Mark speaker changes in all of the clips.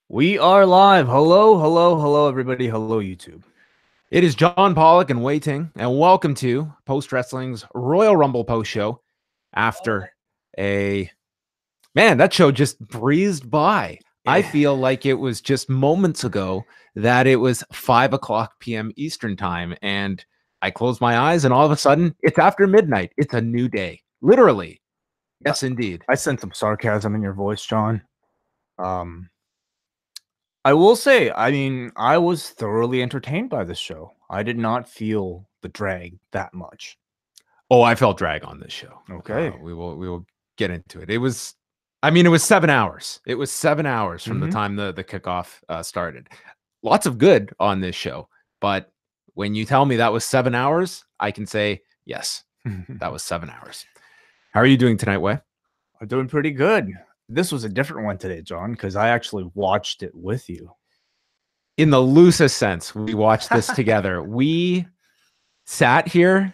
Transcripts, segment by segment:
Speaker 1: We are live. Hello, hello, hello, everybody. Hello, YouTube.
Speaker 2: It is John Pollock and Wai Ting, and welcome to Post Wrestling's Royal Rumble post show. After that show just breezed by. I feel like it was just moments ago that it was 5:00 p.m. Eastern time, and I closed my eyes, and all of a sudden, it's after midnight. It's a new day, literally. Yes, indeed.
Speaker 1: I sense some sarcasm in your voice, John. I will say, I was thoroughly entertained by this show. I did not feel the drag that much.
Speaker 2: Oh, I felt drag on this show.
Speaker 1: Okay.
Speaker 2: We will get into it. It was 7 hours. It was 7 hours from the time the kickoff started. Lots of good on this show, but when you tell me that was 7 hours, I can say yes, that was 7 hours. How are you doing tonight, Wai?
Speaker 1: I'm doing pretty good. This was a different one today, John, because I actually watched it with you.
Speaker 2: In the loosest sense, we watched this together. We sat here.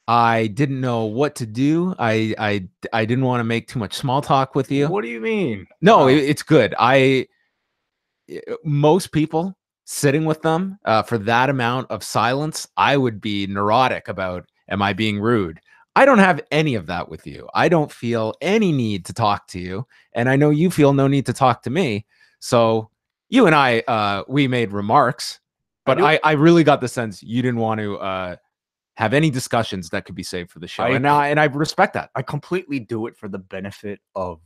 Speaker 2: I didn't know what to do. I didn't want to make too much small talk with you.
Speaker 1: What do you mean?
Speaker 2: No, it's good. Most people sitting with them for that amount of silence, I would be neurotic about, am I being rude? I don't have any of that with you. I don't feel any need to talk to you. And I know you feel no need to talk to me. So you and I, we made remarks, but I really got the sense you didn't want to have any discussions that could be saved for the show. And I respect that.
Speaker 1: I completely do it for the benefit of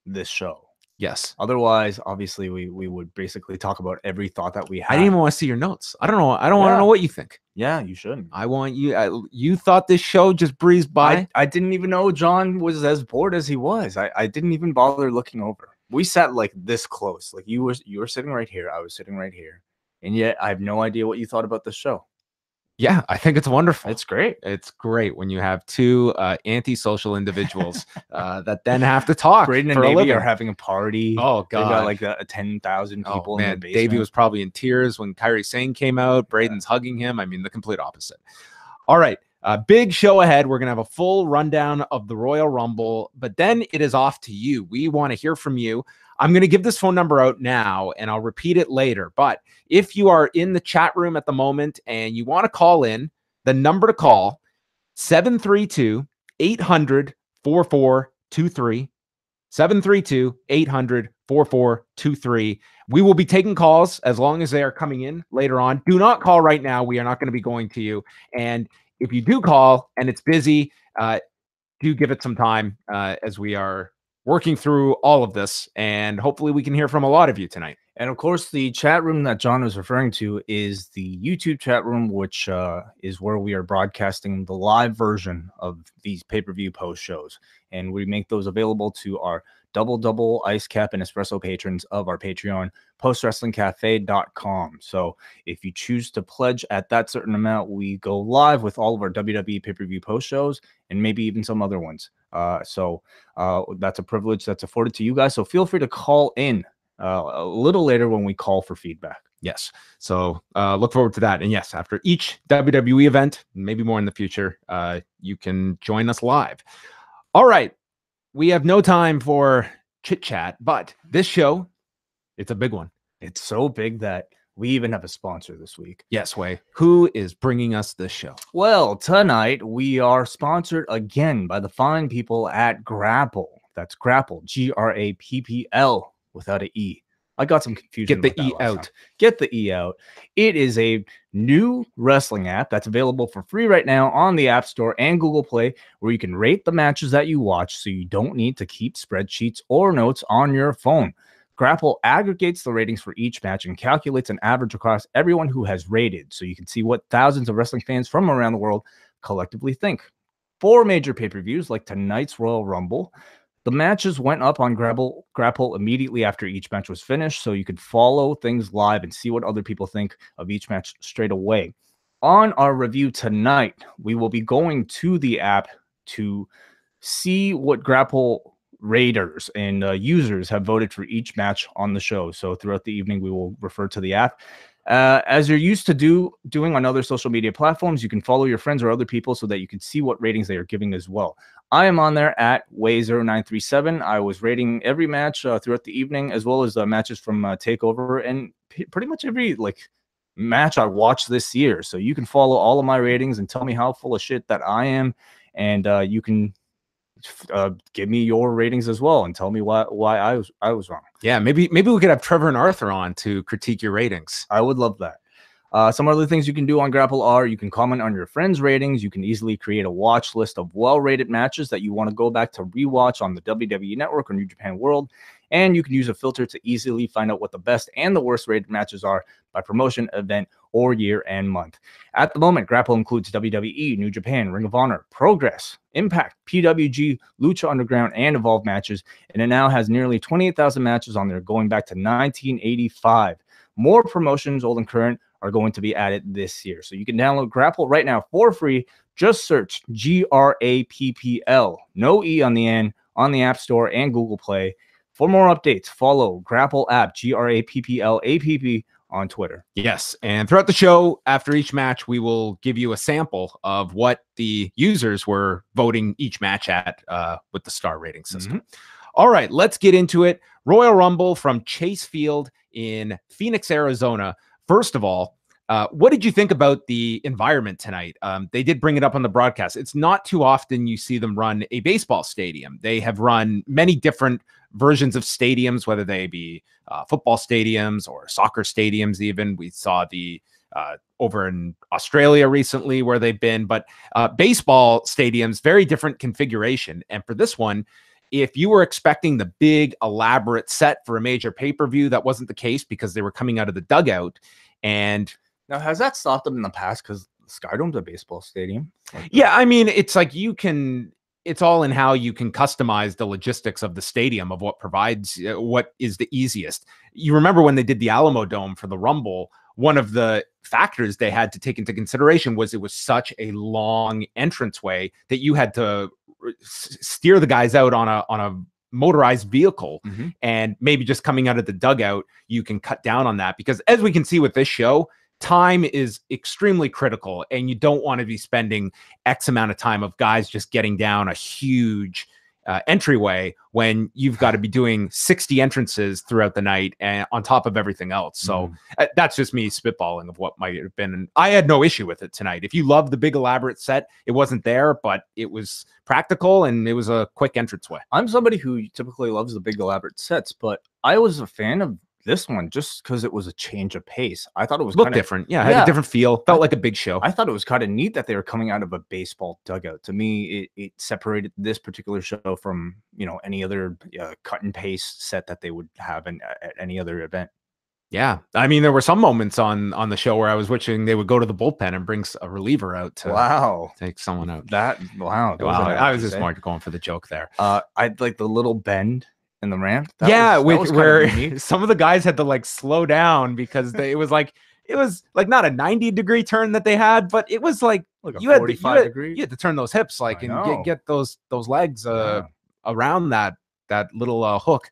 Speaker 1: this show.
Speaker 2: Yes.
Speaker 1: Otherwise, obviously, we would basically talk about every thought that we had.
Speaker 2: I didn't even want to see your notes. I don't know. I don't want to know what you think.
Speaker 1: Yeah, you shouldn't.
Speaker 2: I want you. You thought this show just breezed by?
Speaker 1: I didn't even know John was as bored as he was. I didn't even bother looking over. We sat like this close. Like you were sitting right here. I was sitting right here. And yet I have no idea what you thought about the show.
Speaker 2: Yeah, I think it's wonderful.
Speaker 1: It's great.
Speaker 2: It's great when you have two antisocial individuals that then have to talk.
Speaker 1: Braden and Davey are having a party.
Speaker 2: Oh, God.
Speaker 1: They got like 10,000 people in the basement.
Speaker 2: Davey was probably in tears when Kairi Sane came out. Braden's hugging him. I mean, the complete opposite. All right. Big show ahead. We're going to have a full rundown of the Royal Rumble, but then it is off to you. We want to hear from you. I'm going to give this phone number out now, and I'll repeat it later. But if you are in the chat room at the moment and you want to call in, the number to call, 732-800-4423, 732-800-4423. We will be taking calls as long as they are coming in later on. Do not call right now. We are not going to be going to you. And if you do call and it's busy, do give it some time as we are working through all of this, and hopefully we can hear from a lot of you tonight.
Speaker 1: And of course, the chat room that John was referring to is the YouTube chat room, which is where we are broadcasting the live version of these pay-per-view post shows. And we make those available to our double ice cap and espresso patrons of our Patreon, postwrestlingcafe.com. So if you choose to pledge at that certain amount, we go live with all of our WWE pay-per-view post shows and maybe even some other ones. So that's a privilege that's afforded to you guys. So feel free to call in a little later when we call for feedback.
Speaker 2: Yes. So look forward to that. And yes, after each WWE event, maybe more in the future, you can join us live. All right. We have no time for chit chat, but this show, it's a big one.
Speaker 1: It's so big that we even have a sponsor this week.
Speaker 2: Yes, Wai. Who is bringing us this show?
Speaker 1: Well, tonight we are sponsored again by the fine people at Grapple. That's Grapple, Grappl, without an E. I got some confusion.
Speaker 2: Get the E out.
Speaker 1: Get the E out. It is a new wrestling app that's available for free right now on the App Store and Google Play, where you can rate the matches that you watch so you don't need to keep spreadsheets or notes on your phone. Grapple aggregates the ratings for each match and calculates an average across everyone who has rated, so you can see what thousands of wrestling fans from around the world collectively think. 4 major pay-per-views like tonight's Royal Rumble. The matches went up on Grapple immediately after each match was finished, so you could follow things live and see what other people think of each match straight away. On our review tonight, we will be going to the app to see what Grapple raters and users have voted for each match on the show. So throughout the evening, we will refer to the app. As you're used to doing on other social media platforms, you can follow your friends or other people so that you can see what ratings they are giving as well. I am on there at Way0937. I was rating every match throughout the evening, as well as matches from TakeOver, and pretty much every match I watched this year. So you can follow all of my ratings and tell me how full of shit that I am, and you can give me your ratings as well and tell me why I was wrong.
Speaker 2: Yeah, maybe we could have Trevor and Arthur on to critique your ratings.
Speaker 1: I would love that. Some other things you can do on Grapple are you can comment on your friends' ratings. You can easily create a watch list of well-rated matches that you want to go back to rewatch on the WWE Network or New Japan World. And you can use a filter to easily find out what the best and the worst rated matches are by promotion, event, or year and month. At the moment, Grapple includes WWE, New Japan, Ring of Honor, Progress, Impact, PWG, Lucha Underground, and Evolve matches. And it now has nearly 28,000 matches on there going back to 1985. More promotions, old and current, are going to be added this year. So you can download Grapple right now for free. Just search GRAPPL, no E on the end, on the App Store and Google Play. For more updates, follow Grapple app, GRAPPL APP, on Twitter.
Speaker 2: Yes, and throughout the show, after each match, we will give you a sample of what the users were voting each match at with the star rating system. Mm-hmm. All right, let's get into it. Royal Rumble from Chase Field in Phoenix, Arizona. First of all, what did you think about the environment tonight? They did bring it up on the broadcast. It's not too often you see them run a baseball stadium. They have run many different versions of stadiums, whether they be football stadiums or soccer stadiums even. We saw the over in Australia recently where they've been, but baseball stadiums, very different configuration. And for this one, if you were expecting the big, elaborate set for a major pay-per-view, that wasn't the case because they were coming out of the dugout. And
Speaker 1: now, has that stopped them in the past? Because Skydome's a baseball stadium.
Speaker 2: Yeah, I mean, it's like it's all in how you can customize the logistics of the stadium of what provides, what is the easiest. You remember when they did the Alamo Dome for the Rumble, one of the factors they had to take into consideration was it was such a long entranceway that you had to steer the guys out on a motorized vehicle. Mm-hmm. And maybe just coming out of the dugout, you can cut down on that, because as we can see with this show, time is extremely critical, and you don't want to be spending X amount of time of guys just getting down a huge entryway when you've got to be doing 60 entrances throughout the night and on top of everything else. So that's just me spitballing of what might have been. And I had no issue with it tonight. If you love the big elaborate set, it wasn't there, but it was practical and it was a quick entranceway.
Speaker 1: I'm somebody who typically loves the big elaborate sets, but I was a fan of this one just because it was a change of pace. I thought it was
Speaker 2: looked different. Yeah, it had a different feel. Felt like a big show.
Speaker 1: I thought it was kind of neat that they were coming out of a baseball dugout. To me, it separated this particular show from any other cut and paste set that they would have at any other event.
Speaker 2: Yeah, I mean, there were some moments on the show where I was wishing they would go to the bullpen and bring a reliever out to take someone out. I was just more going for the joke there.
Speaker 1: I'd like the little bend in the ramp.
Speaker 2: Where some of the guys had to slow down because it was like not a 90-degree turn that they had, but it was like
Speaker 1: you had 45 degrees.
Speaker 2: You had to turn those hips and get those legs around that little hook.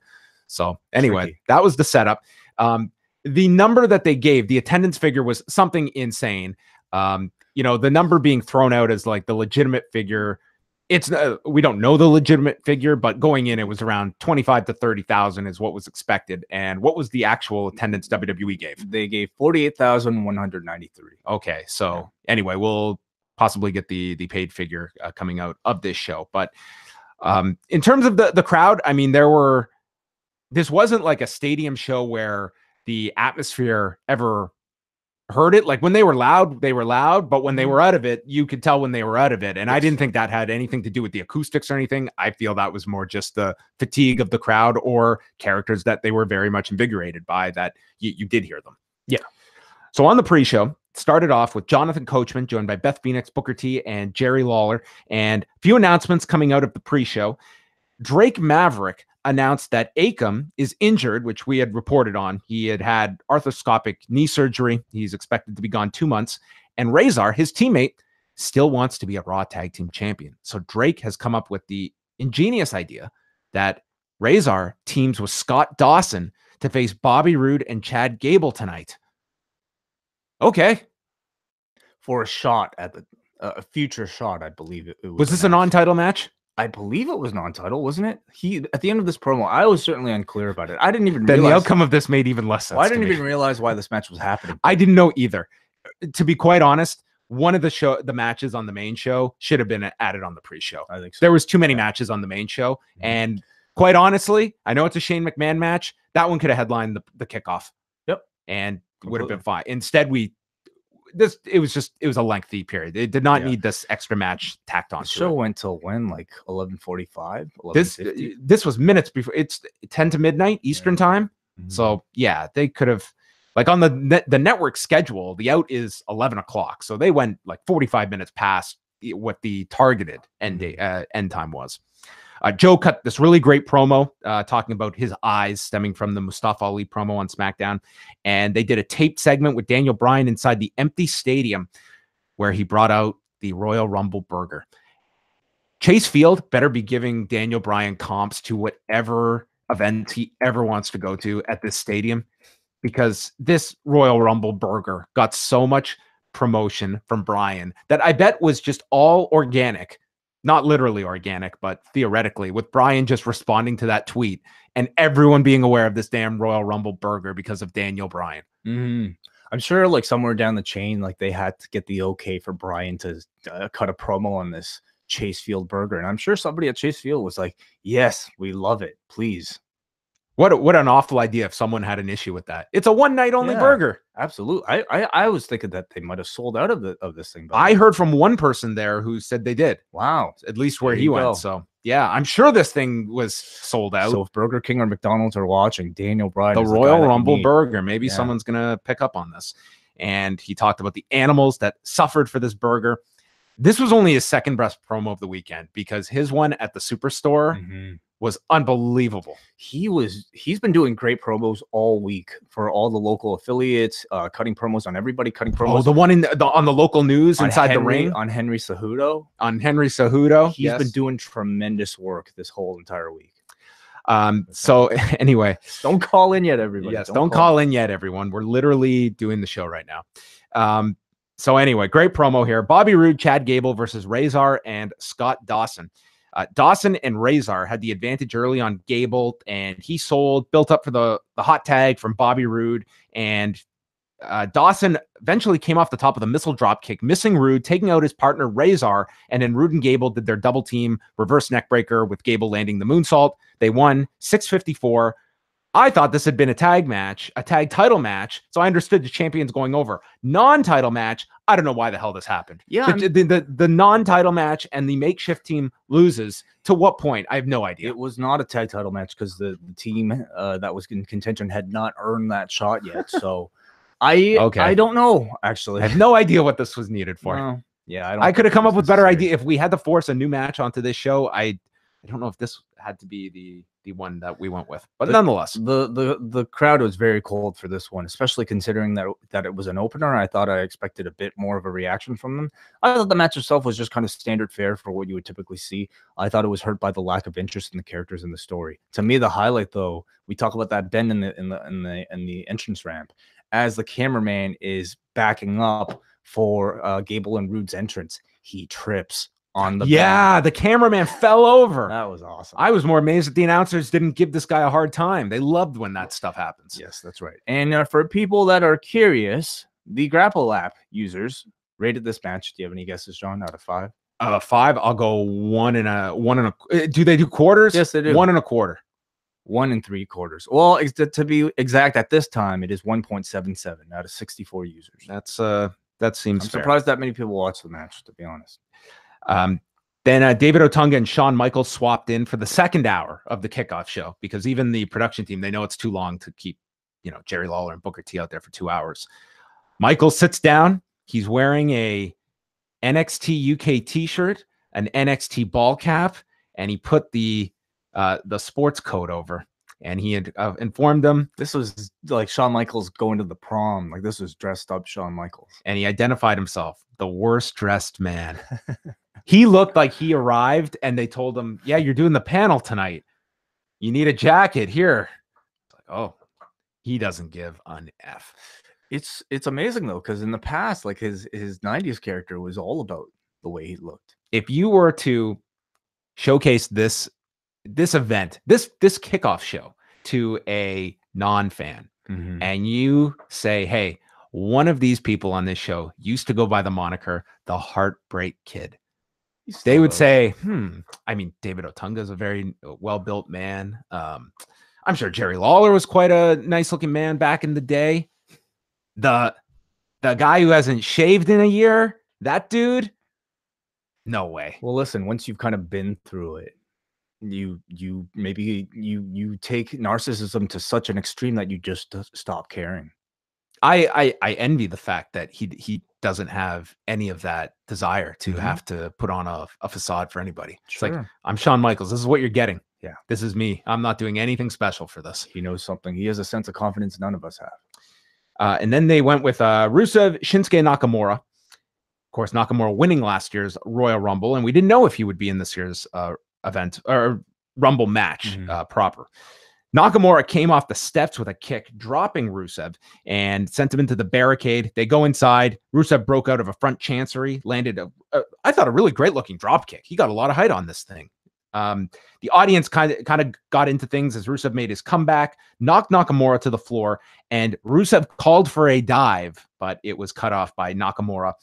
Speaker 2: So anyway, that was the setup. The number that they gave, the attendance figure, was something insane. The number being thrown out as the legitimate figure. It's we don't know the legitimate figure, but going in, it was around 25 to 30,000 is what was expected. And what was the actual attendance WWE gave?
Speaker 1: They gave 48,193.
Speaker 2: Okay, so anyway, we'll possibly get the paid figure coming out of this show. But in terms of the crowd, I mean, this wasn't like a stadium show where the atmosphere ever heard it. Like when they were loud, but when they were out of it, you could tell when they were out of it. And I didn't think that had anything to do with the acoustics or anything. I feel that was more just the fatigue of the crowd or characters that they were very much invigorated by, that you did hear them.
Speaker 1: Yeah.
Speaker 2: So on the pre-show, it started off with Jonathan Coachman, joined by Beth Phoenix, Booker T, and Jerry Lawler, and a few announcements coming out of the pre-show. Drake Maverick announced that Akam is injured, which we had reported on. He had arthroscopic knee surgery. He's expected to be gone 2 months. And Razor, his teammate, still wants to be a Raw Tag Team Champion. So Drake has come up with the ingenious idea that Razor teams with Scott Dawson to face Bobby Roode and Chad Gable tonight. Okay.
Speaker 1: For a shot at a future shot, I believe it
Speaker 2: was this a non-title match?
Speaker 1: I believe it was non-title, wasn't it? He at the end of this promo, I was certainly unclear about it. I didn't even
Speaker 2: Then
Speaker 1: realize
Speaker 2: the outcome of this made even less sense.
Speaker 1: Well, I
Speaker 2: to
Speaker 1: didn't
Speaker 2: me.
Speaker 1: even realize why this match was happening.
Speaker 2: I didn't know either. To be quite honest, one of the matches on the main show should have been added on the pre-show.
Speaker 1: I think so.
Speaker 2: There was too many matches on the main show, and quite honestly, I know it's a Shane McMahon match. That one could have headlined the kickoff.
Speaker 1: Yep,
Speaker 2: and would have been fine. Instead, it was a lengthy period. It did not need this extra match tacked on.
Speaker 1: The show went till when, like 11:45.
Speaker 2: This was minutes before. It's 10 to midnight Eastern time. So yeah, they could have, like, on the network schedule, the out is 11 o'clock. So they went like 45 minutes past what the targeted end time was. Joe cut this really great promo talking about his eyes stemming from the Mustafa Ali promo on SmackDown. And they did a taped segment with Daniel Bryan inside the empty stadium where he brought out the Royal Rumble burger. Chase Field better be giving Daniel Bryan comps to whatever event he ever wants to go to at this stadium, because this Royal Rumble burger got so much promotion from Bryan that I bet was just all organic. Not literally organic, but theoretically, with Bryan just responding to that tweet and everyone being aware of this damn Royal Rumble burger because of Daniel Bryan.
Speaker 1: I'm sure, like, somewhere down the chain, like, they had to get the okay for Bryan to cut a promo on this Chase Field burger. And I'm sure somebody at Chase Field was like, yes, we love it. Please.
Speaker 2: What an awful idea if someone had an issue with that. It's a one night only burger.
Speaker 1: Absolutely. I was thinking that they might have sold out of this thing.
Speaker 2: I heard from one person there who said they did.
Speaker 1: Wow.
Speaker 2: At least where he went. So yeah, I'm sure this thing was sold out.
Speaker 1: So if Burger King or McDonald's are watching, Daniel Bryan,
Speaker 2: the Royal Rumble burger, maybe someone's gonna pick up on this. And he talked about the animals that suffered for this burger. This was only his second best promo of the weekend, because his one at the Superstore was unbelievable.
Speaker 1: He's been doing great promos all week for all the local affiliates, cutting promos on everybody, cutting promos.
Speaker 2: Oh, the one on the local news inside the ring
Speaker 1: on Henry Cejudo.
Speaker 2: He's
Speaker 1: been doing tremendous work this whole entire week.
Speaker 2: So anyway,
Speaker 1: don't call in yet, everybody.
Speaker 2: Yes, don't call in yet, everyone. We're literally doing the show right now. So anyway, great promo here. Bobby Roode, Chad Gable versus Razor and Scott Dawson. Dawson and Razor had the advantage early on Gable, and he built up for the hot tag from Bobby Roode, and Dawson eventually came off the top of the missile drop kick, missing Roode, taking out his partner Razor, and then Roode and Gable did their double team reverse neckbreaker with Gable landing the moonsault. They won 6:54. I thought this had been a tag title match, so I understood the champions going over. Non-title match, I don't know why the hell this happened.
Speaker 1: Yeah,
Speaker 2: the non-title match and the makeshift team loses. To what point? I have no idea.
Speaker 1: It was not a tag title match because the team that was in contention had not earned that shot yet. So I don't know, actually.
Speaker 2: I have no idea what this was needed for.
Speaker 1: Well, yeah,
Speaker 2: I could have come up with better idea if we had to force a new match onto this show. I don't know if this had to be the one that we went with, but nonetheless,
Speaker 1: the crowd was very cold for this one, especially considering that it was an opener. I thought I expected a bit more of a reaction from them. I thought the match itself was just kind of standard fare for what you would typically see. I thought it was hurt by the lack of interest in the characters in the story. To me, the highlight, though, we talk about that bend in the entrance ramp as the cameraman is backing up for Gable and Roode's entrance. He trips on the
Speaker 2: bend. The cameraman fell over.
Speaker 1: That was awesome.
Speaker 2: I was more amazed that the announcers didn't give this guy a hard time. They loved when that stuff happens.
Speaker 1: Yes, that's right. And for people that are curious, the Grapple app users rated this match. Do you have any guesses, John, out of 5?
Speaker 2: 5, I'll go 1 and a. Do they do quarters?
Speaker 1: Yes, they do.
Speaker 2: 1 1/4.
Speaker 1: 1 3/4. Well, to be exact, at this time, it is 1.77 out of 64 users.
Speaker 2: That seems
Speaker 1: I'm
Speaker 2: fair.
Speaker 1: surprised that many people watch the match, to be honest.
Speaker 2: Then David Otunga and Shawn Michaels swapped in for the second hour of the kickoff show, because even the production team, they know it's too long to keep, Jerry Lawler and Booker T out there for 2 hours. Michaels sits down. He's wearing a NXT UK t-shirt, an NXT ball cap, and he put the sports coat over. And he had informed them.
Speaker 1: This was like Shawn Michaels going to the prom. Like, this was dressed up Shawn Michaels.
Speaker 2: And he identified himself, the worst dressed man. He looked like he arrived and they told him, yeah, you're doing the panel tonight. You need a jacket here. Like, oh, he doesn't give an F.
Speaker 1: It's amazing, though, because in the past, like, his 90s character was all about the way he looked.
Speaker 2: If you were to showcase this event, this kickoff show to a non-fan, and you say, hey, one of these people on this show used to go by the moniker the Heartbreak Kid, they would say, I mean, David Otunga is a very well-built man. I'm sure Jerry Lawler was quite a nice-looking man back in the day. The guy who hasn't shaved in a year, that dude, no way.
Speaker 1: Well, listen, once you've kind of been through it, you take narcissism to such an extreme that you just stop caring.
Speaker 2: I envy the fact that he doesn't have any of that desire to have to put on a facade for anybody. Sure. It's like, I'm Shawn Michaels. This is what you're getting. Yeah. This is me. I'm not doing anything special for this.
Speaker 1: He knows something. He has a sense of confidence none of us have.
Speaker 2: And then they went with Rusev, Shinsuke Nakamura. Of course, Nakamura winning last year's Royal Rumble, and we didn't know if he would be in this year's event or Rumble match proper. Nakamura came off the steps with a kick, dropping Rusev and sent him into the barricade. They go inside. Rusev broke out of a front chancery, landed I thought a really great looking drop kick. He got a lot of height on this thing. The audience kind of got into things as Rusev made his comeback, knocked Nakamura to the floor, and Rusev called for a dive, but it was cut off by Nakamura.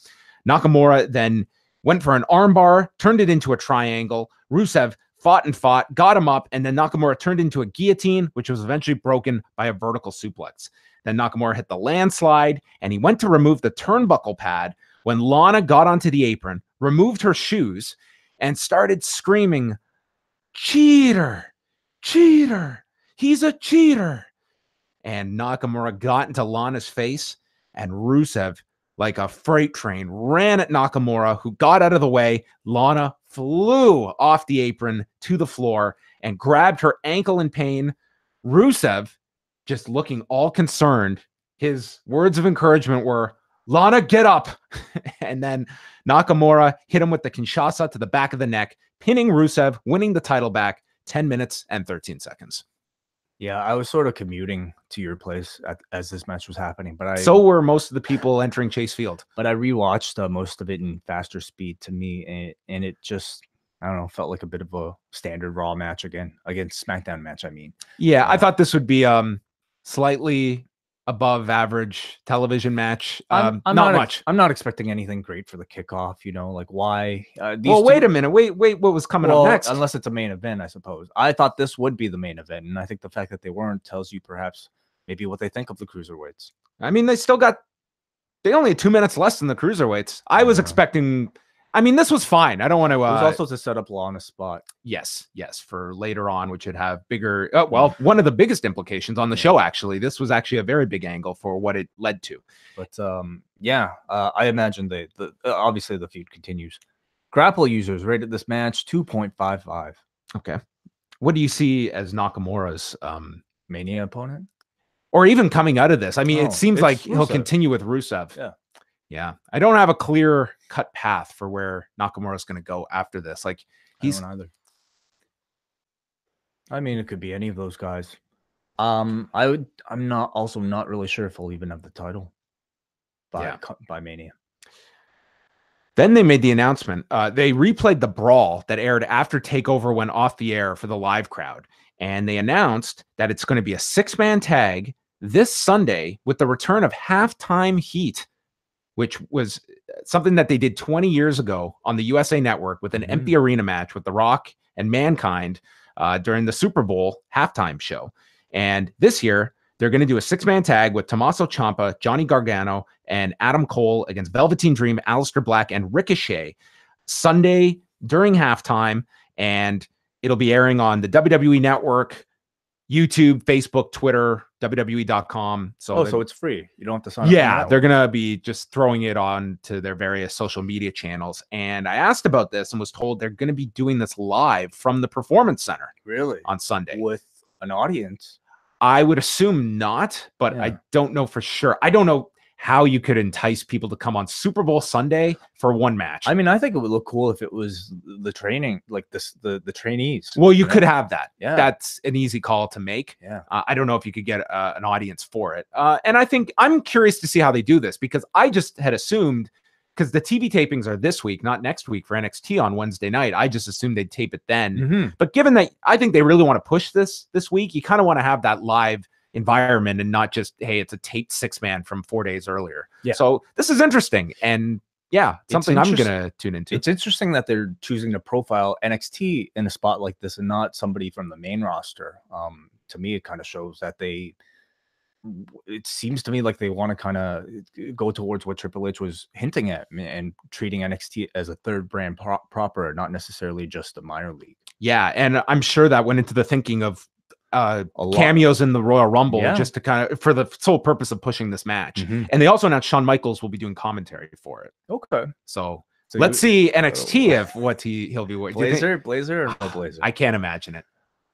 Speaker 2: Nakamura then went for an armbar, turned it into a triangle. Rusev fought, got him up, and then Nakamura turned into a guillotine, which was eventually broken by a vertical suplex. Then Nakamura hit the landslide, and he went to remove the turnbuckle pad when Lana got onto the apron, removed her shoes, and started screaming, "Cheater! Cheater! He's a cheater!" And Nakamura got into Lana's face, and Rusev, like a freight train, ran at Nakamura, who got out of the way. Lana flew off the apron to the floor and grabbed her ankle in pain. Rusev, just looking all concerned, his words of encouragement were, "Lana, get up." And then Nakamura hit him with the Kinshasa to the back of the neck, pinning Rusev, winning the title back 10 minutes and 13 seconds.
Speaker 1: Yeah, I was sort of commuting to your place as this match was happening, but
Speaker 2: so were most of the people entering Chase Field.
Speaker 1: But I rewatched most of it in faster speed to me, and it just, I don't know, felt like a bit of a standard Raw match against SmackDown match. I mean,
Speaker 2: yeah, I thought this would be slightly above average television match.
Speaker 1: I'm
Speaker 2: not much.
Speaker 1: I'm not expecting anything great for the kickoff. You know, like why?
Speaker 2: Wait a minute. Wait. What was coming up next?
Speaker 1: Unless it's a main event, I suppose. I thought this would be the main event, and I think the fact that they weren't tells you perhaps maybe what they think of the cruiserweights.
Speaker 2: I mean, they only had 2 minutes less than the cruiserweights. I was expecting. I mean, this was fine. I don't want to.
Speaker 1: It was also to set up Lana's spot.
Speaker 2: Yes, for later on, which would have bigger. One of the biggest implications on the show. Actually, this was actually a very big angle for what it led to.
Speaker 1: But I imagine obviously the feud continues. Grapple users rated this match 2.55.
Speaker 2: Okay, what do you see as Nakamura's
Speaker 1: Mania opponent,
Speaker 2: or even coming out of this? I mean, it seems like he'll continue with Rusev. Yeah, I don't have a clear cut path for where Nakamura is going to go after this. Like,
Speaker 1: I don't either. I mean, it could be any of those guys. I'm not really sure if he'll even have the title by Mania.
Speaker 2: Then they made the announcement. They replayed the brawl that aired after TakeOver went off the air for the live crowd, and they announced that it's going to be a 6-man tag this Sunday with the return of Halftime Heat, which was something that they did 20 years ago on the USA Network with an empty arena match with The Rock and Mankind during the Super Bowl halftime show. And this year, they're going to do a 6-man tag with Tommaso Ciampa, Johnny Gargano, and Adam Cole against Velveteen Dream, Aleister Black, and Ricochet Sunday during halftime. And it'll be airing on the WWE Network, YouTube, Facebook, Twitter, WWE.com.
Speaker 1: So it's free. You don't have to sign up.
Speaker 2: Yeah, they're going to be just throwing it on to their various social media channels. And I asked about this and was told they're going to be doing this live from the Performance Center.
Speaker 1: Really?
Speaker 2: On Sunday.
Speaker 1: With an audience?
Speaker 2: I would assume not, but I don't know for sure. I don't know how you could entice people to come on Super Bowl Sunday for one match.
Speaker 1: I mean, I think it would look cool if it was the training, like the trainees.
Speaker 2: Well, you could have that.
Speaker 1: Yeah.
Speaker 2: That's an easy call to make.
Speaker 1: Yeah.
Speaker 2: I don't know if you could get an audience for it. And I'm curious to see how they do this, because I just had assumed because the TV tapings are this week, not next week for NXT on Wednesday night. I just assumed they'd tape it then. But given that I think they really want to push this week, you kind of want to have that live environment and not just, hey, it's a taped 6-man from 4 days earlier. Yeah. So this is interesting. And yeah, something I'm going to tune into.
Speaker 1: It's interesting that they're choosing to profile NXT in a spot like this and not somebody from the main roster. To me, it kind of shows that it seems to me like they want to kind of go towards what Triple H was hinting at and treating NXT as a third brand proper, not necessarily just a minor league.
Speaker 2: Yeah. And I'm sure that went into the thinking of cameos in the Royal Rumble just to kind of for the sole purpose of pushing this match. And they also announced Shawn Michaels will be doing commentary for it.
Speaker 1: Okay.
Speaker 2: So let's see NXT if what he'll be wearing.
Speaker 1: Blazer or no blazer?
Speaker 2: I can't imagine it.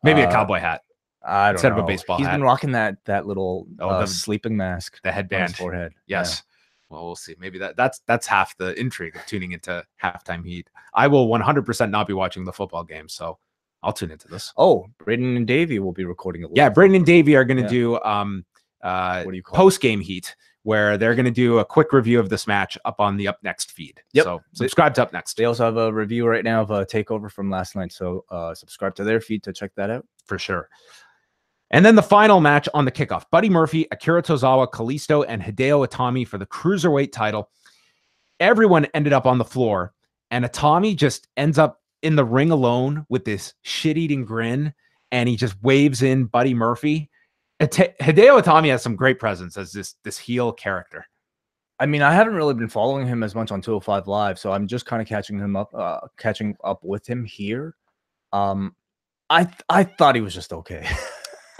Speaker 2: Maybe a cowboy hat.
Speaker 1: I don't
Speaker 2: instead
Speaker 1: know.
Speaker 2: of a baseball
Speaker 1: He's
Speaker 2: hat.
Speaker 1: been rocking that little sleeping mask,
Speaker 2: the headband
Speaker 1: on his forehead.
Speaker 2: Yes. Yeah. Well, we'll see. Maybe that's half the intrigue of tuning into Halftime Heat. I will 100% not be watching the football game, so I'll tune into this.
Speaker 1: Oh, Braden and Davey will be recording it.
Speaker 2: Yeah, Braden and Davey are going to do what do you call post game heat, where they're going to do a quick review of this match up on the Up Next feed.
Speaker 1: Yep.
Speaker 2: So subscribe to Up Next.
Speaker 1: They also have a review right now of a takeover from last night. So subscribe to their feed to check that out
Speaker 2: for sure. And then the final match on the kickoff: Buddy Murphy, Akira Tozawa, Kalisto, and Hideo Itami for the cruiserweight title. Everyone ended up on the floor, and Itami just ends up in the ring alone with this shit-eating grin, and he just waves in Buddy Murphy. Hideo Itami has some great presence as this heel character.
Speaker 1: I mean, I haven't really been following him as much on 205 Live, so I'm just kind of catching up with him here. I thought he was just okay.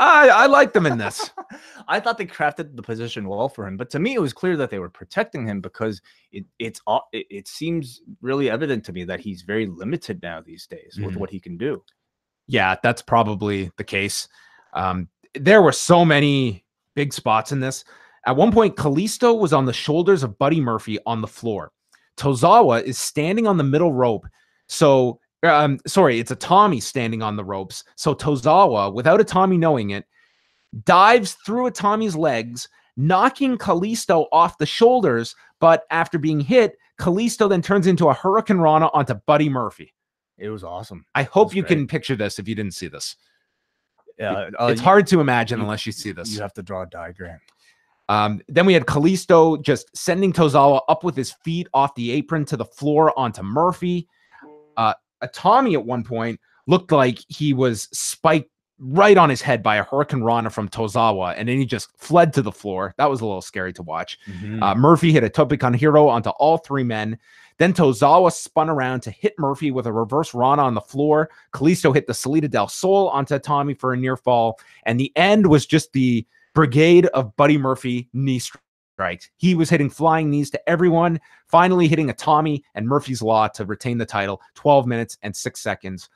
Speaker 2: I liked them in this.
Speaker 1: I thought they crafted the position well for him, but to me, it was clear that they were protecting him because it seems really evident to me that he's very limited now these days with what he can do.
Speaker 2: Yeah, that's probably the case. There were so many big spots in this. At one point, Kalisto was on the shoulders of Buddy Murphy on the floor. Tozawa is standing on the middle rope. So it's Itami standing on the ropes. So Tozawa, without Itami knowing it, dives through Itami's legs, knocking Kalisto off the shoulders. But after being hit, Kalisto then turns into a Hurricane Rana onto Buddy Murphy.
Speaker 1: It was awesome.
Speaker 2: I hope you can picture this if you didn't see this.
Speaker 1: Yeah,
Speaker 2: it's hard to imagine unless you see this.
Speaker 1: You have to draw a diagram.
Speaker 2: Then we had Kalisto just sending Tozawa up with his feet off the apron to the floor onto Murphy. Itami at one point looked like he was spiked right on his head by a Hurricane Rana from Tozawa, and then he just fled to the floor. That was a little scary to watch. Murphy hit a Topikan Hero onto all three men. Then Tozawa spun around to hit Murphy with a reverse Rana on the floor. Kalisto hit the Salida del Sol onto Itami for a near fall. And the end was just the brigade of Buddy Murphy knee strikes. He was hitting flying knees to everyone, finally hitting Itami and Murphy's Law to retain the title. 12 minutes and 6 seconds.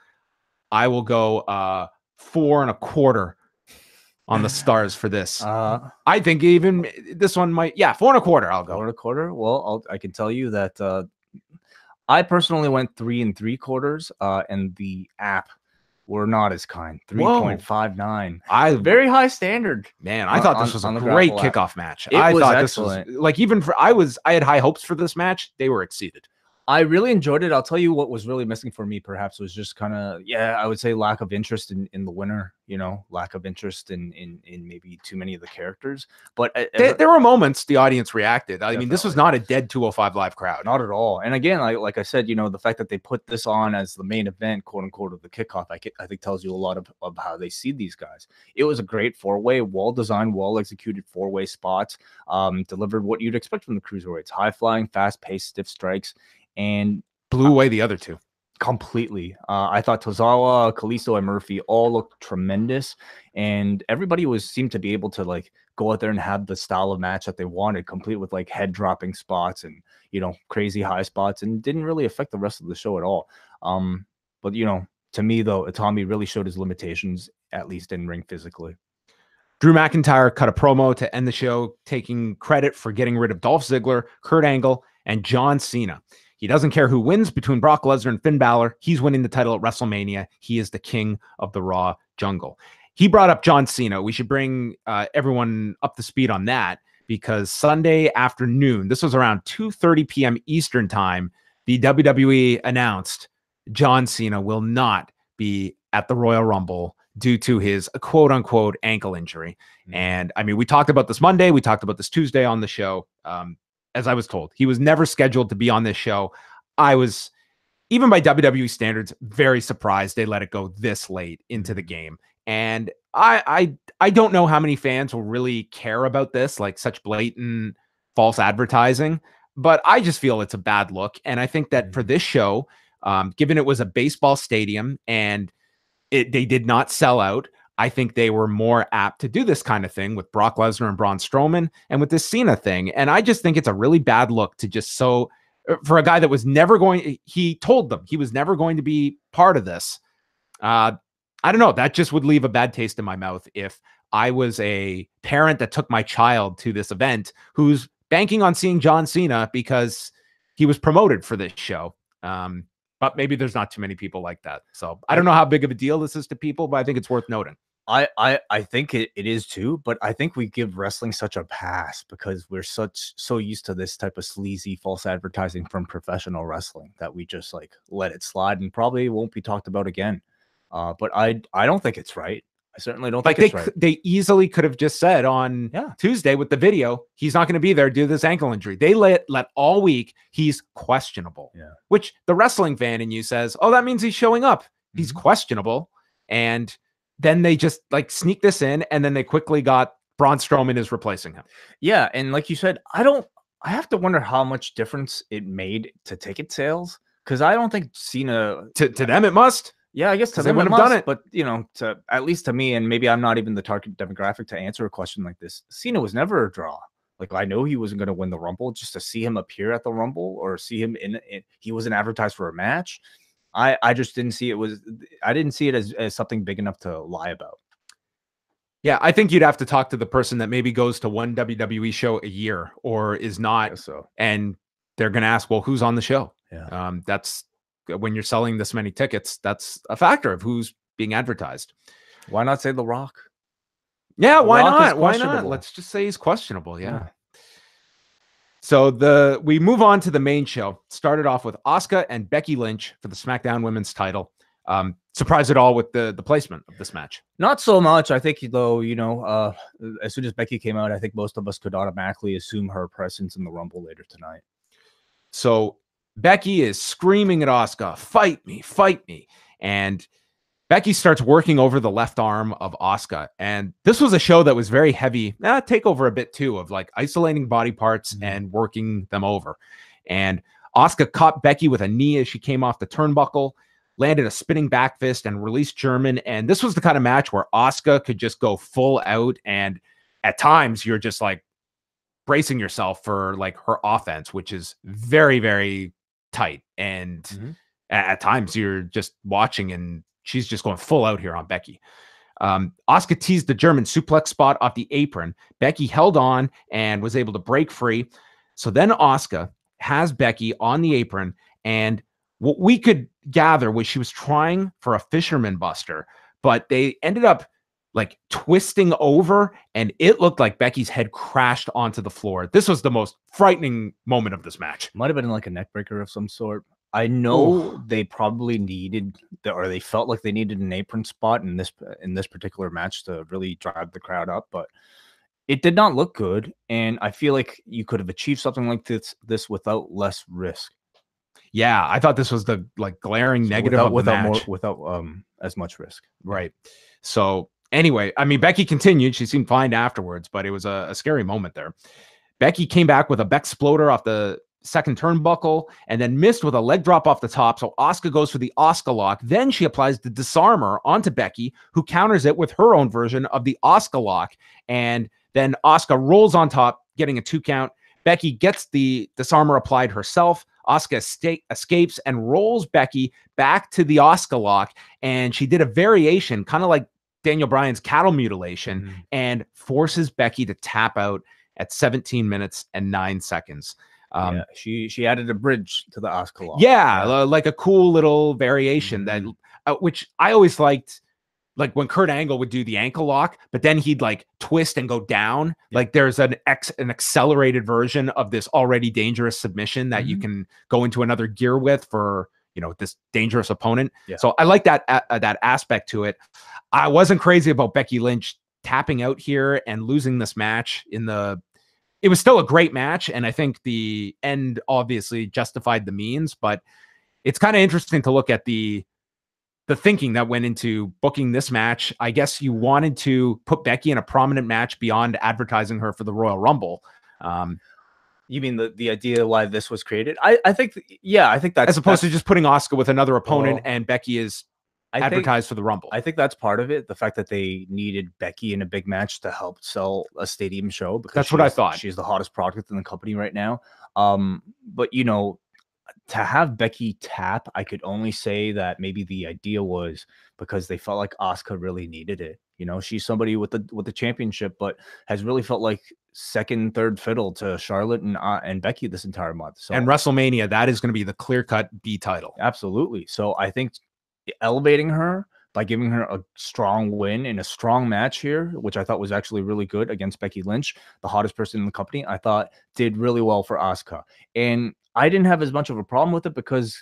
Speaker 2: I will go 4 1/4 on the stars for this. I think even this one might, 4 1/4. I'll go
Speaker 1: 4 1/4. Well, I can tell you that I personally went 3 3/4, and the app were not as kind. 3.59. Very high standard.
Speaker 2: Man, I thought this was a great kickoff match.
Speaker 1: I thought
Speaker 2: excellent. This was like, even for I had high hopes for this match. They were exceeded.
Speaker 1: I really enjoyed it. I'll tell you what was really missing for me, perhaps, was just kind of, I would say lack of interest in the winner, lack of interest in maybe too many of the characters. But
Speaker 2: there were moments the audience reacted. I mean, this was not a dead 205 Live crowd.
Speaker 1: Not at all. And again, like I said, the fact that they put this on as the main event, quote unquote, of the kickoff, I think tells you a lot of how they see these guys. It was a great 4-way, well-designed, well-executed 4-way spots, delivered what you'd expect from the cruiserweights: high-flying, fast-paced, stiff strikes, and
Speaker 2: blew away the other two
Speaker 1: completely. I thought Tozawa, Kalisto, and Murphy all looked tremendous, and everybody seemed to be able to go out there and have the style of match that they wanted, complete with head dropping spots and crazy high spots, and didn't really affect the rest of the show at all. But to me though, Itami really showed his limitations, at least in ring physically.
Speaker 2: Drew McIntyre cut a promo to end the show, taking credit for getting rid of Dolph Ziggler, Kurt Angle, and John Cena. He doesn't care who wins between Brock Lesnar and Finn Balor. He's winning the title at WrestleMania. He is the king of the Raw jungle. He brought up John Cena. We should bring everyone up to speed on that, because Sunday afternoon, this was around 2:30 p.m. Eastern time, the WWE announced John Cena will not be at the Royal Rumble due to his quote unquote ankle injury. And I mean, we talked about this Monday, we talked about this Tuesday on the show. As I was told, he was never scheduled to be on this show. I was, even by WWE standards, very surprised they let it go this late into the game. And I don't know how many fans will really care about this, like such blatant false advertising, but I just feel it's a bad look. And I think that for this show, given it was a baseball stadium and they did not sell out, I think they were more apt to do this kind of thing with Brock Lesnar and Braun Strowman and with this Cena thing. And I just think it's a really bad look to just for a guy that was never going, he told them he was never going to be part of this. I don't know. That just would leave a bad taste in my mouth if I was a parent that took my child to this event who's banking on seeing John Cena because he was promoted for this show. But maybe there's not too many people like that. So I don't know how big of a deal this is to people, but I think it's worth noting.
Speaker 1: I think it is too, but I think we give wrestling such a pass because we're so used to this type of sleazy false advertising from professional wrestling that we just like let it slide and probably won't be talked about again. But I don't think it's right. I certainly don't think it's right.
Speaker 2: They easily could have just said on Tuesday with the video, he's not going to be there due to this ankle injury. They let all week he's questionable, which the wrestling fan in you says, oh, that means he's showing up. He's questionable. And then they just like sneak this in, and then they quickly got Braun Strowman is replacing him.
Speaker 1: Yeah, and like you said, I have to wonder how much difference it made to ticket sales, because I don't think Cena
Speaker 2: to them it must.
Speaker 1: Yeah, I guess to them
Speaker 2: would have done it,
Speaker 1: but you know, to at least to me, and maybe I'm not even the target demographic to answer a question like this. Cena was never a draw. Like I know he wasn't going to win the Rumble, just to see him appear at the Rumble or see him he wasn't advertised for a match. I just didn't see I didn't see it as something big enough to lie about.
Speaker 2: Yeah, I think you'd have to talk to the person that maybe goes to one WWE show a year or is not, and they're going to ask, well, who's on the show?
Speaker 1: Yeah.
Speaker 2: That's when you're selling this many tickets, that's a factor of who's being advertised.
Speaker 1: Why not say The Rock?
Speaker 2: Yeah, why not? Why not? Let's just say he's questionable. Yeah. So we move on to the main show. Started off with Asuka and Becky Lynch for the SmackDown Women's title. Surprised at all with the placement of this match?
Speaker 1: Not so much. I think, though, you know, as soon as Becky came out, I think most of us could automatically assume her presence in the Rumble later tonight.
Speaker 2: So Becky is screaming at Asuka, fight me, fight me. And Becky starts working over the left arm of Asuka. And this was a show that was very heavy, takeover a bit too, of like isolating body parts and working them over. And Asuka caught Becky with a knee as she came off the turnbuckle, landed a spinning back fist and released German. And this was the kind of match where Asuka could just go full out. And at times you're just like bracing yourself for like her offense, which is very, very tight. And at times you're just watching and she's just going full out here on Becky. Asuka teased the German suplex spot off the apron. Becky held on and was able to break free. So then Asuka has Becky on the apron, and what we could gather was she was trying for a fisherman buster, but they ended up like twisting over, and it looked like Becky's head crashed onto the floor. This was the most frightening moment of this match.
Speaker 1: Might have been like a neck breaker of some sort. I know they probably needed, or they felt like they needed an apron spot in this particular match to really drive the crowd up, but it did not look good. And I feel like you could have achieved something like this without less risk.
Speaker 2: Yeah, I thought this was the like glaring negative of the match.
Speaker 1: Without as much risk.
Speaker 2: Right. So anyway, I mean, Becky continued. She seemed fine afterwards, but it was a scary moment there. Becky came back with a Beck-sploder off the second turnbuckle and then missed with a leg drop off the top. So Asuka goes for the Asuka lock. Then she applies the disarmer onto Becky, who counters it with her own version of the Asuka lock. And then Asuka rolls on top, getting a 2 count. Becky gets the disarmer applied herself. Asuka escapes and rolls Becky back to the Asuka lock. And she did a variation, kind of like Daniel Bryan's cattle mutilation, and forces Becky to tap out at 17 minutes and 9 seconds.
Speaker 1: She added a bridge to the Asuka lock.
Speaker 2: Like a cool little variation that which I always liked like when Kurt Angle would do the ankle lock, but then he'd like twist and go down. Yeah. Like there's an accelerated version of this already dangerous submission that you can go into another gear with for, you know, this dangerous opponent. Yeah. So I like that aspect to it. I wasn't crazy about Becky Lynch tapping out here and losing this match it was still a great match. And I think the end obviously justified the means, but it's kind of interesting to look at the thinking that went into booking this match. I guess you wanted to put Becky in a prominent match beyond advertising her for the Royal Rumble.
Speaker 1: You mean the idea why this was created? I think that's
Speaker 2: as opposed to just putting Asuka with another opponent and Becky is advertised for the Rumble.
Speaker 1: I think that's part of it. The fact that they needed Becky in a big match to help sell a stadium show, because
Speaker 2: that's what I thought.
Speaker 1: She's the hottest product in the company right now. But you know, to have Becky tap, I could only say that maybe the idea was because they felt like Asuka really needed it. You know, she's somebody with the championship, but has really felt like second, third fiddle to Charlotte and Becky this entire month. So,
Speaker 2: and WrestleMania, that is going to be the clear-cut B title.
Speaker 1: Absolutely. So I think elevating her by giving her a strong win in a strong match here, which I thought was actually really good against Becky Lynch, the hottest person in the company, I thought did really well for Asuka. And I didn't have as much of a problem with it because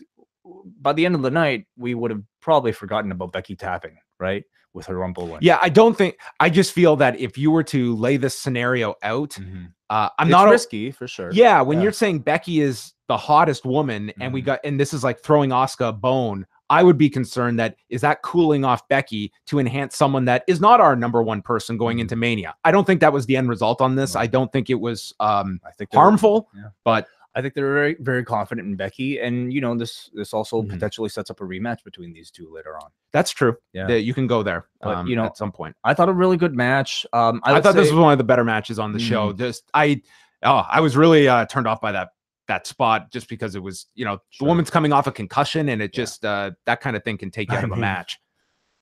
Speaker 1: by the end of the night, we would have probably forgotten about Becky tapping, right? With her Rumble win.
Speaker 2: Yeah, I just feel that if you were to lay this scenario out,
Speaker 1: it's not risky for sure.
Speaker 2: Yeah, when you're saying Becky is the hottest woman and this is like throwing Asuka a bone, I would be concerned that is that cooling off Becky to enhance someone that is not our number one person going into Mania. I don't think that was the end result on this. I don't think it was I think harmful, but
Speaker 1: I think they're very, very confident in Becky, and you know this also potentially sets up a rematch between these two later on.
Speaker 2: That's true. Yeah, you can go there,
Speaker 1: but you know,
Speaker 2: at some point.
Speaker 1: I thought a really good match.
Speaker 2: I thought this was one of the better matches on the show. I was really turned off by that spot just because it was, you know, the woman's coming off a concussion, and it just that kind of thing can take you out of a match.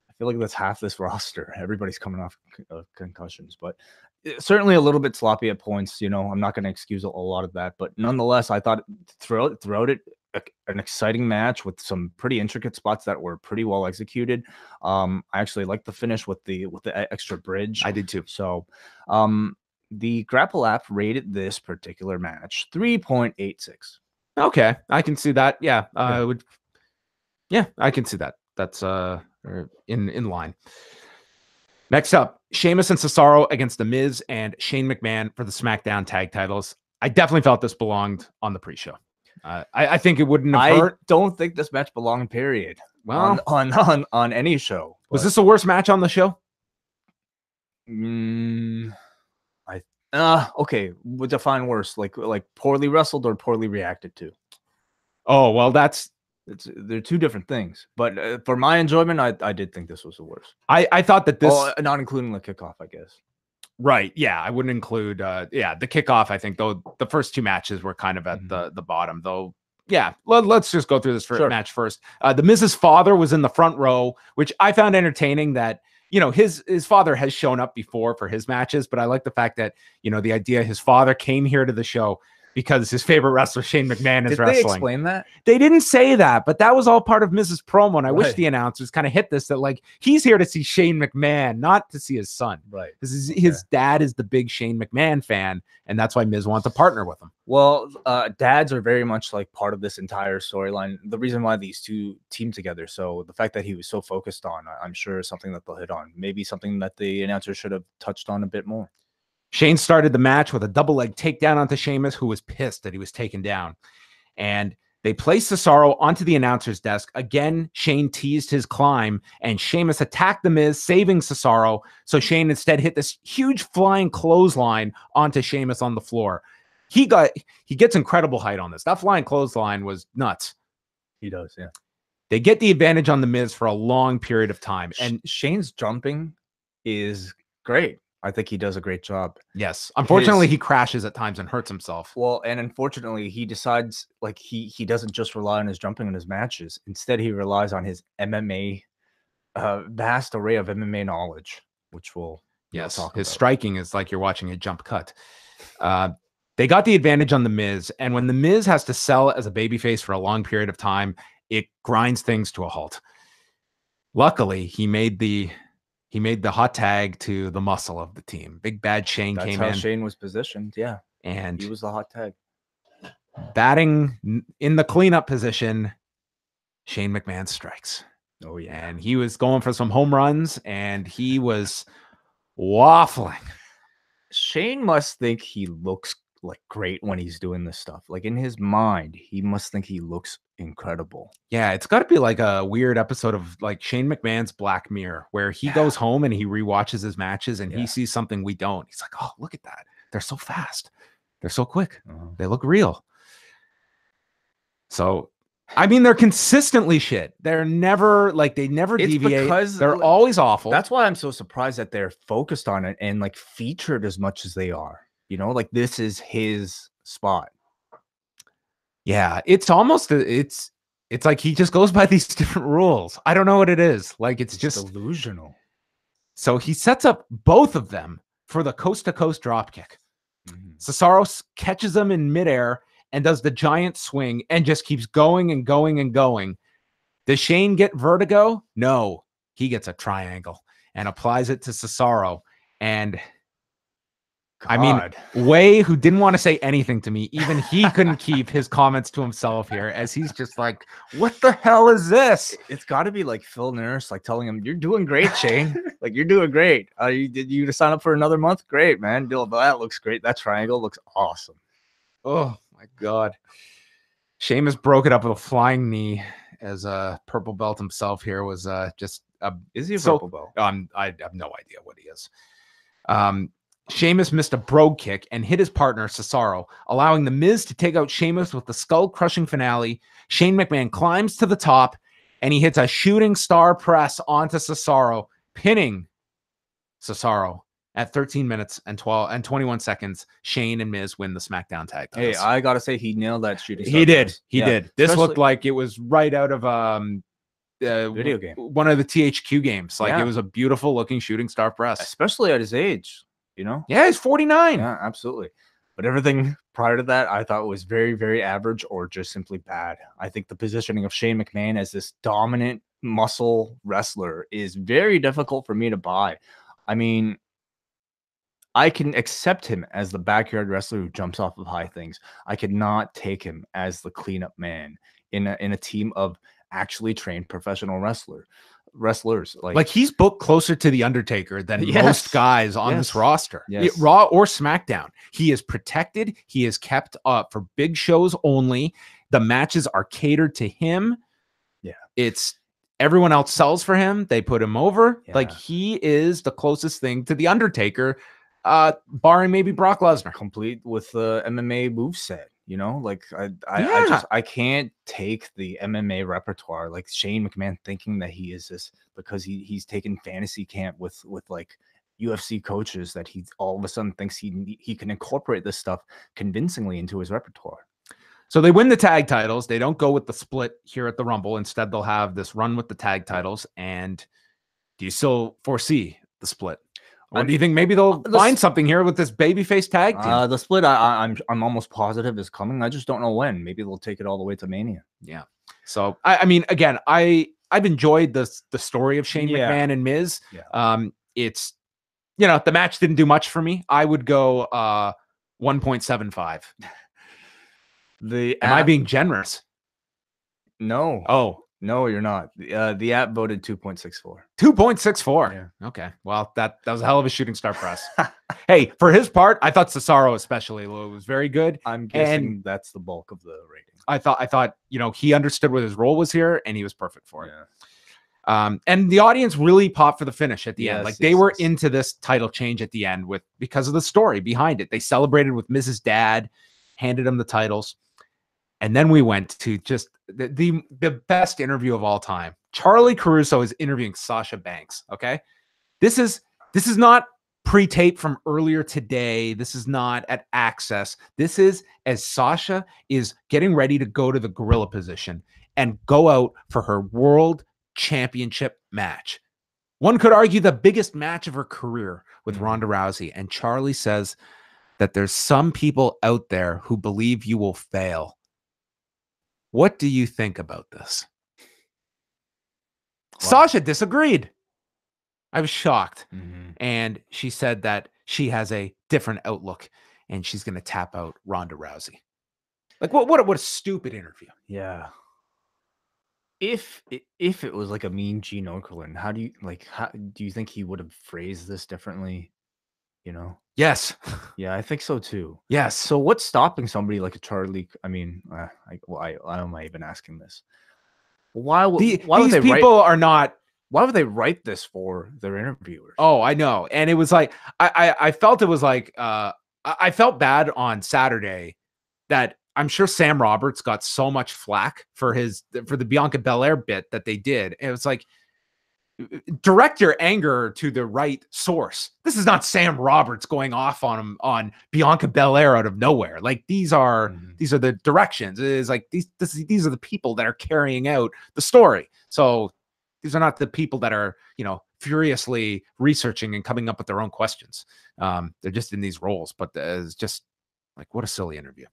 Speaker 1: I feel like that's half this roster. Everybody's coming off concussions, but certainly a little bit sloppy at points. You know, I'm not going to excuse a lot of that, but nonetheless, I thought throughout it, an exciting match with some pretty intricate spots that were pretty well executed. I actually liked the finish with the extra bridge.
Speaker 2: I did too.
Speaker 1: So, the Grapple app rated this particular match 3.86.
Speaker 2: Okay, I can see that. Yeah, I would. Yeah, I can see that. That's in line. Next up, Sheamus and Cesaro against The Miz and Shane McMahon for the SmackDown tag titles. I definitely felt this belonged on the pre-show. I think it wouldn't have hurt.
Speaker 1: I don't think this match belonged, period. Well, on any show.
Speaker 2: Was this the worst match on the show?
Speaker 1: Okay. Would define worse, like poorly wrestled or poorly reacted to.
Speaker 2: Oh, well,
Speaker 1: they're two different things. But for my enjoyment, I did think this was the worst.
Speaker 2: I thought that this,
Speaker 1: not including the kickoff, I guess.
Speaker 2: Right. Yeah, I wouldn't include. The kickoff. I think though the first two matches were kind of at the bottom. Though. Yeah. Let's just go through this match first. The Miz's father was in the front row, which I found entertaining. That, you know, his father has shown up before for his matches, but I like the fact that, you know, the idea his father came here to the show because his favorite wrestler, Shane McMahon, is wrestling.
Speaker 1: Did they explain that?
Speaker 2: They didn't say that, but that was all part of Miz's promo. And I wish the announcers kind of hit this, that like, he's here to see Shane McMahon, not to see his son.
Speaker 1: Right.
Speaker 2: Because his dad is the big Shane McMahon fan, and that's why Miz wants to partner with him.
Speaker 1: Well, dads are very much like part of this entire storyline. The reason why these two team together. So the fact that he was so focused on, I'm sure is something that they'll hit on. Maybe something that the announcer should have touched on a bit more.
Speaker 2: Shane started the match with a double leg takedown onto Sheamus, who was pissed that he was taken down. And they placed Cesaro onto the announcer's desk. Again, Shane teased his climb, and Sheamus attacked The Miz, saving Cesaro. So Shane instead hit this huge flying clothesline onto Sheamus on the floor. He gets incredible height on this. That flying clothesline was nuts.
Speaker 1: He does, yeah.
Speaker 2: They get the advantage on The Miz for a long period of time. And
Speaker 1: Shane's jumping is great. I think he does a great job.
Speaker 2: Yes. Unfortunately, he crashes at times and hurts himself.
Speaker 1: Well, and unfortunately, he decides like he doesn't just rely on his jumping in his matches. Instead, he relies on his MMA, vast array of MMA knowledge, which we'll
Speaker 2: talk
Speaker 1: about.
Speaker 2: His striking is like you're watching a jump cut. They got the advantage on The Miz, and when The Miz has to sell as a babyface for a long period of time, it grinds things to a halt. Luckily, he made the He made the hot tag to the muscle of the team. Big bad Shane
Speaker 1: That's
Speaker 2: came
Speaker 1: how
Speaker 2: in.
Speaker 1: Shane was positioned. Yeah,
Speaker 2: and
Speaker 1: he was the hot tag.
Speaker 2: Batting in the cleanup position, Shane McMahon strikes.
Speaker 1: Oh yeah,
Speaker 2: And he was going for some home runs, and he was waffling.
Speaker 1: Shane must think he looks like great when he's doing this stuff. Like in his mind, he must think he looks incredible.
Speaker 2: Yeah, it's got to be like a weird episode of like Shane McMahon's Black Mirror, where he goes home and he rewatches his matches and he sees something we don't. He's like, oh, look at that. They're so fast. They're so quick. They look real. So, I mean, they're consistently shit. They're never like, they never deviate.
Speaker 1: Because
Speaker 2: they're always awful.
Speaker 1: That's why I'm so surprised that they're focused on it and like featured as much as they are. You know, like this is his spot.
Speaker 2: Yeah, it's almost it's like he just goes by these different rules. I don't know what it is. Like it's just
Speaker 1: delusional.
Speaker 2: So he sets up both of them for the coast-to-coast dropkick. Cesaro catches them in midair and does the giant swing and just keeps going and going and going. Does Shane get vertigo? No, he gets a triangle and applies it to Cesaro. And I mean, Wai, who didn't want to say anything to me, even he couldn't keep his comments to himself here, as he's just like, what the hell is this?
Speaker 1: It's got to be like Phil Nurse, like telling him, you're doing great, Shane. Like, you're doing great. Did you sign up for another month? Great, man. That looks great. That triangle looks awesome.
Speaker 2: Oh, my God. Sheamus broke it up with a flying knee, as a purple belt himself here was just...
Speaker 1: Is he a purple belt?
Speaker 2: I have no idea what he is. Sheamus missed a brogue kick and hit his partner, Cesaro, allowing The Miz to take out Sheamus with the skull-crushing finale. Shane McMahon climbs to the top, and he hits a shooting star press onto Cesaro, pinning Cesaro at 13 minutes and 21 seconds. Shane and Miz win the SmackDown tag titles.
Speaker 1: Hey, I got to say, he nailed that shooting star
Speaker 2: He did.
Speaker 1: press.
Speaker 2: He did. This looked like it was right out of
Speaker 1: video game.
Speaker 2: One of the THQ games. Like it was a beautiful-looking shooting star press.
Speaker 1: Especially at his age. You know?
Speaker 2: Yeah, he's 49.
Speaker 1: Yeah, absolutely. But everything prior to that, I thought was very, very average or just simply bad. I think the positioning of Shane McMahon as this dominant muscle wrestler is very difficult for me to buy. I mean, I can accept him as the backyard wrestler who jumps off of high things. I could not take him as the cleanup man in a team of actually trained professional wrestlers. Like
Speaker 2: he's booked closer to the Undertaker than most guys on this roster, Raw or SmackDown. He is protected. He is kept up for big shows only. The matches are catered to him.
Speaker 1: Yeah,
Speaker 2: it's everyone else sells for him. They put him over. Like he is the closest thing to the Undertaker, barring maybe Brock Lesnar,
Speaker 1: complete with the MMA moveset. You know, like I can't take the MMA repertoire like Shane McMahon thinking that he is this because he's taken fantasy camp with like UFC coaches that he all of a sudden thinks he can incorporate this stuff convincingly into his repertoire.
Speaker 2: So they win the tag titles. They don't go with the split here at the Rumble. Instead, they'll have this run with the tag titles. And do you still foresee the split? Or do you think maybe they'll find something here with this babyface tag team?
Speaker 1: The split, I'm almost positive is coming. I just don't know when. Maybe they'll take it all the way to Mania.
Speaker 2: Yeah. So I mean, again, I've enjoyed the story of Shane McMahon and Miz.
Speaker 1: Yeah.
Speaker 2: It's the match didn't do much for me. I would go 1.75. Am I being generous?
Speaker 1: No.
Speaker 2: Oh.
Speaker 1: No, you're not. The app voted 2.64.
Speaker 2: 2.64. Yeah. Okay. Well, that was a hell of a shooting star press. Hey, for his part, I thought Cesaro especially was very good.
Speaker 1: I'm guessing that's the bulk of the rating.
Speaker 2: I thought he understood what his role was here, and he was perfect for it. Yeah. And the audience really popped for the finish at the end. Like they were into this title change at the end because of the story behind it. They celebrated with Mrs. Dad, handed him the titles. And then we went to just the best interview of all time. Charlie Caruso is interviewing Sasha Banks. Okay. This is not pre-tape from earlier today. This is not at Access. This is as Sasha is getting ready to go to the gorilla position and go out for her world championship match. One could argue the biggest match of her career with Ronda Rousey. And Charlie says that there's some people out there who believe you will fail. What do you think about this? Wow. Sasha disagreed. I was shocked.
Speaker 1: Mm-hmm.
Speaker 2: And she said that she has a different outlook and she's going to tap out Ronda Rousey. Like what a stupid interview.
Speaker 1: Yeah. If it was like a mean Gene Okerlund, how do you think he would have phrased this differently? You know?
Speaker 2: Yes.
Speaker 1: Yeah, I think so too.
Speaker 2: Yes.
Speaker 1: So what's stopping somebody like a Charlie? I mean, why am I even asking this? Why would
Speaker 2: These people are not.
Speaker 1: Why would they write this for their interviewers?
Speaker 2: Oh, I know. And it was like I felt it was like I felt bad on Saturday that I'm sure Sam Roberts got so much flack for the Bianca Belair bit that they did. And it was like, direct your anger to the right source. This is not Sam Roberts going off on him on Bianca Belair out of nowhere. Like these are the directions. It is like these are the people that are carrying out the story. So these are not the people that are, furiously researching and coming up with their own questions. They're just in these roles, but it's just like, what a silly interview.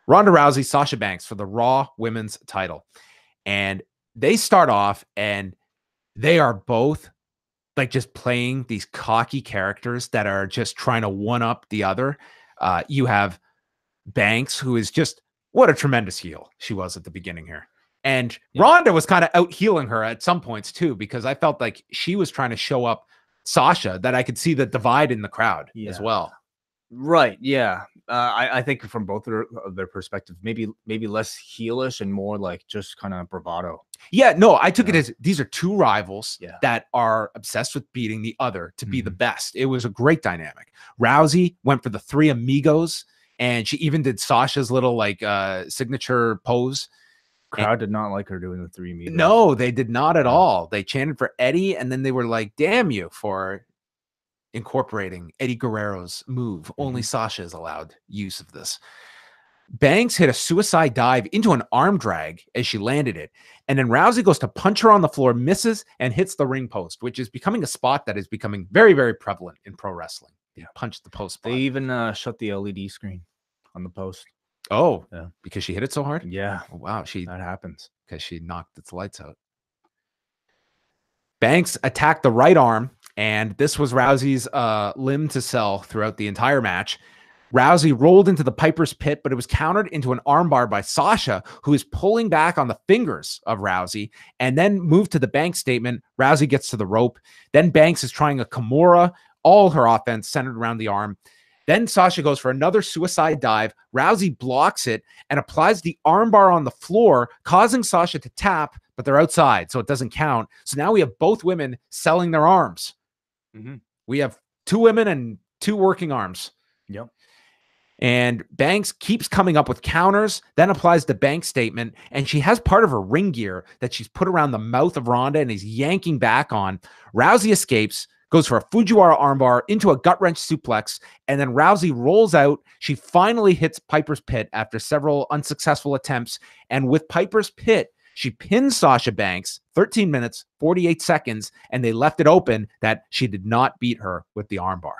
Speaker 2: Ronda Rousey, Sasha Banks for the Raw Women's title. And they start off and they are both like just playing these cocky characters that are just trying to one up the other. You have Banks, who is just what a tremendous heel she was at the beginning here. And Ronda was kind of out healing her at some points too, because I felt like she was trying to show up Sasha, that I could see the divide in the crowd as well.
Speaker 1: Right. Yeah. I think from both of their perspectives, maybe less heelish and more like just kind of bravado.
Speaker 2: Yeah, no, I took it as these are two rivals that are obsessed with beating the other to be the best. It was a great dynamic. Rousey went for the three amigos, and she even did Sasha's little like signature pose.
Speaker 1: Crowd did not like her doing the three amigos.
Speaker 2: No, they did not at all. They chanted for Eddie, and then they were like, "Damn you for incorporating Eddie Guerrero's move. Only Sasha is allowed use of this." Banks hit a suicide dive into an arm drag as she landed it. And then Rousey goes to punch her on the floor, misses, and hits the ring post, which is becoming a spot that is becoming very, very prevalent in pro wrestling. Yeah, punch the post spot.
Speaker 1: They even shut the LED screen on the post.
Speaker 2: Oh, yeah, because she hit it so hard?
Speaker 1: Yeah.
Speaker 2: Oh, wow.
Speaker 1: That happens.
Speaker 2: Because she knocked its lights out. Banks attacked the right arm, and this was Rousey's limb to sell throughout the entire match. Rousey rolled into the Piper's Pit, but it was countered into an armbar by Sasha, who is pulling back on the fingers of Rousey, and then moved to the Banks statement. Rousey gets to the rope. Then Banks is trying a Kimura, all her offense centered around the arm. Then Sasha goes for another suicide dive. Rousey blocks it and applies the armbar on the floor, causing Sasha to tap, but they're outside, so it doesn't count. So now we have both women selling their arms. We have two women and two working arms.
Speaker 1: Yep.
Speaker 2: And Banks keeps coming up with counters, then applies the Banks statement, and she has part of her ring gear that she's put around the mouth of Ronda and is yanking back on. Rousey escapes, goes for a Fujiwara armbar into a gut-wrench suplex, and then Rousey rolls out. She finally hits Piper's Pit after several unsuccessful attempts, and with Piper's Pit, she pins Sasha Banks 13 minutes, 48 seconds, and they left it open that she did not beat her with the armbar.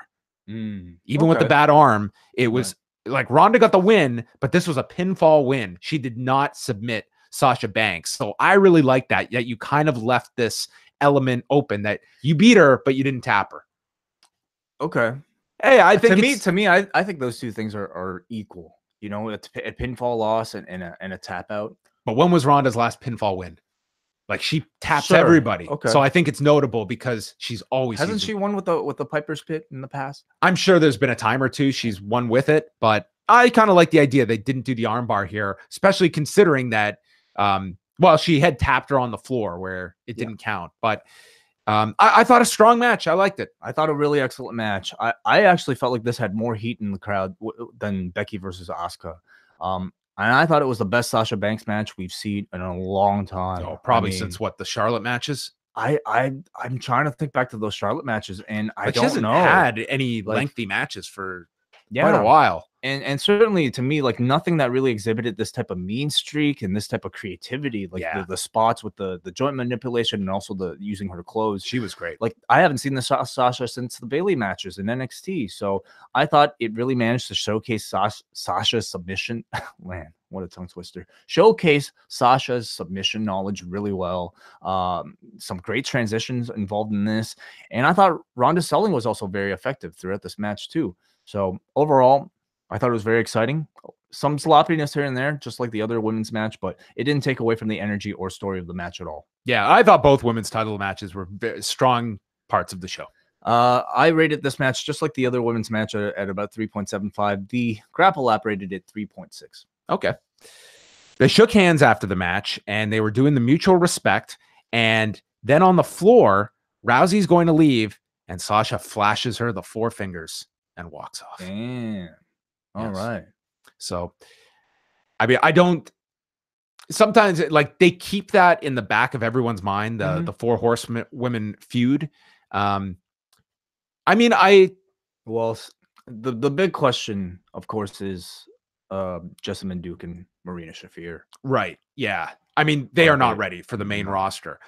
Speaker 2: Even with the bad arm, it was like Ronda got the win, but this was a pinfall win. She did not submit Sasha Banks. So I really like that you kind of left this element open, that you beat her, but you didn't tap her.
Speaker 1: Okay.
Speaker 2: Hey, I think
Speaker 1: I think those two things are equal. You know, a pinfall loss and a tap out.
Speaker 2: But when was Ronda's last pinfall win? Like, she taps everybody.
Speaker 1: Okay.
Speaker 2: So I think it's notable because she's always
Speaker 1: hasn't she won with the Piper's Pit in the past?
Speaker 2: I'm sure there's been a time or two she's won with it, but I kind of like the idea they didn't do the armbar here, especially considering that she had tapped her on the floor where it didn't count. But I thought a strong match. I liked it.
Speaker 1: I thought a really excellent match. I actually felt like this had more heat in the crowd than Becky versus Asuka. And I thought it was the best Sasha Banks match we've seen in a long time.
Speaker 2: Oh, probably since what, the Charlotte matches?
Speaker 1: I'm trying to think back to those Charlotte matches, and I don't know.
Speaker 2: She hasn't had any lengthy matches for quite a while.
Speaker 1: And certainly to me, like nothing that really exhibited this type of mean streak and this type of creativity, like the spots with the joint manipulation and also the using her clothes.
Speaker 2: She was great.
Speaker 1: Like I haven't seen the Sasha since the Bailey matches in NXT. So I thought it really managed to showcase Sasha's submission. Man, what a tongue twister. Showcase Sasha's submission knowledge really well. Some great transitions involved in this. And I thought Ronda's selling was also very effective throughout this match too. So overall, I thought it was very exciting. Some sloppiness here and there, just like the other women's match, but it didn't take away from the energy or story of the match at all.
Speaker 2: Yeah, I thought both women's title matches were very strong parts of the show.
Speaker 1: I rated this match just like the other women's match at about 3.75. The Grapple app rated it 3.6.
Speaker 2: Okay. They shook hands after the match, and they were doing the mutual respect. And then on the floor, Rousey's going to leave, and Sasha flashes her the 4 fingers and walks off.
Speaker 1: Damn. All right.
Speaker 2: So, I mean, I don't. Sometimes, like they keep that in the back of everyone's mind, the 4 horsewomen feud. I mean,
Speaker 1: well, the big question, of course, is Jessamine Duke and Marina Shafir.
Speaker 2: Right. Yeah. I mean, they are not ready for the main roster.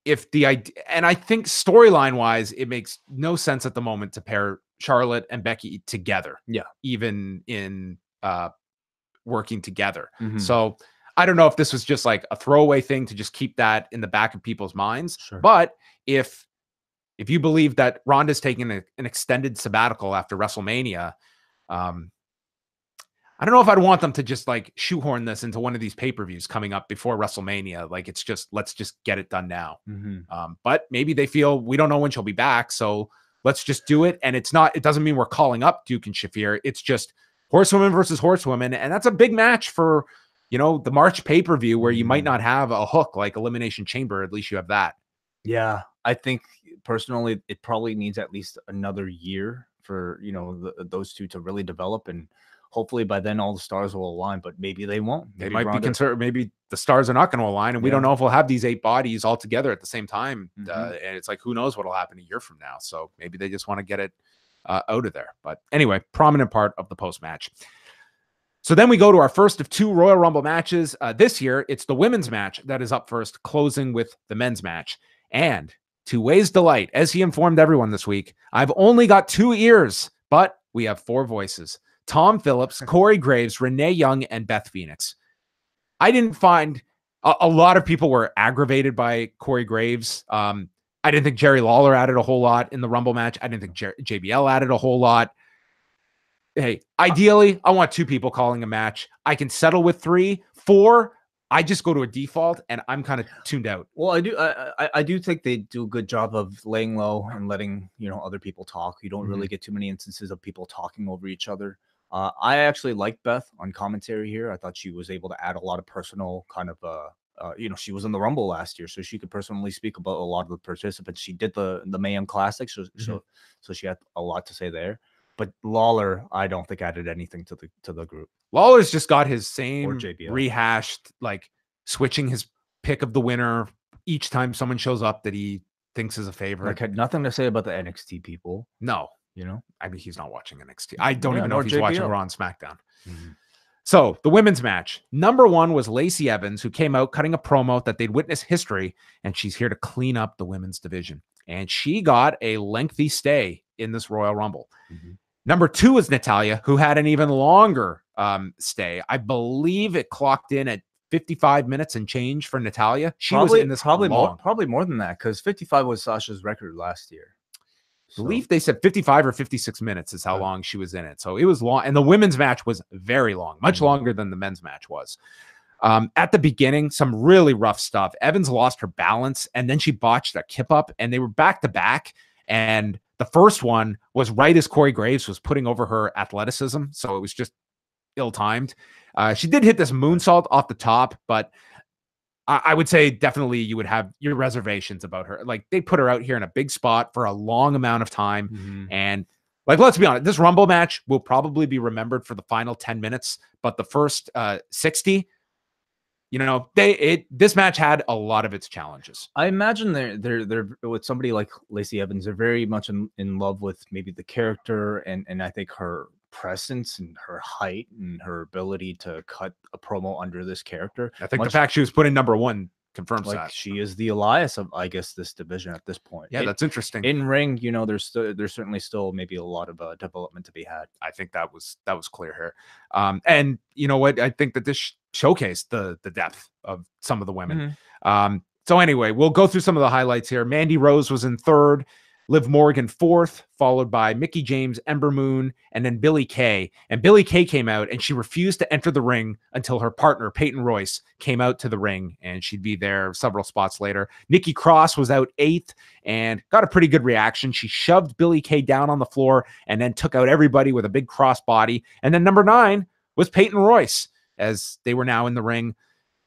Speaker 2: If the idea, and I think storyline wise, it makes no sense at the moment to pair Charlotte and Becky together.
Speaker 1: Yeah.
Speaker 2: Even in working together. So I don't know if this was just like a throwaway thing to just keep that in the back of people's minds.
Speaker 1: Sure.
Speaker 2: But if you believe that Ronda's taking an extended sabbatical after WrestleMania, I don't know if I'd want them to just like shoehorn this into one of these pay-per-views coming up before WrestleMania. Like it's just, let's just get it done now. But maybe they feel we don't know when she'll be back. So let's just do it. And it doesn't mean we're calling up Duke and Shafir. It's just horsewomen versus horsewomen. And that's a big match for, the March pay-per-view where you might not have a hook like Elimination Chamber. At least you have that.
Speaker 1: Yeah. I think personally, it probably needs at least another year for, those two to really develop, and hopefully by then all the stars will align, but maybe they won't.
Speaker 2: They might be concerned. Maybe the stars are not going to align, and we don't know if we'll have these 8 bodies all together at the same time. And it's like, who knows what'll happen a year from now. So maybe they just want to get it out of there. But anyway, prominent part of the post-match. So then we go to our first of 2 Royal Rumble matches. This year, it's the women's match that is up first, closing with the men's match. And to Wai's delight, as he informed everyone this week, I've only got 2 ears, but we have 4 voices. Tom Phillips, Corey Graves, Renee Young, and Beth Phoenix. I didn't find a lot of people were aggravated by Corey Graves. I didn't think Jerry Lawler added a whole lot in the Rumble match. I didn't think JBL added a whole lot. Hey, ideally, I want 2 people calling a match. I can settle with 3, 4. I just go to a default, and I'm kind of tuned out.
Speaker 1: Well, I do think they do a good job of laying low and letting other people talk. You don't really get too many instances of people talking over each other. I actually like Beth on commentary here. I thought she was able to add a lot of personal kind of she was in the Rumble last year, so she could personally speak about a lot of the participants. She did the Mayhem Classic, so she had a lot to say there. But Lawler, I don't think added anything to the group.
Speaker 2: Lawler's just got his same rehashed, like switching his pick of the winner each time someone shows up that he thinks is a favorite.
Speaker 1: Like had nothing to say about the NXT people.
Speaker 2: No, I mean, he's not watching NXT. I don't even know if he's watching Raw and SmackDown. So the women's match, number 1 was Lacey Evans, who came out cutting a promo that they'd witnessed history, and she's here to clean up the women's division. And she got a lengthy stay in this Royal Rumble. Number 2 is Natalya, who had an even longer stay. I believe it clocked in at 55 minutes and change for Natalya. She was in this
Speaker 1: probably more than that, because 55 was Sasha's record last year.
Speaker 2: I believe they said 55 or 56 minutes is how long she was in it. So it was long. And the women's match was very long, much longer than the men's match was. At the beginning, some really rough stuff. Evans lost her balance, and then she botched a kip up, and they were back to back. And the first one was right as Corey Graves was putting over her athleticism. So it was just ill-timed. She did hit this moonsault off the top, but I would say definitely you would have your reservations about her. Like they put her out here in a big spot for a long amount of time. And like, let's be honest, this Rumble match will probably be remembered for the final 10 minutes, but the first 60, this match had a lot of its challenges.
Speaker 1: I imagine they're with somebody like Lacey Evans. They're very much in love with maybe the character and I think her presence and her height and her ability to cut a promo under this character.
Speaker 2: I think the fact she was put in number 1 confirms
Speaker 1: like
Speaker 2: that.
Speaker 1: she is the Elias of, I guess, this division at this point.
Speaker 2: Yeah, that's interesting.
Speaker 1: In ring, you know, there's certainly still maybe a lot of development to be had.
Speaker 2: I think that was clear here. And you know what? I think that this showcased the depth of some of the women. So anyway, we'll go through some of the highlights here. Mandy Rose was in 3rd. Liv Morgan 4th, followed by Mickie James, Ember Moon, and then Billie Kay. And Billie Kay came out and she refused to enter the ring until her partner, Peyton Royce, came out to the ring, and she'd be there several spots later. Nikki Cross was out 8th and got a pretty good reaction. She shoved Billie Kay down on the floor and then took out everybody with a big cross body. And then number 9 was Peyton Royce, as they were now in the ring.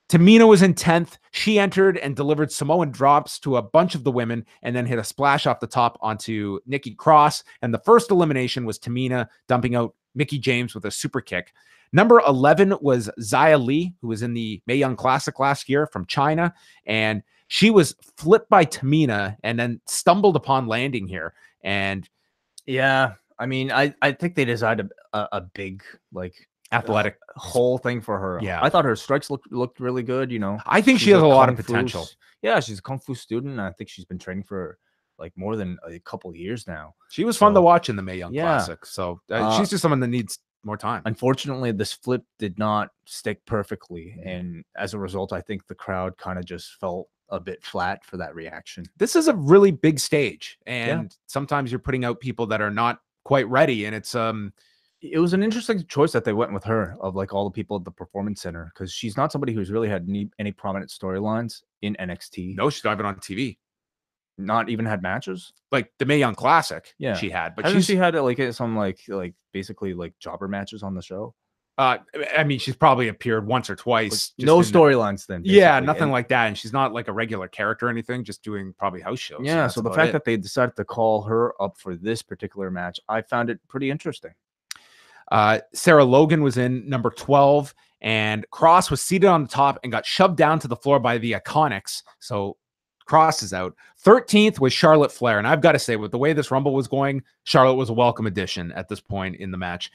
Speaker 2: Tamina was in 10th. She entered and delivered Samoan drops to a bunch of the women and then hit a splash off the top onto Nikki Cross. And the first elimination was Tamina dumping out Mickie James with a super kick. Number 11 was Xia Li, who was in the Mae Young Classic last year from China. And she was flipped by Tamina and then stumbled upon landing here. And
Speaker 1: yeah, I mean, I think they designed a big, like,
Speaker 2: athletic
Speaker 1: whole thing for her.
Speaker 2: Yeah,
Speaker 1: I thought her strikes looked really good. You know,
Speaker 2: I think she has a lot of potential.
Speaker 1: Yeah, she's a kung fu student. And I think she's been training for like more than a couple of years now.
Speaker 2: She was fun to watch in the Mae Young Classic. So she's just someone that needs more time.
Speaker 1: Unfortunately, this flip did not stick perfectly, and as a result, I think the crowd kind of just felt a bit flat for that reaction.
Speaker 2: This is a really big stage, and sometimes you're putting out people that are not quite ready, and
Speaker 1: it was an interesting choice that they went with her, of like all the people at the Performance Center, because she's not somebody who's really had any prominent storylines in NXT.
Speaker 2: No, she's not even on TV.
Speaker 1: Not even had matches.
Speaker 2: Like the Mae Young Classic,
Speaker 1: yeah,
Speaker 2: she had, but
Speaker 1: she had like some like basically like jobber matches on the show.
Speaker 2: I mean, she's probably appeared once or twice.
Speaker 1: No storylines then.
Speaker 2: Yeah, nothing like that. And she's not like a regular character or anything, just doing probably house shows.
Speaker 1: Yeah, so the fact that they decided to call her up for this particular match, I found it pretty interesting.
Speaker 2: Sarah Logan was in number 12, and Cross was seated on the top and got shoved down to the floor by the Iconics. So Cross is out. 13th was Charlotte Flair. And I've got to say, with the way this Rumble was going, Charlotte was a welcome addition at this point in the match.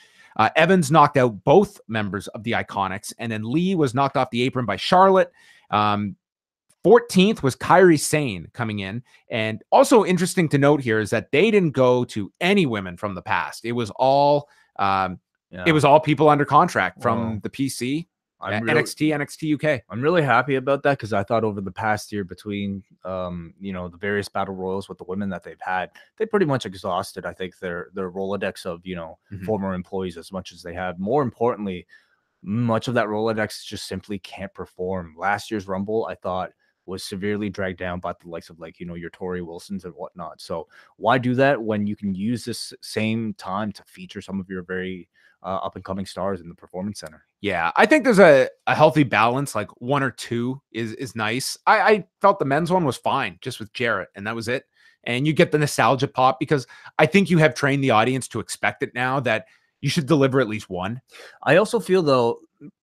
Speaker 2: Evans knocked out both members of the Iconics, and then Lee was knocked off the apron by Charlotte. 14th was Kairi Sane coming in. And also interesting to note here is that they didn't go to any women from the past. It was all people under contract from the PC, NXT, NXT UK.
Speaker 1: I'm really happy about that, because I thought over the past year, between the various battle royals with the women that they've had, they pretty much exhausted, I think, their Rolodex of former employees as much as they have. More importantly, much of that Rolodex just simply can't perform. Last year's Rumble, I thought, was severely dragged down by the likes of your Tori Wilsons and whatnot. So why do that when you can use this same time to feature some of your very up and coming stars in the Performance Center?
Speaker 2: Yeah, I think there's a healthy balance. Like one or two is nice. I felt the men's one was fine, just with Jarrett, and that was it. And you get the nostalgia pop, because I think you have trained the audience to expect it now, that you should deliver at least one.
Speaker 1: I also feel, though,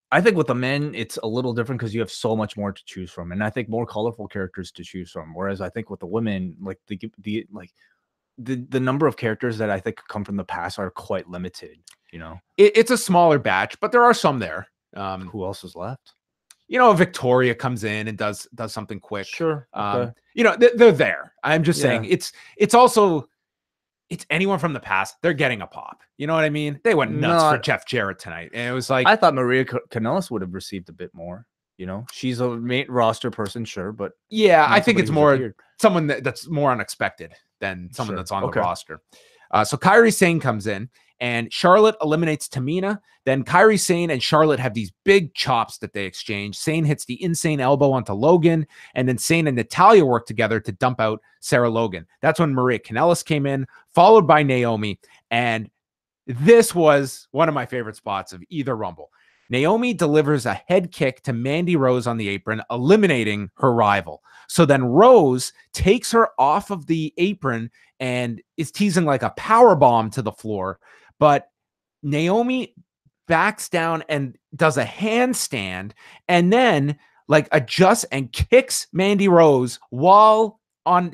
Speaker 1: I think with the men, it's a little different because you have so much more to choose from, and I think more colorful characters to choose from. Whereas I think with the women, like the number of characters that I think come from the past are quite limited.
Speaker 2: It's a smaller batch, but there are some there.
Speaker 1: Who else is left?
Speaker 2: Victoria comes in and does something quick.
Speaker 1: Sure. Okay.
Speaker 2: They're there. I'm just saying it's also. It's anyone from the past. They're getting a pop. You know what I mean? They went nuts for Jeff Jarrett tonight. And it was like,
Speaker 1: I thought Maria Kanellis would have received a bit more. She's a main roster person, sure. But
Speaker 2: yeah, I think it's more someone that's more unexpected than someone that's on the roster. So Kairi Sane comes in, and Charlotte eliminates Tamina. Then Kairi Sane and Charlotte have these big chops that they exchange. Sane hits the insane elbow onto Logan, and then Sane and Natalya work together to dump out Sarah Logan. That's when Maria Kanellis came in, followed by Naomi. And this was one of my favorite spots of either Rumble. Naomi delivers a head kick to Mandy Rose on the apron, eliminating her rival. So then Rose takes her off of the apron and is teasing like a power bomb to the floor. But Naomi backs down and does a handstand, and then adjusts and kicks Mandy Rose while on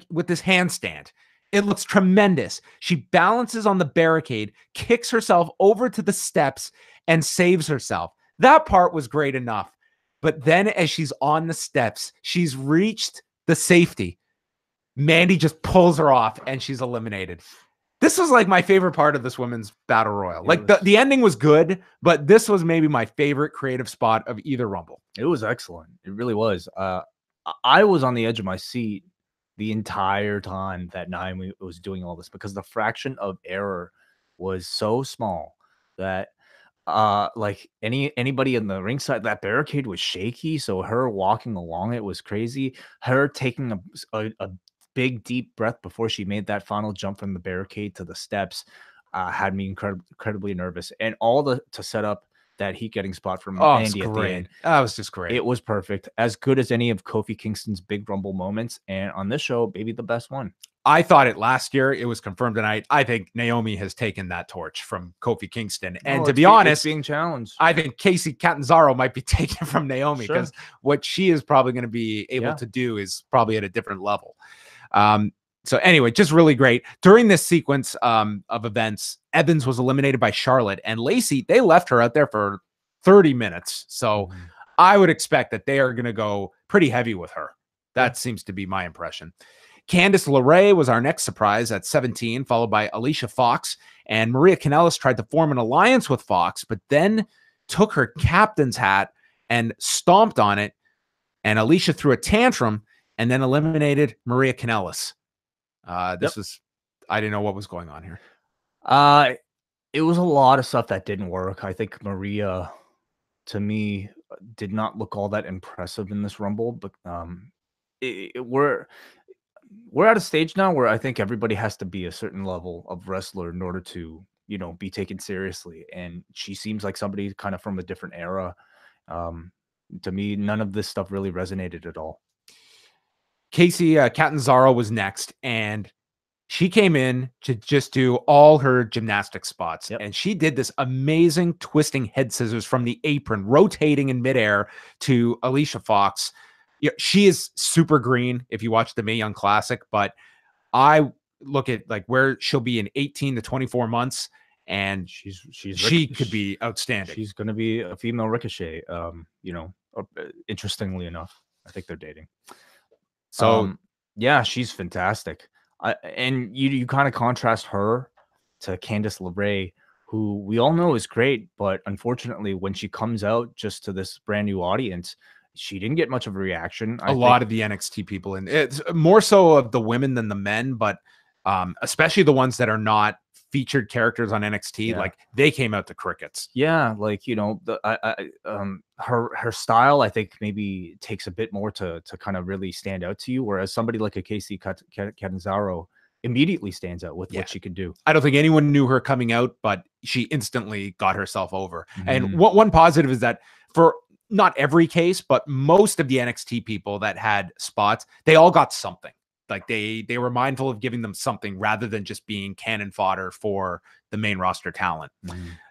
Speaker 2: with this handstand. It looks tremendous. She balances on the barricade, kicks herself over to the steps, and saves herself. That part was great enough. But then as she's on the steps, she's reached the safety. Mandy just pulls her off and she's eliminated. This was like my favorite part of this women's battle royal. Like the ending was good, but this was maybe my favorite creative spot of either Rumble.
Speaker 1: It was excellent. It really was. I was on the edge of my seat the entire time that Naomi was doing all this because the fraction of error was so small that like anybody in the ringside, that barricade was shaky, so her walking along it was crazy. Her taking a big deep breath before she made that final jump from the barricade to the steps had me incredibly nervous, and all to set up that heat getting spot from Mandy at the end.
Speaker 2: That was just great.
Speaker 1: It was perfect, as good as any of Kofi Kingston's big Rumble moments, and on this show, maybe the best one.
Speaker 2: I thought it last year. It was confirmed tonight. I think Naomi has taken that torch from Kofi Kingston. And to be honest,
Speaker 1: being challenged.
Speaker 2: I think Casey Catanzaro might be taken from Naomi because what she is probably going to be able to do is probably at a different level. So anyway, just really great. During this sequence of events, Evans was eliminated by Charlotte, and Lacey, they left her out there for 30 minutes. So I would expect that they are going to go pretty heavy with her. That seems to be my impression. Candice LeRae was our next surprise at 17, followed by Alicia Fox. And Maria Kanellis tried to form an alliance with Fox, but then took her captain's hat and stomped on it. And Alicia threw a tantrum and then eliminated Maria Kanellis. This was, I didn't know what was going on here.
Speaker 1: It was a lot of stuff that didn't work. I think Maria, to me, did not look all that impressive in this Rumble, but we're at a stage now where I think everybody has to be a certain level of wrestler in order to, be taken seriously. And she seems like somebody kind of from a different era. To me, none of this stuff really resonated at all.
Speaker 2: Casey Catanzaro was next, and she came in to just do all her gymnastic spots. And she did this amazing twisting head scissors from the apron, rotating in midair to Alicia Fox. Yeah, she is super green if you watch the Mae Young Classic, but I look at like where she'll be in 18 to 24 months, and she could be outstanding.
Speaker 1: She's going to be a female Ricochet. Interestingly enough, I think they're dating. So yeah, she's fantastic. And you kind of contrast her to Candice LeRae, who we all know is great, but unfortunately, when she comes out just to this brand new audience, she didn't get much of a reaction.
Speaker 2: A lot of the NXT people, and it's more so of the women than the men, but especially the ones that are not featured characters on NXT, like they came out to crickets.
Speaker 1: Yeah, like her style, I think maybe takes a bit more to kind of really stand out to you, whereas somebody like a Casey Catanzaro immediately stands out with what she can do.
Speaker 2: I don't think anyone knew her coming out, but she instantly got herself over. And one positive is that for not every case, but most of the NXT people that had spots, they all got something. Like they were mindful of giving them something rather than just being cannon fodder for the main roster talent.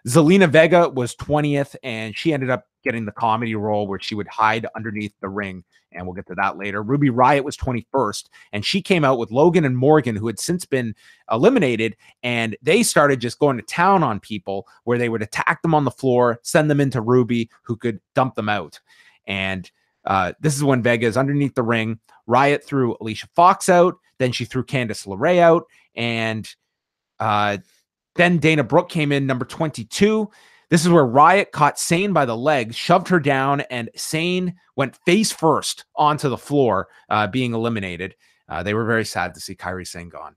Speaker 2: Zelina Vega was 20th, and she ended up getting the comedy role where she would hide underneath the ring, and we'll get to that later. Ruby Riott was 21st, and she came out with Logan and Morgan, who had since been eliminated, and they started just going to town on people where they would attack them on the floor, send them into Ruby, who could dump them out. And this is when Vega is underneath the ring. Riott threw Alicia Fox out. Then she threw Candice LeRae out. And then Dana Brooke came in, number 22. This is where Riott caught Sane by the leg, shoved her down, and Sane went face first onto the floor, being eliminated. They were very sad to see Kairi Sane gone.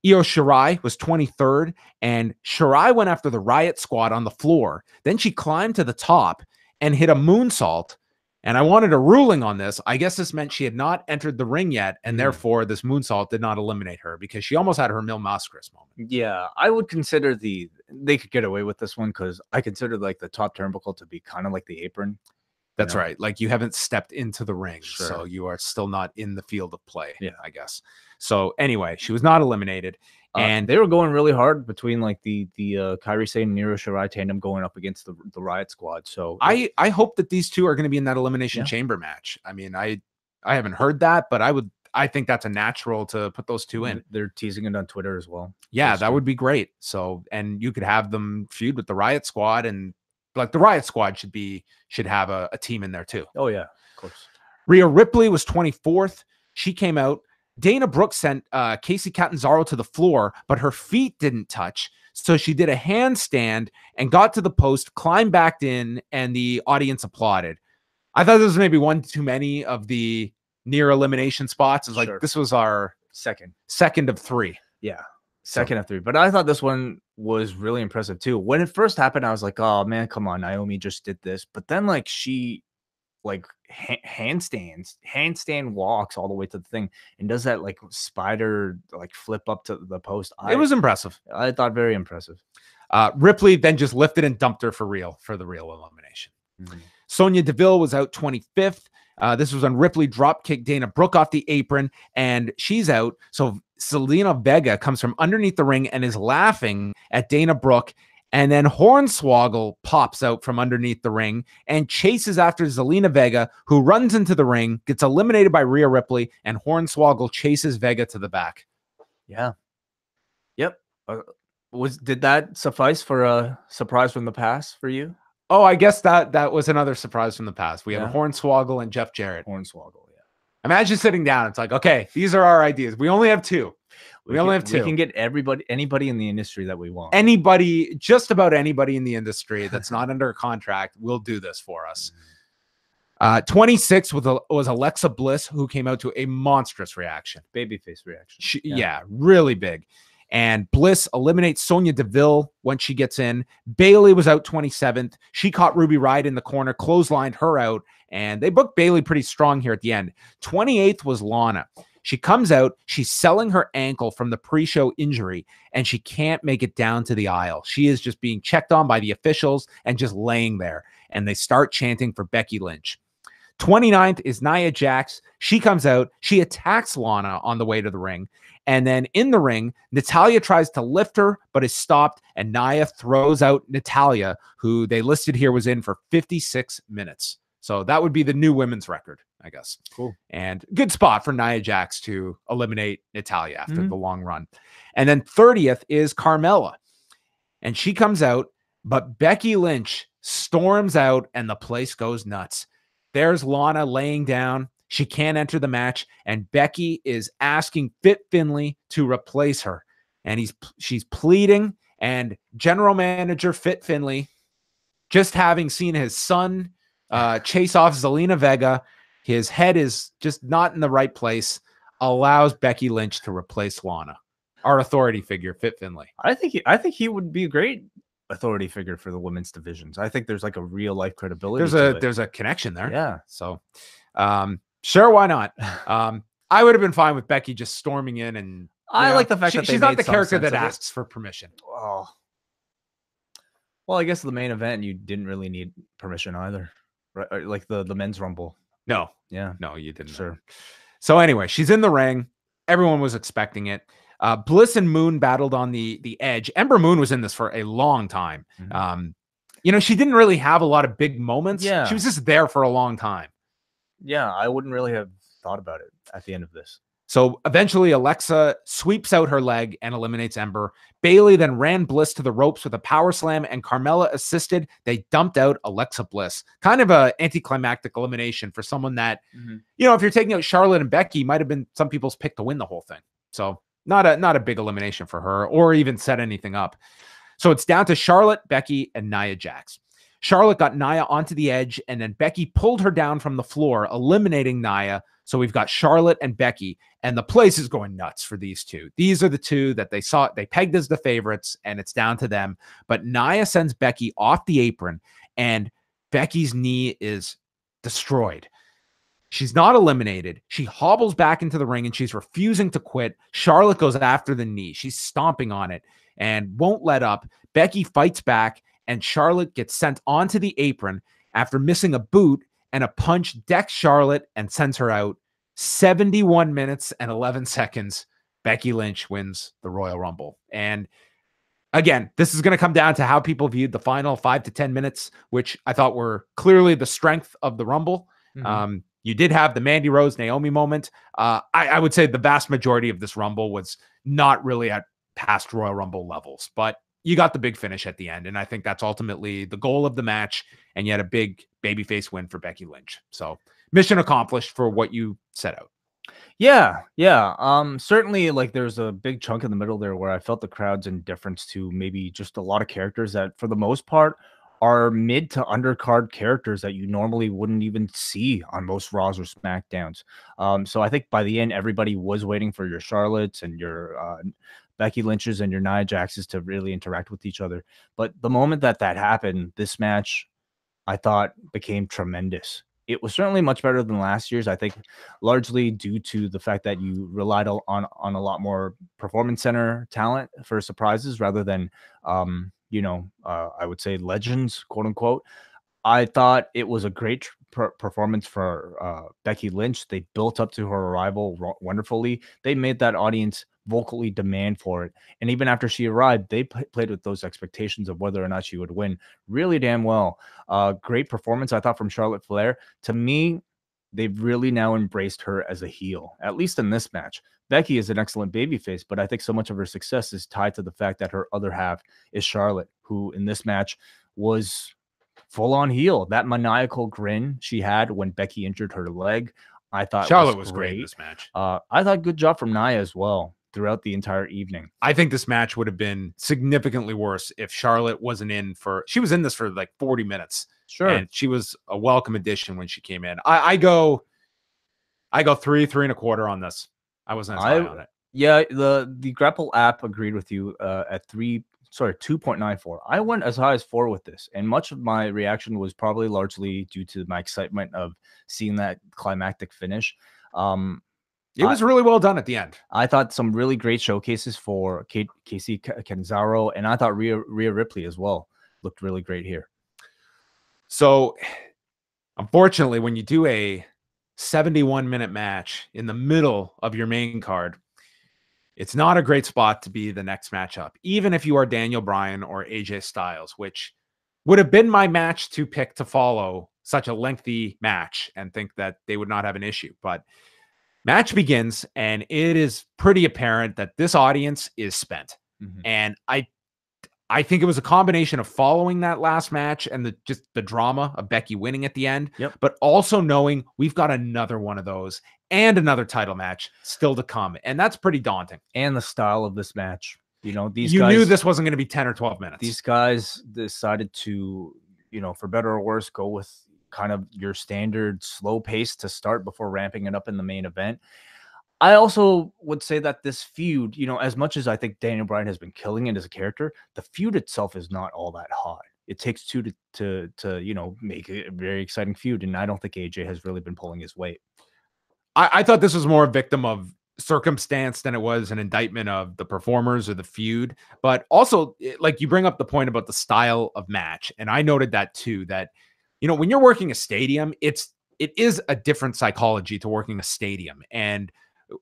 Speaker 2: Io Shirai was 23rd, and Shirai went after the Riott squad on the floor. Then she climbed to the top and hit a moonsault. And I wanted a ruling on this. I guess this meant she had not entered the ring yet, and therefore this moonsault did not eliminate her because she almost had her Mil Mascaras moment.
Speaker 1: Yeah, I would consider they could get away with this one because I consider like the top turnbuckle to be kind of like the apron.
Speaker 2: That's right. Like you haven't stepped into the ring, so you are still not in the field of play, I guess. So anyway, she was not eliminated. And
Speaker 1: they were going really hard between like the Kairi Sane and Io Shirai tandem going up against the Riott squad. So
Speaker 2: I hope that these two are going to be in that elimination chamber match. I mean, I haven't heard that, but I I think that's a natural to put those two in.
Speaker 1: They're teasing it on Twitter as well.
Speaker 2: Yeah, that would be great. So, and you could have them feud with the Riot Squad, and like the Riot Squad should have a team in there too.
Speaker 1: Oh yeah, of course.
Speaker 2: Rhea Ripley was 24th. She came out. Dana Brooke sent Casey Catanzaro to the floor, but her feet didn't touch. So she did a handstand and got to the post, climbed back in, and the audience applauded. I thought this was maybe one too many of the near elimination spots. It's like, this was our second of 3.
Speaker 1: Yeah. Second of 3. But I thought this one was really impressive too. When it first happened, I was like, oh man, come on. Naomi just did this. But then like she handstand walks all the way to the thing and does that like spider like flip up to the post.
Speaker 2: It was impressive.
Speaker 1: I thought very impressive.
Speaker 2: Ripley then just lifted and dumped her for the real elimination. Sonya Deville was out 25th. This was when Ripley drop kicked Dana Brooke off the apron, and she's out. So Zelina Vega comes from underneath the ring and is laughing at Dana Brooke. And then Hornswoggle pops out from underneath the ring and chases after Zelina Vega, who runs into the ring, gets eliminated by Rhea Ripley, and Hornswoggle chases Vega to the back.
Speaker 1: Yeah. Yep. Did that suffice for a surprise from the past for you?
Speaker 2: Oh, I guess that was another surprise from the past. We have Hornswoggle and Jeff Jarrett.
Speaker 1: Hornswoggle, yeah.
Speaker 2: Imagine sitting down. It's like, okay, these are our ideas. We only have 2. We only have 2.
Speaker 1: We can get anybody in the industry that we want.
Speaker 2: Anybody, just about anybody in the industry that's not under a contract will do this for us. 26 was Alexa Bliss, who came out to a monstrous reaction.
Speaker 1: Babyface reaction.
Speaker 2: Yeah, really big. And Bliss eliminates Sonya Deville when she gets in. Bayley was out 27th. She caught Ruby Riott in the corner, clotheslined her out, and they booked Bayley pretty strong here at the end. 28th was Lana. She comes out, she's selling her ankle from the pre-show injury, and she can't make it down to the aisle. She is just being checked on by the officials and just laying there. And they start chanting for Becky Lynch. 29th is Nia Jax. She comes out, she attacks Lana on the way to the ring. And then in the ring, Natalya tries to lift her, but is stopped, and Nia throws out Natalya, who they listed here was in for 56 minutes. So that would be the new women's record, I guess.
Speaker 1: Cool.
Speaker 2: And good spot for Nia Jax to eliminate Natalya after the long run. And then 30th is Carmella. And she comes out, but Becky Lynch storms out, and the place goes nuts. There's Lana laying down. She can't enter the match, and Becky is asking Fit Finlay to replace her. And she's pleading, and general manager Fit Finlay, just having seen his son chase off Zelina Vega, his head is just not in the right place, allows Becky Lynch to replace Lana. Our authority figure, Fit Finlay.
Speaker 1: I think he would be a great authority figure for the women's divisions. I think there's like a real life credibility.
Speaker 2: There's a connection there.
Speaker 1: Yeah.
Speaker 2: So, sure, why not? I would have been fine with Becky just storming in, and
Speaker 1: I like the fact that
Speaker 2: she's not the character that asks for permission.
Speaker 1: Oh. Well, I guess the main event you didn't really need permission either, right? Like the men's rumble.
Speaker 2: No,
Speaker 1: yeah,
Speaker 2: no, you didn't.
Speaker 1: Sure.
Speaker 2: So anyway, she's in the ring. Everyone was expecting it. Bliss and Moon battled on the edge. Ember Moon was in this for a long time. She didn't really have a lot of big moments.
Speaker 1: Yeah,
Speaker 2: she was just there for a long time.
Speaker 1: Yeah, I wouldn't really have thought about it at the end of this.
Speaker 2: So eventually Alexa sweeps out her leg and eliminates Ember. Bayley then ran Bliss to the ropes with a power slam, and Carmella assisted. They dumped out Alexa Bliss. Kind of a anticlimactic elimination for someone that, if you're taking out Charlotte and Becky, might have been some people's pick to win the whole thing. So not a big elimination for her or even set anything up. So it's down to Charlotte, Becky, and Nia Jax. Charlotte got Nia onto the edge, and then Becky pulled her down from the floor, eliminating Nia. So we've got Charlotte and Becky, and the place is going nuts for these two. These are the two that they pegged as the favorites, and it's down to them. But Nia sends Becky off the apron, and Becky's knee is destroyed. She's not eliminated. She hobbles back into the ring, and she's refusing to quit. Charlotte goes after the knee. She's stomping on it and won't let up. Becky fights back, and Charlotte gets sent onto the apron after missing a boot, and a punch decks Charlotte and sends her out. 71 minutes and 11 seconds. Becky Lynch wins the Royal Rumble. And again, this is going to come down to how people viewed the final 5 to 10 minutes, which I thought were clearly the strength of the Rumble. You did have the Mandy Rose Naomi moment. I would say the vast majority of this Rumble was not really at past Royal Rumble levels, but you got the big finish at the end. And I think that's ultimately the goal of the match. And you had a big babyface win for Becky Lynch. So mission accomplished for what you set out.
Speaker 1: Yeah, yeah. Certainly, like there's a big chunk in the middle there where I felt the crowd's indifference to maybe just a lot of characters that, for the most part, are mid to undercard characters that you normally wouldn't even see on most Raws or SmackDowns. So I think by the end, everybody was waiting for your Charlottes and your Becky Lynch's and your Nia Jax's to really interact with each other. But the moment that happened, this match I thought became tremendous. It was certainly much better than last year's, I think, largely due to the fact that you relied on a lot more performance center talent for surprises rather than, I would say legends, quote unquote. I thought it was a great performance for Becky Lynch. They built up to her arrival wonderfully. They made that audience vocally demand for it. And even after she arrived, they played with those expectations of whether or not she would win really damn well. Great performance, I thought, from Charlotte Flair. To me, they've really now embraced her as a heel, at least in this match. Becky is an excellent babyface, but I think so much of her success is tied to the fact that her other half is Charlotte, who in this match was full on heel. That maniacal grin she had when Becky injured her leg, I thought
Speaker 2: Charlotte was great in this match.
Speaker 1: I thought good job from Nia as well throughout the entire evening.
Speaker 2: I think this match would have been significantly worse if Charlotte wasn't in for, she was in this for like 40 minutes.
Speaker 1: Sure.
Speaker 2: And she was a welcome addition when she came in. I go 3.25 on this. I wasn't as high on it.
Speaker 1: Yeah, the Grapple app agreed with you at 2.94. I went as high as 4 with this, and much of my reaction was probably largely due to my excitement of seeing that climactic finish.
Speaker 2: It was really well done at the end.
Speaker 1: I thought some really great showcases for Casey Canzaro, and I thought Rhea Ripley as well looked really great here.
Speaker 2: So, unfortunately, when you do a 71-minute match in the middle of your main card, it's not a great spot to be the next matchup, even if you are Daniel Bryan or AJ Styles, which would have been my match to pick to follow such a lengthy match and think that they would not have an issue. But match begins, and it is pretty apparent that this audience is spent. Mm-hmm. And I think it was a combination of following that last match and just the drama of Becky winning at the end, but also knowing we've got another one of those and another title match still to come. And that's pretty daunting.
Speaker 1: And the style of this match, you
Speaker 2: knew this wasn't going to be 10 or 12 minutes.
Speaker 1: These guys decided to, for better or worse, go with kind of your standard slow pace to start before ramping it up in the main event. I also would say that this feud, as much as I think Daniel Bryan has been killing it as a character, the feud itself is not all that hot. It takes two to make a very exciting feud, and I don't think AJ has really been pulling his weight.
Speaker 2: I thought this was more a victim of circumstance than it was an indictment of the performers or the feud. But also, like, you bring up the point about the style of match, and I noted that too, that when you're working a stadium, it is a different psychology to working a stadium. And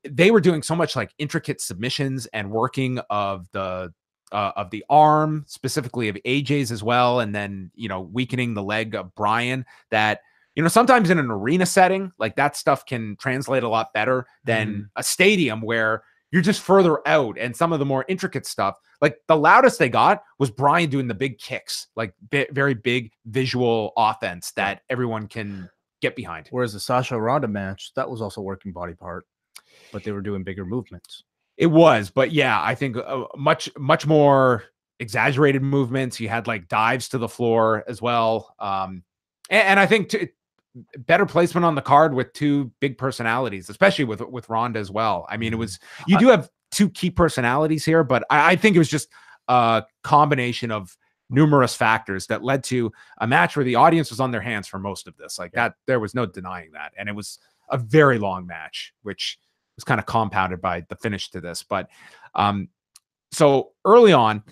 Speaker 2: they were doing so much like intricate submissions and working of the arm, specifically of AJ's as well. And then, weakening the leg of Bryan, that, sometimes in an arena setting, like that stuff can translate a lot better than a stadium where you're just further out. And some of the more intricate stuff, like the loudest they got was Bryan doing the big kicks, like very big visual offense that everyone can get behind.
Speaker 1: Whereas the Sasha Ronda match, that was also working body part, but they were doing bigger movements.
Speaker 2: It was, but yeah, I think much more exaggerated movements. You had like dives to the floor as well. And I think better placement on the card with two big personalities, especially with Ronda as well. I mean, you do have two key personalities here, but I think it was just a combination of numerous factors that led to a match where the audience was on their hands for most of this. Like that, there was no denying that. And it was a very long match, which was kind of compounded by the finish to this. But so early on,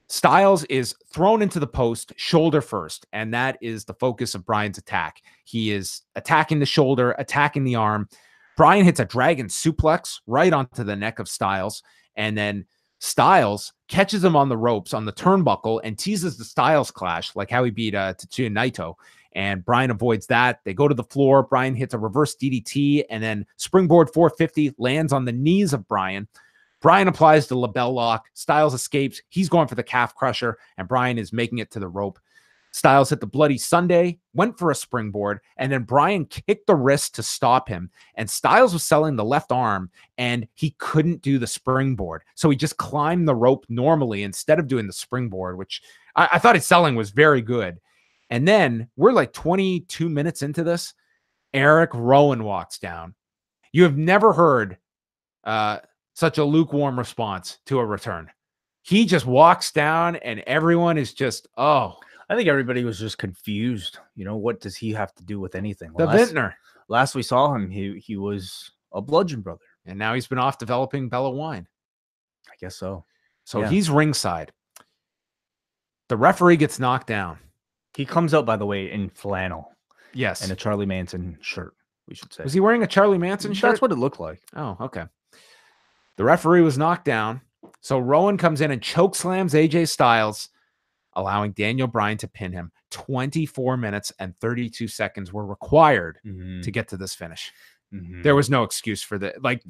Speaker 2: Styles is thrown into the post shoulder first, and that is the focus of Bryan's attack. He is attacking the shoulder, attacking the arm. Bryan hits a dragon suplex right onto the neck of Styles, and then Styles catches him on the ropes on the turnbuckle and teases the Styles clash, like how he beat Tetsuya Naito. and Bryan avoids that. They go to the floor. Bryan hits a reverse DDT, and then springboard 450 lands on the knees of Bryan. Bryan applies the label lock. Styles escapes. He's going for the calf crusher, and Bryan is making it to the rope. Styles hit the Bloody Sunday, went for a springboard, and then Bryan kicked the wrist to stop him. And Styles was selling the left arm, and he couldn't do the springboard. So he just climbed the rope normally instead of doing the springboard, which I thought his selling was very good. And then we're like 22 minutes into this. Eric Rowan walks down. You have never heard such a lukewarm response to a return. He just walks down, and everyone is just, oh.
Speaker 1: I think everybody was just confused. You know, what does he have to do with anything?
Speaker 2: The vintner.
Speaker 1: Last we saw him, he was a bludgeon brother.
Speaker 2: And now he's been off developing Bella Wine.
Speaker 1: I guess so.
Speaker 2: So he's ringside. The referee gets knocked down.
Speaker 1: He comes out, by the way, in flannel.
Speaker 2: Yes.
Speaker 1: And a Charlie Manson shirt, we should say.
Speaker 2: Was he wearing a Charlie Manson shirt?
Speaker 1: That's what it looked like.
Speaker 2: Oh, okay. The referee was knocked down. So Rowan comes in and choke slams AJ Styles, allowing Daniel Bryan to pin him. 24 minutes and 32 seconds were required to get to this finish. There was no excuse for that. Like,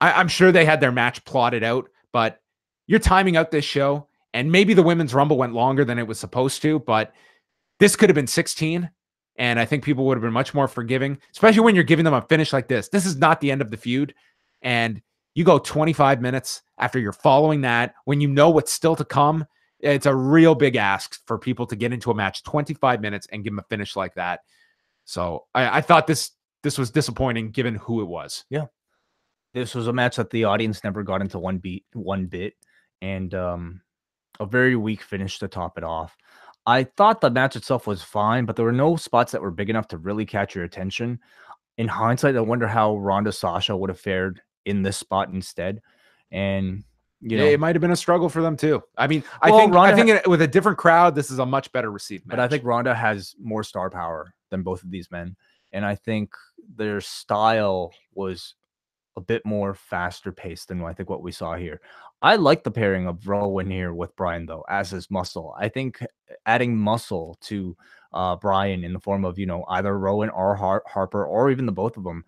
Speaker 2: I'm sure they had their match plotted out, but you're timing out this show, and maybe the Women's Rumble went longer than it was supposed to, but this could have been 16, and I think people would have been much more forgiving, especially when you're giving them a finish like this. This is not the end of the feud, and you go 25 minutes after you're following that, when you know what's still to come. It's a real big ask for people to get into a match 25 minutes and give them a finish like that. So I thought this was disappointing given who it was.
Speaker 1: Yeah. This was a match that the audience never got into one bit, and a very weak finish to top it off. I thought the match itself was fine, but there were no spots that were big enough to really catch your attention. In hindsight, I wonder how Ronda Sasha would have fared in this spot instead. And you know,
Speaker 2: it might have been a struggle for them too. I mean, I think with a different crowd, this is a much better received match.
Speaker 1: But I think Ronda has more star power than both of these men, and I think their style was a bit more faster paced than I think what we saw here. I like the pairing of Rowan here with Bryan though, as his muscle. I think adding muscle to Bryan in the form of, you know, either Rowan or Harper or even the both of them,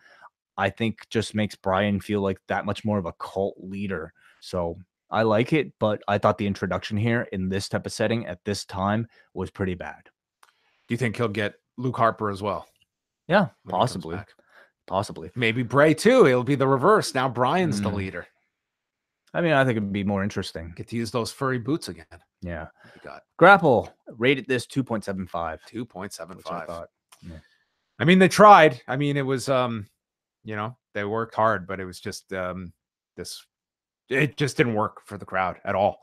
Speaker 1: I think just makes Bryan feel like that much more of a cult leader. So I like it, but I thought the introduction here in this type of setting at this time was pretty bad.
Speaker 2: Do you think he'll get Luke Harper as well?
Speaker 1: Yeah, possibly. Possibly.
Speaker 2: Maybe Bray too. It'll be the reverse. Now Bryan's the leader.
Speaker 1: I mean, I think it'd be more interesting.
Speaker 2: Get to use those furry boots again.
Speaker 1: Yeah.
Speaker 2: You got
Speaker 1: Grapple rated this 2.75.
Speaker 2: 2.75. I mean, they tried. I mean, it was you know, they worked hard, but it was just it just didn't work for the crowd at all.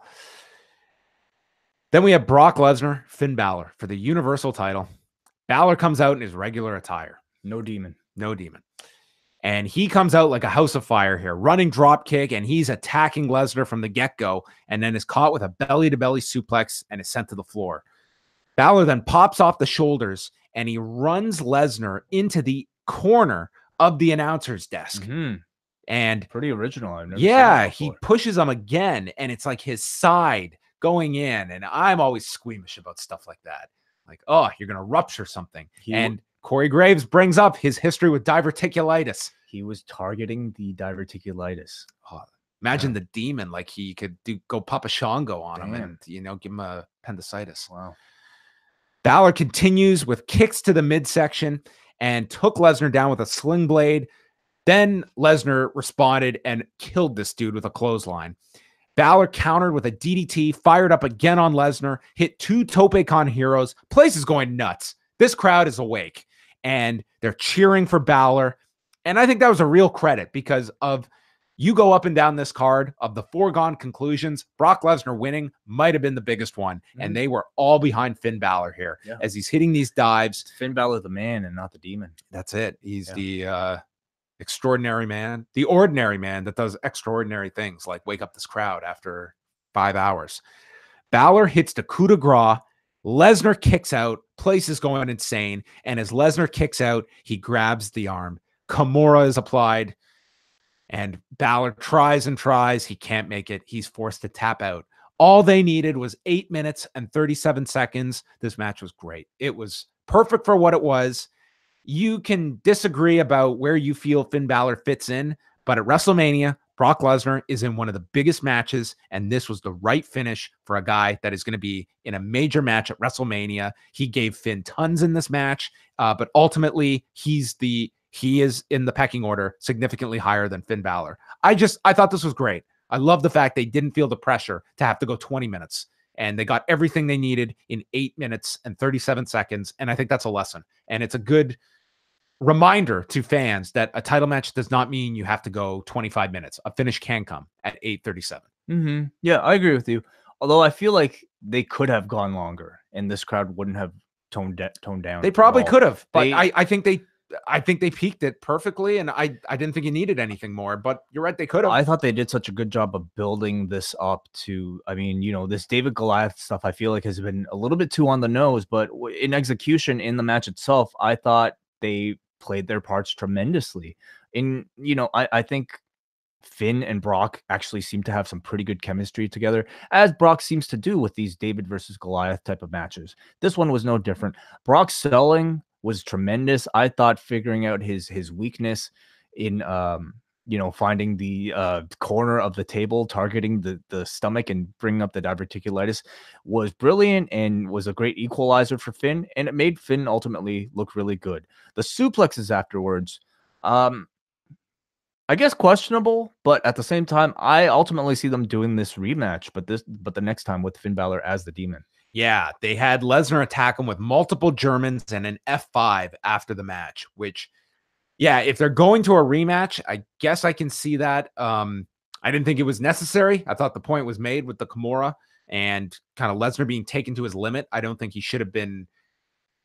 Speaker 2: Then we have Brock Lesnar, Finn Balor for the Universal title. Balor comes out in his regular attire.
Speaker 1: No demon.
Speaker 2: And he comes out like a house of fire here, running drop kick, and he's attacking Lesnar from the get-go, and then is caught with a belly-to-belly suplex and is sent to the floor. Balor then pops off the shoulders, and he runs Lesnar into the corner of the announcer's desk. And
Speaker 1: pretty original. I've never seen that
Speaker 2: he pushes him again, and it's like his side going in, and I'm always squeamish about stuff like that. Like, oh, you're going to rupture something. And Corey Graves brings up his history with diverticulitis.
Speaker 1: He was targeting the diverticulitis.
Speaker 2: Oh, imagine the demon, like he could go Papa Shango on him and, you know, give him a appendicitis.
Speaker 1: Wow.
Speaker 2: Balor continues with kicks to the midsection and took Lesnar down with a sling blade. Then Lesnar responded and killed this dude with a clothesline. Balor countered with a DDT, fired up again on Lesnar, hit 2 Tope Con heroes. Place is going nuts. This crowd is awake, and they're cheering for Balor. And I think that was a real credit because of you go up and down this card of the foregone conclusions. Brock Lesnar winning might have been the biggest one, and they were all behind Finn Balor here as he's hitting these dives.
Speaker 1: It's Finn Balor the man and not the demon.
Speaker 2: That's it. He's the extraordinary man, the ordinary man that does extraordinary things like wake up this crowd after 5 hours. Balor hits the coup de grace. Lesnar kicks out. Place is going insane. And as Lesnar kicks out, he grabs the arm. Kimura is applied. And Balor tries and tries. He can't make it. He's forced to tap out. All they needed was 8 minutes and 37 seconds. This match was great. It was perfect for what it was. You can disagree about where you feel Finn Balor fits in, but at WrestleMania, Brock Lesnar is in one of the biggest matches, and this was the right finish for a guy that is going to be in a major match at WrestleMania. He gave Finn tons in this match, but ultimately he is in the pecking order significantly higher than Finn Balor. I thought this was great. I love the fact they didn't feel the pressure to have to go 20 minutes, and they got everything they needed in 8 minutes and 37 seconds, and I think that's a lesson, and it's a good reminder to fans that a title match does not mean you have to go 25 minutes. A finish can come at 8:37.
Speaker 1: Yeah, I agree with you. Although I feel like they could have gone longer, and this crowd wouldn't have toned down.
Speaker 2: They probably could have, but I think they peaked it perfectly, and I didn't think you needed anything more. But you're right, they could have.
Speaker 1: I thought they did such a good job of building this up to. I mean, this David Goliath stuff, I feel like has been a little bit too on the nose, but in execution in the match itself, I thought they played their parts tremendously. I think Finn and Brock actually seem to have some pretty good chemistry together, as Brock seems to do with these David versus Goliath type of matches. This one was no different. Brock's selling was tremendous. I thought figuring out his weakness in finding the corner of the table, targeting the stomach and bringing up the diverticulitis was brilliant and was a great equalizer for Finn, and it made Finn ultimately look really good. The suplexes afterwards, I guess questionable, but at the same time, I ultimately see them doing this rematch, but the next time with Finn Balor as the Demon.
Speaker 2: Yeah, they had Lesnar attack him with multiple Germans and an F5 after the match, which, yeah, if they're going to a rematch, I guess I can see that. I didn't think it was necessary. I thought the point was made with the Kimura and kind of Lesnar being taken to his limit. I don't think he shouldn't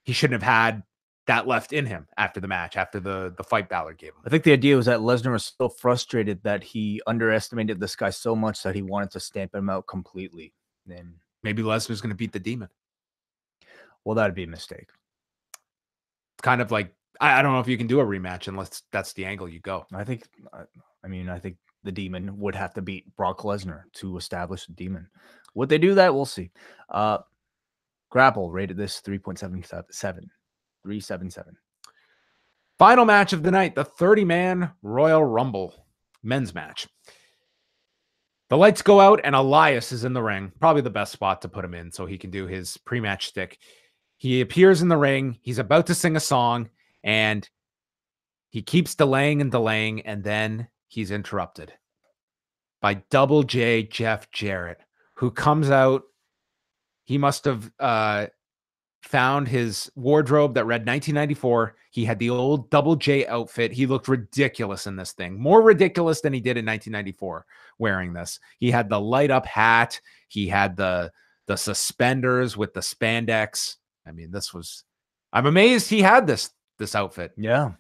Speaker 2: have had that left in him after the match, after the fight Balor gave him.
Speaker 1: I think the idea was that Lesnar was so frustrated that he underestimated this guy so much that he wanted to stamp him out completely. Then
Speaker 2: maybe Lesnar's going to beat the Demon.
Speaker 1: Well, that'd be a mistake.
Speaker 2: It's kind of like, I don't know if you can do a rematch unless that's the angle you go.
Speaker 1: I think the Demon would have to beat Brock Lesnar to establish the Demon. Would they do that? We'll see. Grapple rated this 3.77.
Speaker 2: Final match of the night, the 30-man Royal Rumble men's match. The lights go out and Elias is in the ring. Probably the best spot to put him in so he can do his pre-match stick. He appears in the ring. He's about to sing a song and he keeps delaying, and then he's interrupted by Double J Jeff Jarrett, who comes out. He must have found his wardrobe that read 1994. He had the old Double J outfit. He looked ridiculous in this thing, more ridiculous than he did in 1994 wearing this. He had the light up hat. He had the suspenders with the spandex. I mean, I'm amazed he had this outfit.
Speaker 1: Yeah.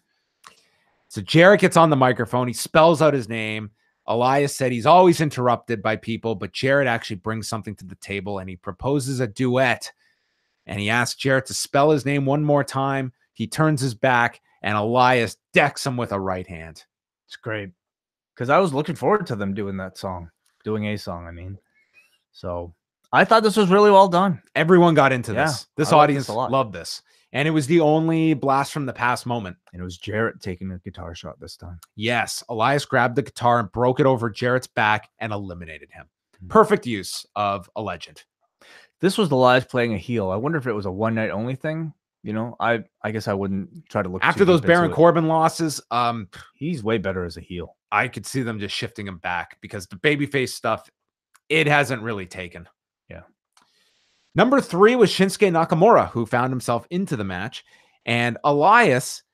Speaker 2: So Jarrett gets on the microphone. He spells out his name. Elias said he's always interrupted by people, but Jarrett actually brings something to the table and he proposes a duet. And he asks Jarrett to spell his name one more time. He turns his back and Elias decks him with a right hand.
Speaker 1: It's great. Because I was looking forward to them doing a song. So I thought this was really well done.
Speaker 2: Everyone got into this. This audience loved this. And it was the only blast from the past moment.
Speaker 1: And it was Jarrett taking a guitar shot this time.
Speaker 2: Yes. Elias grabbed the guitar and broke it over Jarrett's back and eliminated him. Perfect use of a legend.
Speaker 1: This was Elias playing a heel. I wonder if it was a one night only thing. I guess I wouldn't try to look
Speaker 2: after those Baron Corbin losses.
Speaker 1: He's way better as a heel.
Speaker 2: I could see them just shifting him back because the babyface stuff, it hasn't really taken.
Speaker 1: Yeah.
Speaker 2: Number 3 was Shinsuke Nakamura, who found himself into the match. And Elias,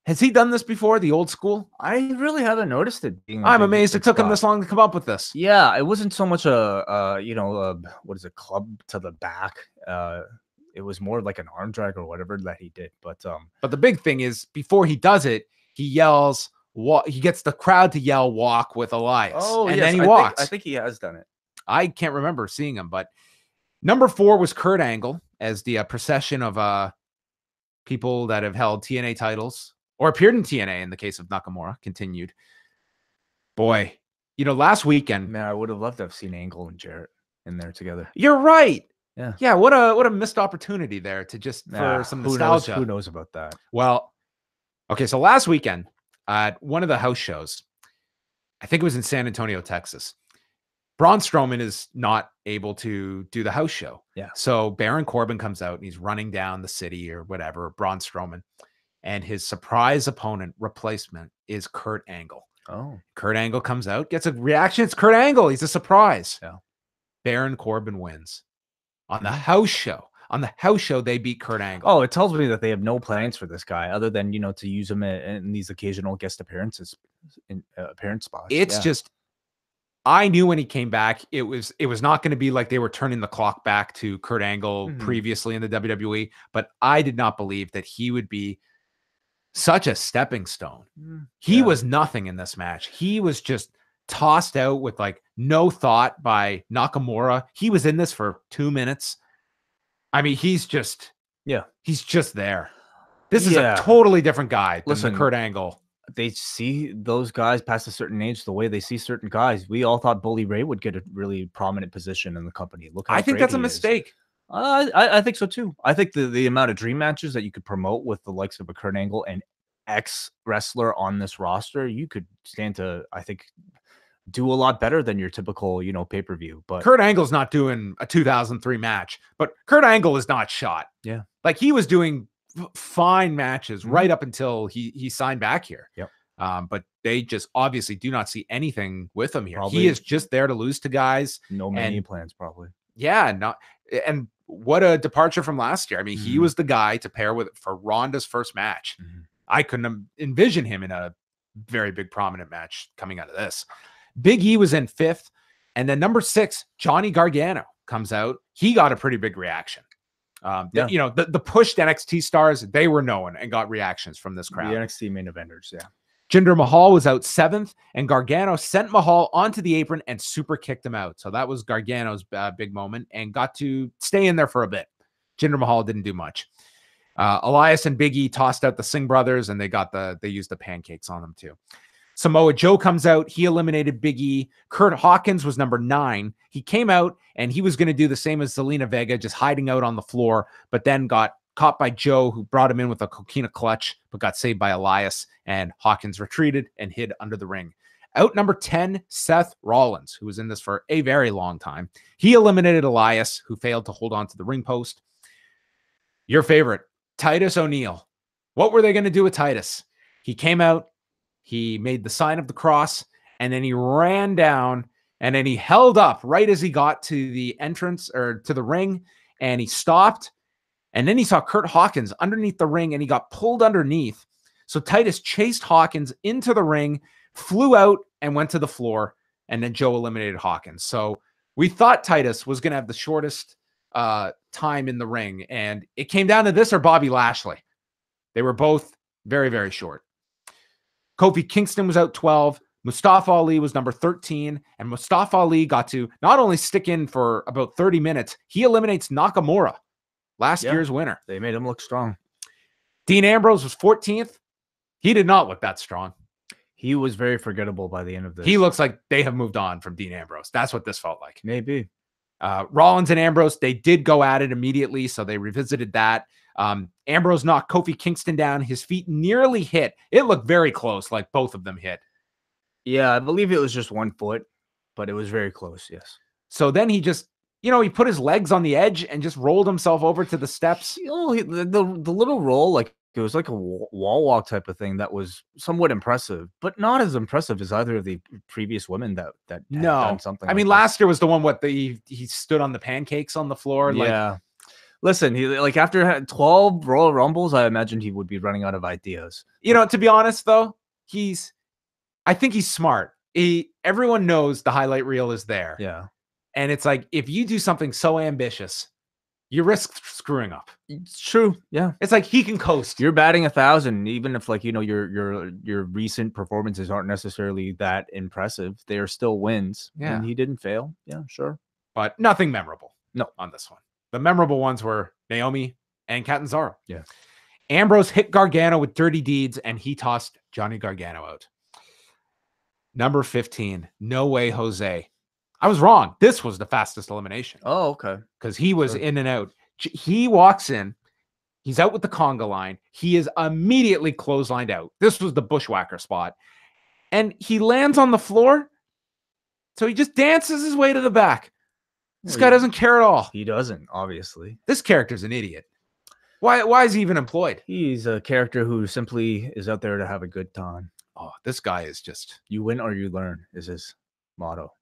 Speaker 2: has he done this before, the old school?
Speaker 1: I really haven't noticed it.
Speaker 2: I'm amazed it took him this long to come up with this.
Speaker 1: Yeah, it wasn't so much what is it, club to the back. It was more like an arm drag or whatever that he did. But
Speaker 2: the big thing is, before he does it, he yells, he gets the crowd to yell, "Walk with Elias."
Speaker 1: Oh,
Speaker 2: and
Speaker 1: yes,
Speaker 2: then he walks.
Speaker 1: I think he has done it.
Speaker 2: I can't remember seeing him, but number 4 was Kurt Angle as the procession of people that have held TNA titles or appeared in TNA in the case of Nakamura continued. Boy, last weekend,
Speaker 1: man, I would have loved to have seen Angle and Jarrett. in there together.
Speaker 2: You're right.
Speaker 1: Yeah.
Speaker 2: Yeah. What a missed opportunity there to just for some nostalgia.
Speaker 1: Who knows about that?
Speaker 2: Well, okay. So last weekend at one of the house shows, I think it was in San Antonio, Texas, Braun Strowman is not able to do the house show.
Speaker 1: Yeah.
Speaker 2: So Baron Corbin comes out and he's running down the city or whatever, Braun Strowman. And his surprise opponent replacement is Kurt Angle.
Speaker 1: Oh.
Speaker 2: Kurt Angle comes out, gets a reaction. It's Kurt Angle. He's a surprise.
Speaker 1: Yeah.
Speaker 2: Baron Corbin wins on the house show. On the house show, they beat Kurt Angle.
Speaker 1: Oh, it tells me that they have no plans for this guy other than, to use him in these occasional guest appearances, in appearance spots.
Speaker 2: It's just, I knew when he came back, it was not going to be like they were turning the clock back to Kurt Angle previously in the WWE, but I did not believe that he would be such a stepping stone. He was nothing in this match. He was just tossed out with like no thought by Nakamura. He was in this for 2 minutes. I mean, he's just there. This is a totally different guy than Kurt Angle.
Speaker 1: They see those guys past a certain age the way they see certain guys. We all thought Bully Ray would get a really prominent position in the company. Look,
Speaker 2: I think that's a mistake.
Speaker 1: I think so too. I think the amount of dream matches that you could promote with the likes of a Kurt Angle and ex wrestler on this roster, you could stand to, I think, do a lot better than your typical, pay-per-view. But
Speaker 2: Kurt Angle's not doing a 2003 match, but Kurt Angle is not shot.
Speaker 1: Yeah.
Speaker 2: Like he was doing fine matches right up until he signed back here.
Speaker 1: Yep.
Speaker 2: But they just obviously do not see anything with him here.
Speaker 1: Probably.
Speaker 2: He is just there to lose to guys.
Speaker 1: No many plans, probably.
Speaker 2: Yeah. And what a departure from last year. I mean, he was the guy to pair with for Ronda's first match. I couldn't envision him in a very big prominent match coming out of this. Big E was in 5th. And then number 6, Johnny Gargano comes out. He got a pretty big reaction. The pushed NXT stars, they were known and got reactions from this crowd.
Speaker 1: The NXT main eventers, yeah.
Speaker 2: Jinder Mahal was out 7th, and Gargano sent Mahal onto the apron and super kicked him out. So that was Gargano's big moment and got to stay in there for a bit. Jinder Mahal didn't do much. Elias and Big E tossed out the Singh brothers, and they used the pancakes on them too. Samoa Joe comes out. He eliminated Big E. Kurt Hawkins was number 9. He came out and he was going to do the same as Zelina Vega, just hiding out on the floor, but then got caught by Joe, who brought him in with a coquina clutch, but got saved by Elias, and Hawkins retreated and hid under the ring. Out number 10, Seth Rollins, who was in this for a very long time. He eliminated Elias, who failed to hold on to the ring post. Your favorite, Titus O'Neil. What were they going to do with Titus? He came out, he made the sign of the cross, and then he ran down, and then he held up right as he got to the entrance or to the ring, and he stopped. And then he saw Kurt Hawkins underneath the ring, and he got pulled underneath. So Titus chased Hawkins into the ring, flew out, and went to the floor, and then Joe eliminated Hawkins. So we thought Titus was going to have the shortest time in the ring, and it came down to this or Bobby Lashley. They were both very, very short. Kofi Kingston was out 12. Mustafa Ali was number 13, and Mustafa Ali got to not only stick in for about 30 minutes, he eliminates Nakamura, last year's winner.
Speaker 1: They made him look strong.
Speaker 2: Dean Ambrose was 14th. He did not look that strong.
Speaker 1: He was very forgettable by the end of this.
Speaker 2: He looks like they have moved on from Dean Ambrose. That's what this felt like.
Speaker 1: Maybe.
Speaker 2: Rollins and Ambrose, they did go at it immediately, so they revisited that. Ambrose knocked Kofi Kingston down. His feet nearly hit. It looked very close, like both of them hit.
Speaker 1: Yeah, I believe it was just 1 foot, but it was very close, yes.
Speaker 2: So then he just, he put his legs on the edge and just rolled himself over to the steps.
Speaker 1: The little roll, like it was like a wall walk type of thing that was somewhat impressive, but not as impressive as either of the previous women that had done something.
Speaker 2: I mean, last year was the one he stood on the pancakes on the floor.
Speaker 1: Yeah. Listen, he after 12 Royal Rumbles, I imagined he would be running out of ideas.
Speaker 2: To be honest though, I think he's smart. Everyone knows the highlight reel is there.
Speaker 1: Yeah.
Speaker 2: And it's like, if you do something so ambitious, you risk screwing up.
Speaker 1: It's true. Yeah.
Speaker 2: It's like he can coast.
Speaker 1: You're batting 1,000, even if your recent performances aren't necessarily that impressive. They are still wins.
Speaker 2: Yeah.
Speaker 1: And he didn't fail. Yeah, sure.
Speaker 2: But nothing memorable.
Speaker 1: No.
Speaker 2: On this one. The memorable ones were Naomi and Catanzaro.
Speaker 1: Yeah.
Speaker 2: Ambrose hit Gargano with dirty deeds, and he tossed Johnny Gargano out. Number 15, No Way Jose, I was wrong. This was the fastest elimination.
Speaker 1: Oh, okay.
Speaker 2: Because he was in and out. He walks in. He's out with the conga line. He is immediately clotheslined out. This was the bushwhacker spot. And he lands on the floor. So he just dances his way to the back. This guy doesn't care at all.
Speaker 1: He doesn't, obviously.
Speaker 2: This character's an idiot. Why is he even employed?
Speaker 1: He's a character who simply is out there to have a good time.
Speaker 2: Oh, this guy is just...
Speaker 1: You win or you learn is his motto.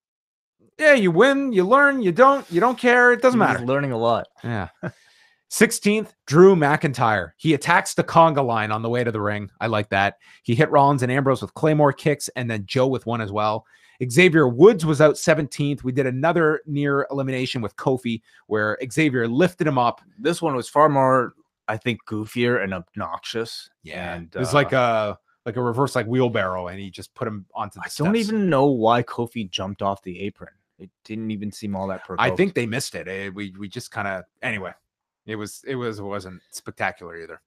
Speaker 2: Yeah, you win, you learn, you don't care. It doesn't matter.
Speaker 1: He's learning a lot.
Speaker 2: Yeah. 16th, Drew McIntyre. He attacks the conga line on the way to the ring. I like that. He hit Rollins and Ambrose with Claymore kicks and then Joe with one as well. Xavier Woods was out 17th. We did another near elimination with Kofi where Xavier lifted him up.
Speaker 1: This one was far more, I think, goofier and obnoxious.
Speaker 2: Yeah.
Speaker 1: And
Speaker 2: it was like a reverse wheelbarrow and he just put him onto the steps.
Speaker 1: I don't even know why Kofi jumped off the apron. It didn't even seem all that provoked.
Speaker 2: I think they missed it. We just kind of... Anyway, it wasn't spectacular either.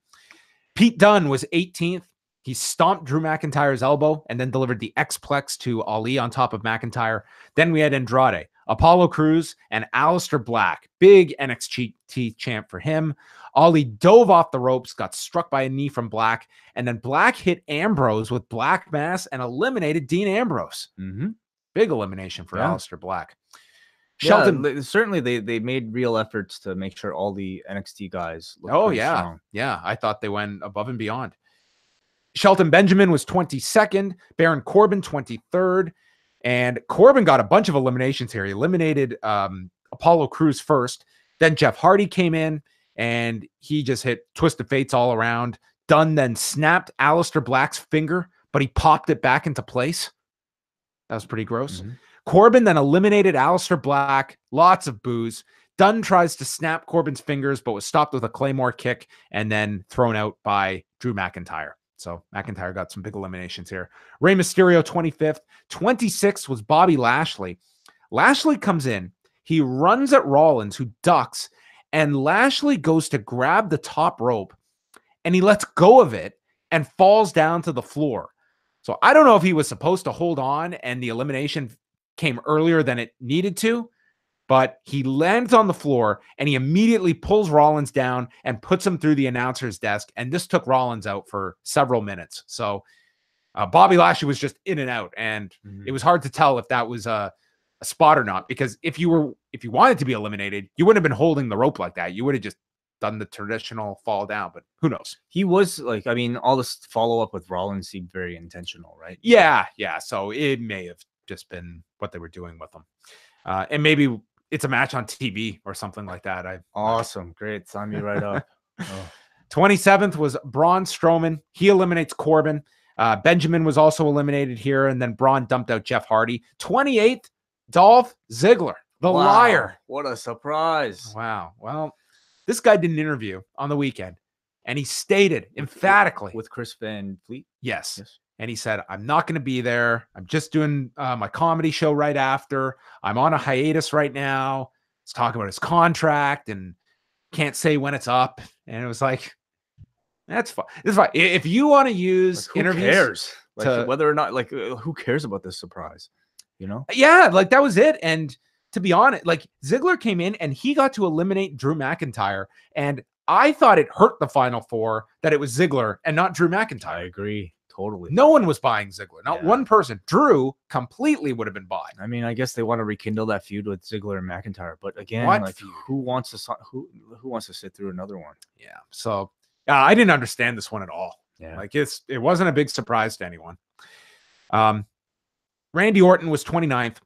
Speaker 2: Pete Dunne was 18th. He stomped Drew McIntyre's elbow and then delivered the X-Plex to Ali on top of McIntyre. Then we had Andrade, Apollo Crews, and Aleister Black. Big NXT champ for him. Ali dove off the ropes, got struck by a knee from Black, and then Black hit Ambrose with Black Mass and eliminated Dean Ambrose.
Speaker 1: Mm-hmm.
Speaker 2: Big elimination for Aleister Black.
Speaker 1: Shelton, certainly they made real efforts to make sure all the NXT guys looked strong.
Speaker 2: Yeah, I thought they went above and beyond. Shelton Benjamin was 22nd, Baron Corbin 23rd, and Corbin got a bunch of eliminations here. He eliminated Apollo Crews first, then Jeff Hardy came in, and he just hit Twisted Fates all around. Dunn then snapped Aleister Black's finger, but he popped it back into place. That was pretty gross. Mm-hmm. Corbin then eliminated Aleister Black. Lots of boos. Dunn tries to snap Corbin's fingers, but was stopped with a Claymore kick and then thrown out by Drew McIntyre. So McIntyre got some big eliminations here. Rey Mysterio, 25th. 26th was Bobby Lashley. Lashley comes in. He runs at Rollins, who ducks, and Lashley goes to grab the top rope, and he lets go of it and falls down to the floor. So I don't know if he was supposed to hold on and the elimination came earlier than it needed to, but he lands on the floor and he immediately pulls Rollins down and puts him through the announcer's desk. And this took Rollins out for several minutes. So Bobby Lashley was just in and out. And it was hard to tell if that was a spot or not, because if you wanted to be eliminated, you wouldn't have been holding the rope like that. You would have just done the traditional fall down, but who knows? He was
Speaker 1: all this follow-up with Rollins seemed very intentional, right?
Speaker 2: Yeah. So it may have just been what they were doing with him. And maybe it's a match on TV or something like that.
Speaker 1: Awesome. Great. Sign me right up.
Speaker 2: 27th was Braun Strowman. He eliminates Corbin. Benjamin was also eliminated here, and then Braun dumped out Jeff Hardy. 28th, Dolph Ziggler, the liar.
Speaker 1: What a surprise.
Speaker 2: Wow. Well, this guy did an interview on the weekend, and he stated emphatically
Speaker 1: with Chris Van Fleet.
Speaker 2: Yes. And he said, I'm not going to be there. I'm just doing my comedy show right after. I'm on a hiatus right now. He's talking about his contract and can't say when it's up. And it was like, that's fine. It's fine. If you want to use interviews,
Speaker 1: who cares? Whether or not, who cares about this surprise? You know?
Speaker 2: Yeah, that was it. And to be honest, Ziggler came in and he got to eliminate Drew McIntyre. And I thought it hurt the Final Four that it was Ziggler and not Drew McIntyre.
Speaker 1: I agree. Totally.
Speaker 2: No one was buying Ziggler. Not one person. Drew completely would have been bought.
Speaker 1: I mean, I guess they want to rekindle that feud with Ziggler and McIntyre, but again, who wants to sit through another one?
Speaker 2: Yeah. So I didn't understand this one at all.
Speaker 1: Yeah.
Speaker 2: It wasn't a big surprise to anyone. Randy Orton was 29th.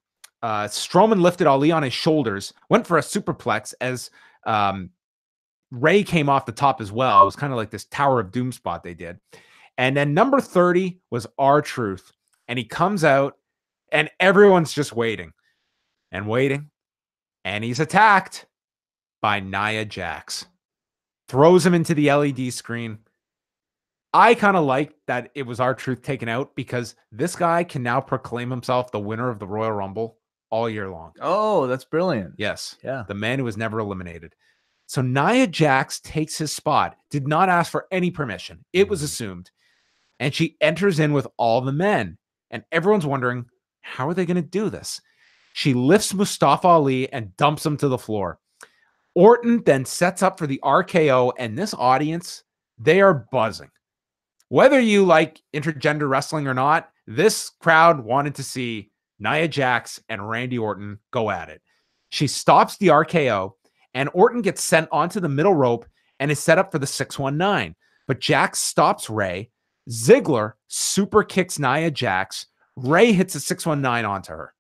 Speaker 2: Strowman lifted Ali on his shoulders, went for a superplex as Ray came off the top as well. It was kind of like this Tower of Doom spot they did. And then number 30 was R-Truth. And he comes out and everyone's just waiting and waiting. And he's attacked by Nia Jax. Throws him into the LED screen. I kind of like that it was R-Truth taken out because this guy can now proclaim himself the winner of the Royal Rumble all year long.
Speaker 1: Oh, that's brilliant.
Speaker 2: Yes.
Speaker 1: Yeah.
Speaker 2: The man who was never eliminated. So Nia Jax takes his spot, did not ask for any permission. It was assumed. And she enters in with all the men. And everyone's wondering, how are they going to do this? She lifts Mustafa Ali and dumps him to the floor. Orton then sets up for the RKO, and this audience, they are buzzing. Whether you like intergender wrestling or not, this crowd wanted to see Nia Jax and Randy Orton go at it. She stops the RKO, and Orton gets sent onto the middle rope and is set up for the 619. But Jax stops Ray. Ziggler super kicks Nia Jax. Ray hits a 619 onto her.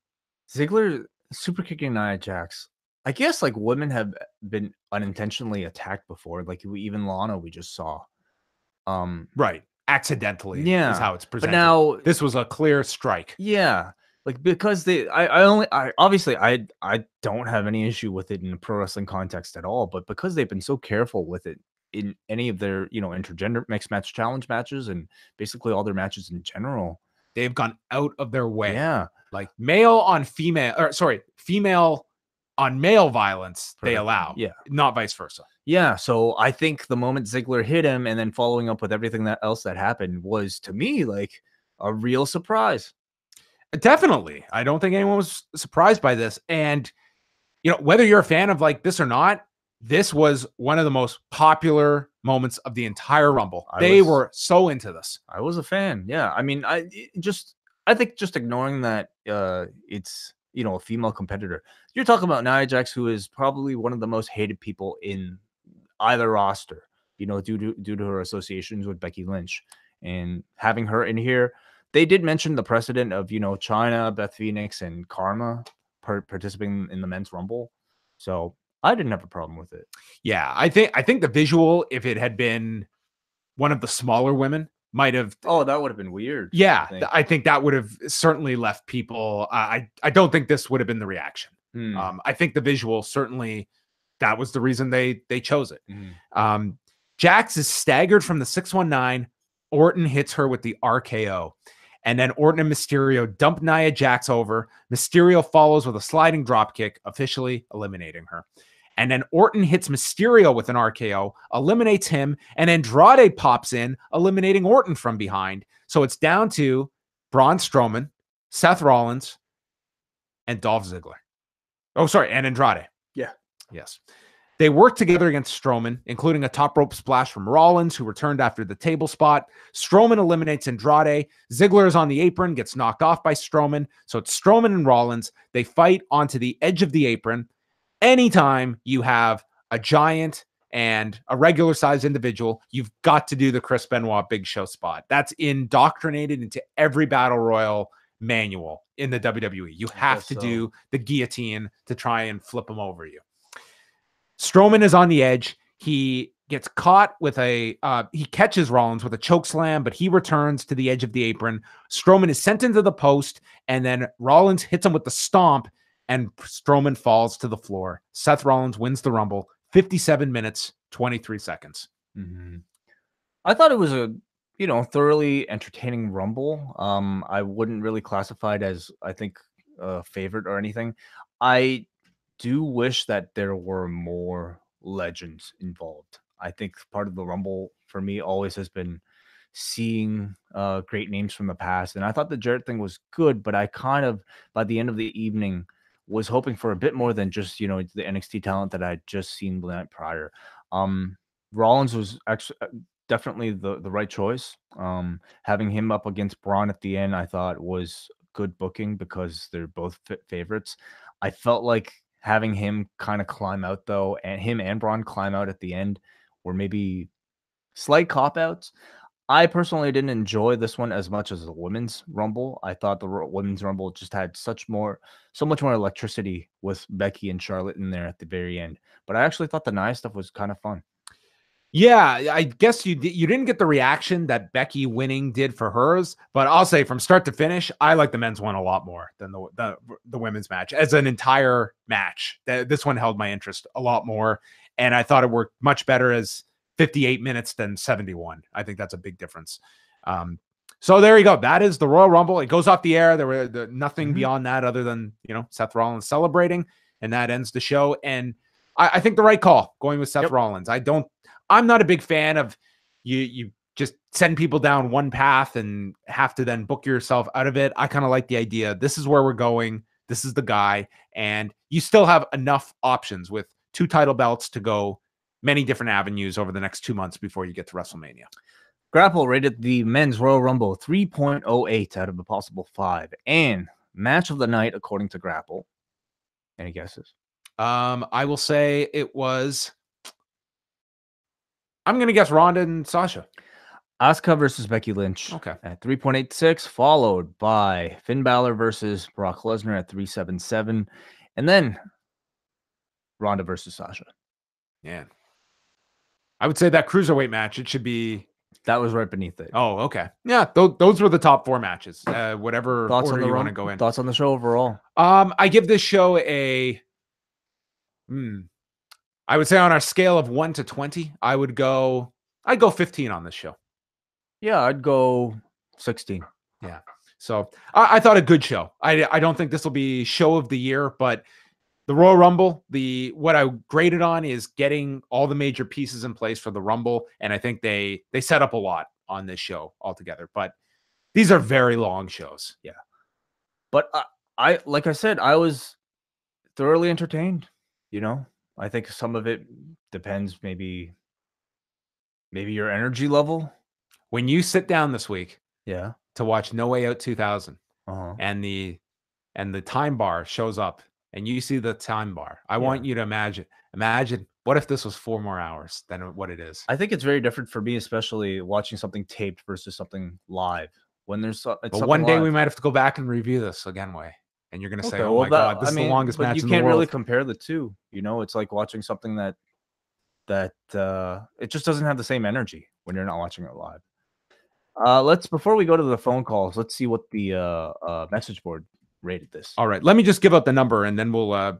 Speaker 1: Ziggler super kicking Nia Jax. I guess like women have been unintentionally attacked before. Like even Lana, we just saw.
Speaker 2: Right. Accidentally
Speaker 1: Yeah,
Speaker 2: is how it's presented.
Speaker 1: But now
Speaker 2: this was a clear strike.
Speaker 1: Yeah. Like because I obviously I don't have any issue with it in a pro wrestling context at all, but because they've been so careful with it in any of their, intergender mixed match challenge matches and basically all their matches in general,
Speaker 2: they've gone out of their way.
Speaker 1: Yeah.
Speaker 2: Like female on male violence, they allow.
Speaker 1: Yeah.
Speaker 2: Not vice versa.
Speaker 1: Yeah. So I think the moment Ziggler hit him and then following up with everything else that happened was, to me, like a real surprise.
Speaker 2: Definitely. I don't think anyone was surprised by this. And, whether you're a fan of like this or not, this was one of the most popular moments of the entire Rumble. They were so into this.
Speaker 1: I was a fan. Yeah. I mean, I think just ignoring that it's, a female competitor. You're talking about Nia Jax, who is probably one of the most hated people in either roster, due to her associations with Becky Lynch. And having her in here, they did mention the precedent of, Chyna, Beth Phoenix, and Karma participating in the men's Rumble. So I didn't have a problem with it.
Speaker 2: Yeah, I think the visual, if it had been one of the smaller women, might have.
Speaker 1: Oh, that would have been weird.
Speaker 2: Yeah, I think that would have certainly left people. I don't think this would have been the reaction. I think the visual, certainly that was the reason they chose it. Jax is staggered from the 619. Orton hits her with the RKO. And then Orton and Mysterio dump Nia Jax over. Mysterio follows with a sliding dropkick, officially eliminating her. And then Orton hits Mysterio with an RKO, eliminates him, and Andrade pops in, eliminating Orton from behind. So it's down to Braun Strowman, Seth Rollins, and Dolph Ziggler. Oh, sorry, and Andrade.
Speaker 1: Yeah.
Speaker 2: Yes. They work together against Strowman, including a top rope splash from Rollins, who returned after the table spot. Strowman eliminates Andrade. Ziggler is on the apron, gets knocked off by Strowman. So it's Strowman and Rollins. They fight onto the edge of the apron. Anytime you have a giant and a regular-sized individual, you've got to do the Chris Benoit Big Show spot. That's indoctrinated into every Battle Royal manual in the WWE. You have to do the guillotine to try and flip them over you. Strowman is on the edge. He gets caught with he catches Rollins with a choke slam, but he returns to the edge of the apron. Strowman is sent into the post, and then Rollins hits him with the stomp, and Strowman falls to the floor. Seth Rollins wins the Rumble, 57 minutes, 23 seconds.
Speaker 1: I thought it was a, thoroughly entertaining Rumble. I wouldn't really classify it as, I think, a favorite or anything. I do wish that there were more legends involved. I think part of the Rumble for me always has been seeing great names from the past. And I thought the Jarrett thing was good, but I kind of, by the end of the evening, was hoping for a bit more than just, the NXT talent that I'd just seen the night prior. Rollins was actually definitely the right choice. Having him up against Braun at the end, I thought was good booking because they're both favorites. I felt like having him kind of climb out, though, and him and Braun climb out at the end were maybe slight cop-outs. I personally didn't enjoy this one as much as the Women's Rumble. I thought the Women's Rumble just had so much more electricity with Becky and Charlotte in there at the very end. But I actually thought the Nia stuff was kind of fun.
Speaker 2: Yeah, I guess you didn't get the reaction that Becky winning did for hers, but I'll say from start to finish, I like the men's one a lot more than the women's match as an entire match. This one held my interest a lot more, and I thought it worked much better as 58 minutes than 71. I think that's a big difference. So there you go. That is the Royal Rumble. It goes off the air. There were nothing beyond that other than, Seth Rollins celebrating, and that ends the show. And I think the right call going with Seth Rollins. I'm not a big fan of you just send people down one path and have to then book yourself out of it. I kind of like the idea. This is where we're going. this is the guy. And you still have enough options with 2 title belts to go many different avenues over the next 2 months before you get to WrestleMania.
Speaker 1: Grapple rated the men's Royal Rumble 3.08 out of a possible 5. And match of the night, according to Grapple. Any guesses?
Speaker 2: I will say it was, I'm going to guess Ronda and Sasha.
Speaker 1: Asuka versus Becky Lynch at 3.86, followed by Finn Balor versus Brock Lesnar at 3.77, and then Ronda versus Sasha.
Speaker 2: Man, I would say that cruiserweight match, it should be...
Speaker 1: That was right beneath it.
Speaker 2: Oh, okay. Yeah, those were the top 4 matches. Whatever
Speaker 1: thoughts
Speaker 2: order you want to go in.
Speaker 1: Thoughts on the show overall?
Speaker 2: I give this show a... I would say on our scale of 1 to 20, I'd go 15 on this show.
Speaker 1: Yeah, I'd go 16.
Speaker 2: Yeah. So I thought a good show. I don't think this will be show of the year, but the Royal Rumble, what I graded on is getting all the major pieces in place for the Rumble. And I think they set up a lot on this show altogether, but these are very long shows.
Speaker 1: Yeah. But I like I said, I was thoroughly entertained. You know, I think some of it depends, maybe your energy level.
Speaker 2: When you sit down this week,
Speaker 1: to
Speaker 2: watch No Way Out 2000, and the time bar shows up, and you see the time bar, I want you to imagine what if this was 4 more hours than what it is.
Speaker 1: I think it's very different for me, especially watching something taped versus something live. When there's
Speaker 2: but one day we might have to go back and review this again, Way. And you're going to say, oh my God, this is the longest match in the world.
Speaker 1: You can't really compare the two. You know, it's like watching something that it just doesn't have the same energy when you're not watching it live. Before we go to the phone calls, let's see what the message board rated this.
Speaker 2: All right. Let me just give out the number and then we'll go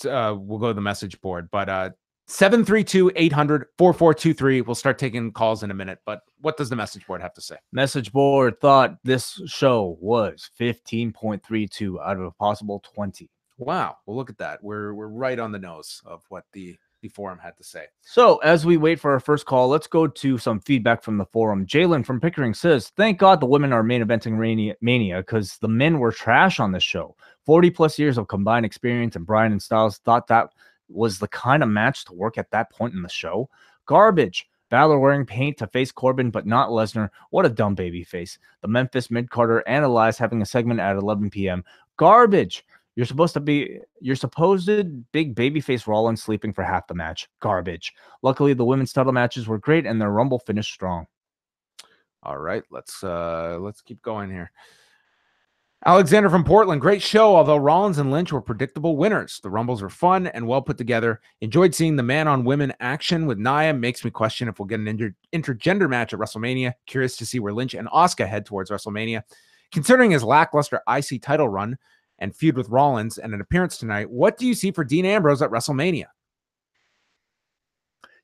Speaker 2: to the message board. But 732-800-4423. We'll start taking calls in a minute. But what does the message board have to say?
Speaker 1: Message board thought this show was 15.32 out of a possible 20.
Speaker 2: Wow. Well, look at that. We're right on the nose of what the forum had to say.
Speaker 1: So as we wait for our first call, let's go to some feedback from the forum. Jalen from Pickering says, thank God the women are main eventing Mania because the men were trash on this show. 40 plus years of combined experience, and Bryan and Styles thought that was the kind of match to work at that point in the show. Garbage. Balor wearing paint to face Corbin, but not Lesnar. What a dumb baby face. The Memphis mid-carder and Elias having a segment at 11 p.m. Garbage. Your supposed big babyface Rollins sleeping for half the match. Garbage. Luckily, the women's title matches were great and their Rumble finished strong.
Speaker 2: All right, let's keep going here. Alexander from Portland, great show, although Rollins and Lynch were predictable winners. The Rumbles were fun and well put together. Enjoyed seeing the man-on-women action with Nia. Makes me question if we'll get an intergender match at WrestleMania. Curious to see where Lynch and Asuka head towards WrestleMania. Considering his lackluster IC title run and feud with Rollins and an appearance tonight, what do you see for Dean Ambrose at WrestleMania?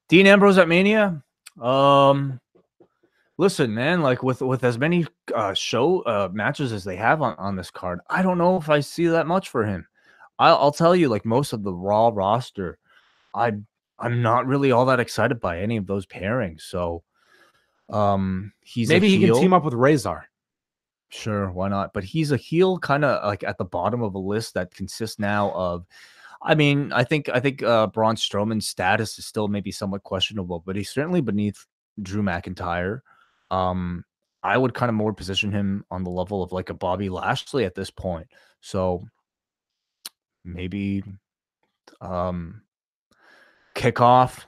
Speaker 1: Dean Ambrose at Mania? Listen, man, like with as many show matches as they have on this card, I don't know if I see that much for him. I'll tell you, like most of the Raw roster, I'm not really all that excited by any of those pairings. So
Speaker 2: maybe he can team up with Razor.
Speaker 1: Sure, why not? But he's a heel kind of like at the bottom of a list that consists now of, I mean, I think Braun Strowman's status is still maybe somewhat questionable, but he's certainly beneath Drew McIntyre. I would kind of more position him on the level of like a Bobby Lashley at this point. So maybe kickoff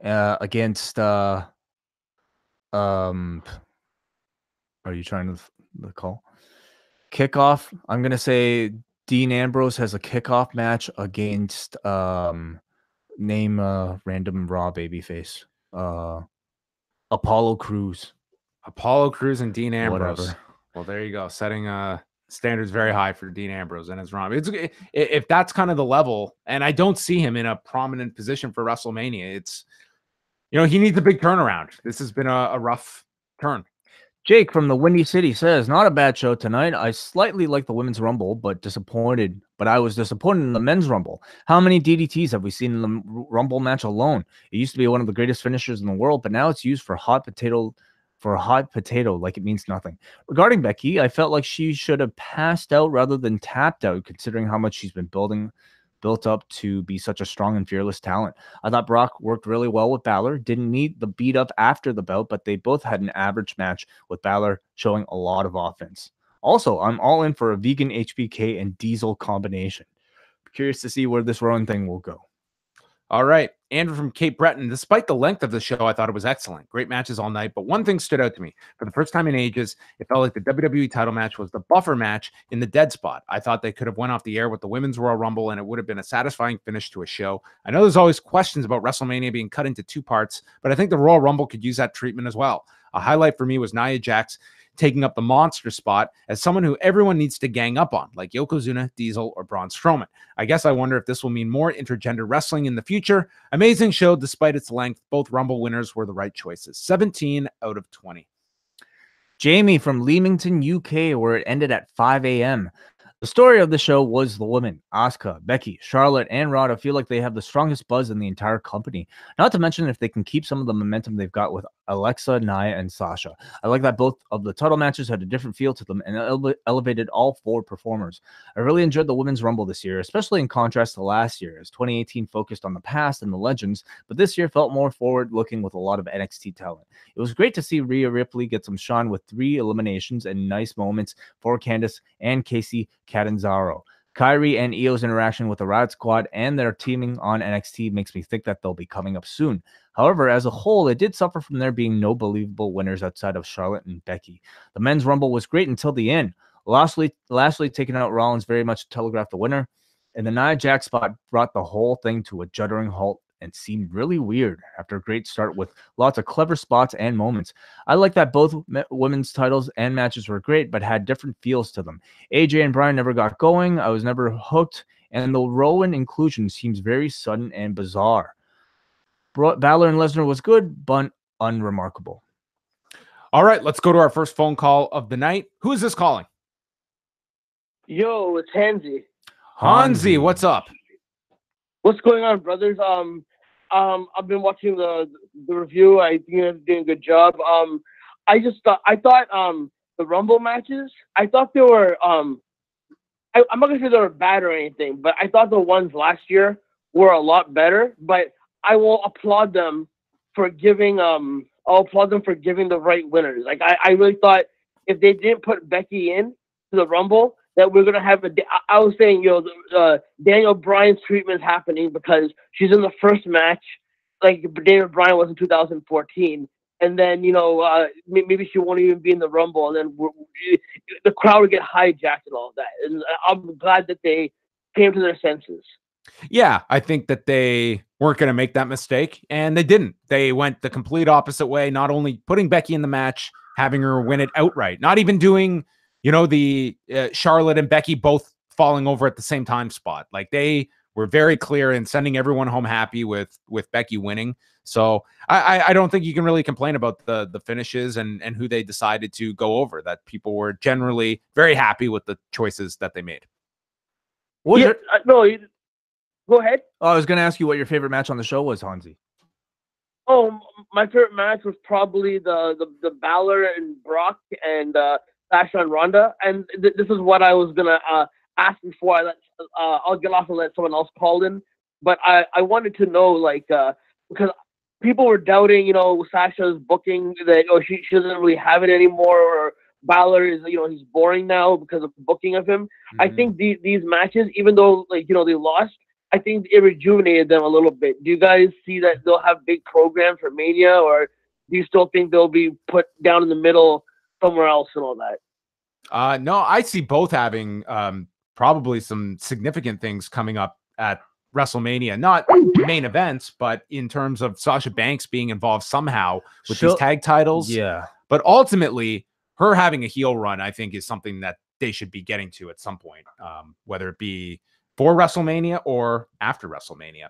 Speaker 1: against are you trying to call kickoff? I'm gonna say Dean Ambrose has a kickoff match against name random Raw babyface Apollo Crews.
Speaker 2: Apollo Crews and Dean Ambrose.
Speaker 1: Whatever.
Speaker 2: Well, there you go. Setting standards very high for Dean Ambrose and his run. If that's kind of the level, and I don't see him in a prominent position for WrestleMania. It's, he needs a big turnaround. This has been a rough turn.
Speaker 1: Jake from the Windy City says, not a bad show tonight. I slightly like the women's Rumble, but I was disappointed in the men's Rumble. How many DDTs have we seen in the Rumble match alone? It used to be one of the greatest finishers in the world, but now it's used for hot potato for a hot potato like it means nothing. Regarding Becky, I felt like she should have passed out rather than tapped out, considering how much she's been built up to be such a strong and fearless talent. I thought Brock worked really well with Balor, didn't need the beat up after the bout, but they both had an average match, with Balor showing a lot of offense. Also, I'm all in for a vegan HBK and Diesel combination. Curious to see where this Rowan thing will go.
Speaker 2: All right. Andrew from Cape Breton. Despite the length of the show, I thought it was excellent. Great matches all night. But one thing stood out to me. For the first time in ages, it felt like the WWE title match was the buffer match in the dead spot. I thought they could have went off the air with the Women's Royal Rumble, and it would have been a satisfying finish to a show. I know there's always questions about WrestleMania being cut into 2 parts, but I think the Royal Rumble could use that treatment as well. A highlight for me was Nia Jax taking up the monster spot as someone who everyone needs to gang up on, like Yokozuna, Diesel, or Braun Strowman. I guess I wonder if this will mean more intergender wrestling in the future. Amazing show despite its length. Both Rumble winners were the right choices. 17 out of 20.
Speaker 1: Jamie from Leamington, UK, where it ended at 5 a.m. The story of the show was the women, Asuka, Becky, Charlotte, and Rada feel like they have the strongest buzz in the entire company. Not to mention if they can keep some of the momentum they've got with Alexa, Nia, and Sasha. I like that both of the title matches had a different feel to them and elevated all 4 performers. I really enjoyed the Women's Rumble this year, especially in contrast to last year, as 2018 focused on the past and the legends, but this year felt more forward-looking with a lot of NXT talent. It was great to see Rhea Ripley get some shine with 3 eliminations and nice moments for Candice and Casey Catanzaro. Kyrie and Io's interaction with the Riot Squad and their teaming on NXT makes me think that they'll be coming up soon. However, as a whole, it did suffer from there being no believable winners outside of Charlotte and Becky. The men's Rumble was great until the end. Lastly, taking out Rollins very much telegraphed the winner, and the Nia Jax spot brought the whole thing to a juddering halt and seemed really weird after a great start with lots of clever spots and moments. I like that both women's titles and matches were great, but had different feels to them. AJ and Bryan never got going. I was never hooked, and the Rowan inclusion seems very sudden and bizarre. Balor and Lesnar was good, but unremarkable.
Speaker 2: All right, let's go to our first phone call of the night. Who is this calling?
Speaker 3: Yo, it's Hansi.
Speaker 2: Hansi, what's up?
Speaker 3: What's going on, brothers? I've been watching the review. I think you're doing a good job. I thought the Rumble matches, I thought they were I'm not gonna say they were bad or anything, but I thought the ones last year were a lot better. But I will applaud them for giving the right winners. Like I really thought if they didn't put Becky in to the Rumble, that we're gonna have I was saying, Daniel Bryan's treatment's happening because she's in the first match, like Daniel Bryan was in 2014, and then maybe she won't even be in the Rumble, and then the crowd would get hijacked and all of that. And I'm glad that they came to their senses.
Speaker 2: Yeah, I think that they weren't going to make that mistake, and they didn't. They went the complete opposite way, not only putting Becky in the match, having her win it outright, not even doing, the Charlotte and Becky both falling over at the same time spot. Like, they were very clear in sending everyone home happy with Becky winning. So I don't think you can really complain about the finishes and who they decided to go over, that people were generally very happy with the choices that they made.
Speaker 3: Go ahead.
Speaker 1: Oh, I was going to ask you what your favorite match on the show was, Hansi.
Speaker 3: Oh, my favorite match was probably the Balor and Brock and Sasha and Ronda. And this is what I was gonna ask before I'll get off and let someone else call in. But I wanted to know, because people were doubting, Sasha's booking, that she doesn't really have it anymore, or Balor is, he's boring now because of the booking of him. Mm-hmm. I think these matches, even though they lost, I think it rejuvenated them a little bit. Do you guys see that they'll have big programs for Mania, or do you still think they'll be put down in the middle somewhere else and all that?
Speaker 2: No, I see both having probably some significant things coming up at WrestleMania. Not main events, but in terms of Sasha Banks being involved somehow with these tag titles.
Speaker 1: Yeah.
Speaker 2: But ultimately, her having a heel run, I think, is something that they should be getting to at some point, whether it be for WrestleMania or after WrestleMania.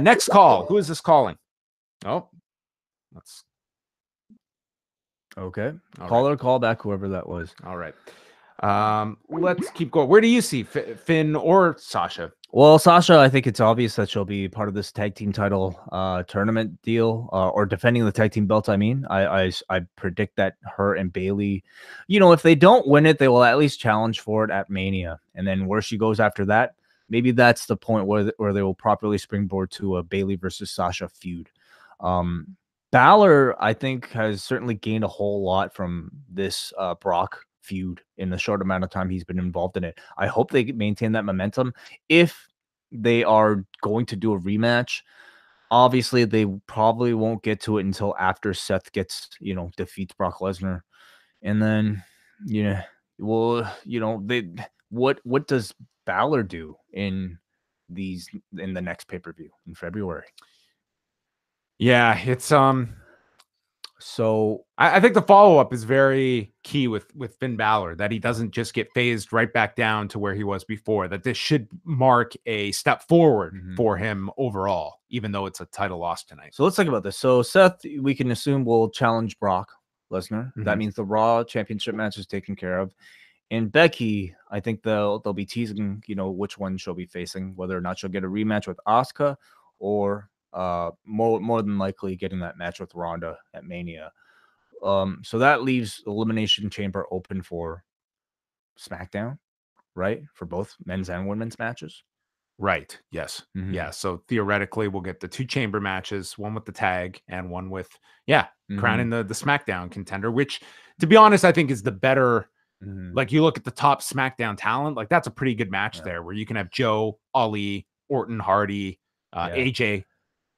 Speaker 2: Next call. Who is this calling? Oh, let's.
Speaker 1: Okay. Call back, whoever that was.
Speaker 2: All right. Let's keep going. Where do you see Finn or Sasha?
Speaker 1: Well, Sasha, I think it's obvious that she'll be part of this tag team title tournament deal, or defending the tag team belts. I mean, I predict that her and Bailey, if they don't win it, they will at least challenge for it at Mania, and then where she goes after that, maybe that's the point where they will properly springboard to a Bailey versus Sasha feud. Balor, I think, has certainly gained a whole lot from this Brock feud in the short amount of time he's been involved in it. I hope they maintain that momentum. If they are going to do a rematch, obviously they probably won't get to it until after Seth defeats Brock Lesnar. And then, what does Balor do in the next pay-per-view in February?
Speaker 2: Yeah, it's
Speaker 1: So
Speaker 2: I think the follow-up is very key with Finn Balor, that he doesn't just get phased right back down to where he was before, that this should mark a step forward for him overall, even though it's a title loss tonight.
Speaker 1: So let's think about this. So Seth, we can assume, will challenge Brock Lesnar. That means the Raw Championship match is taken care of. And Becky, I think they'll be teasing, which one she'll be facing, whether or not she'll get a rematch with Asuka, or more than likely getting that match with Ronda at Mania. So that leaves Elimination Chamber open for SmackDown, right? For both men's and women's matches.
Speaker 2: Right. Yes. Yeah. So theoretically, we'll get the 2 chamber matches, one with the tag and one with, crowning the SmackDown contender, which, to be honest, I think is the better. Like, you look at the top SmackDown talent, like that's a pretty good match there, where you can have Joe, Ali, Orton, Hardy, AJ.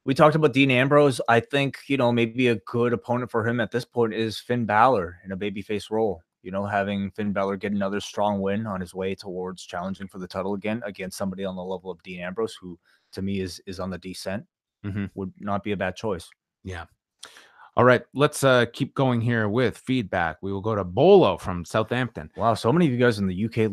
Speaker 1: We talked about Dean Ambrose. I think, maybe a good opponent for him at this point is Finn Balor in a babyface role. Having Finn Balor get another strong win on his way towards challenging for the title again against somebody on the level of Dean Ambrose, who to me is on the descent, would not be a bad choice.
Speaker 2: Yeah. All right, let's keep going here with feedback. We will go to Bolo from Southampton.
Speaker 1: Wow, so many of you guys in the UK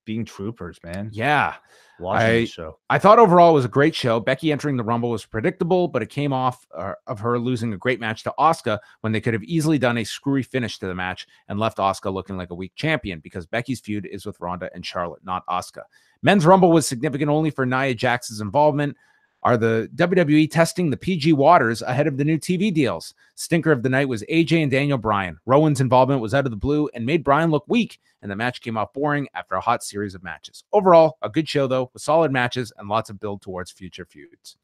Speaker 1: being troopers, man.
Speaker 2: Yeah.
Speaker 1: Watching this show.
Speaker 2: I thought overall it was a great show. Becky entering the Rumble was predictable, but it came off of her losing a great match to Asuka when they could have easily done a screwy finish to the match and left Asuka looking like a weak champion, because Becky's feud is with Ronda and Charlotte, not Asuka. Men's Rumble was significant only for Nia Jax's involvement. Are the WWE testing the PG waters ahead of the new TV deals? Stinker of the night was AJ and Daniel Bryan. Rowan's involvement was out of the blue and made Bryan look weak, and the match came off boring after a hot series of matches. Overall, a good show, though, with solid matches and lots of build towards future feuds.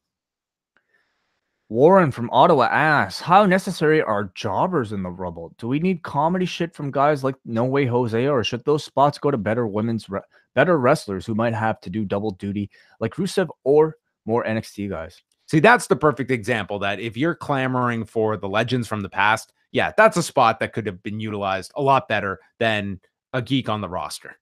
Speaker 1: Warren from Ottawa asks, how necessary are jobbers in the Rumble? Do we need comedy shit from guys like No Way Jose, or should those spots go to better wrestlers who might have to do double duty like Rusev, or more NXT guys?
Speaker 2: See, that's the perfect example that if you're clamoring for the legends from the past, that's a spot that could have been utilized a lot better than a geek on the roster.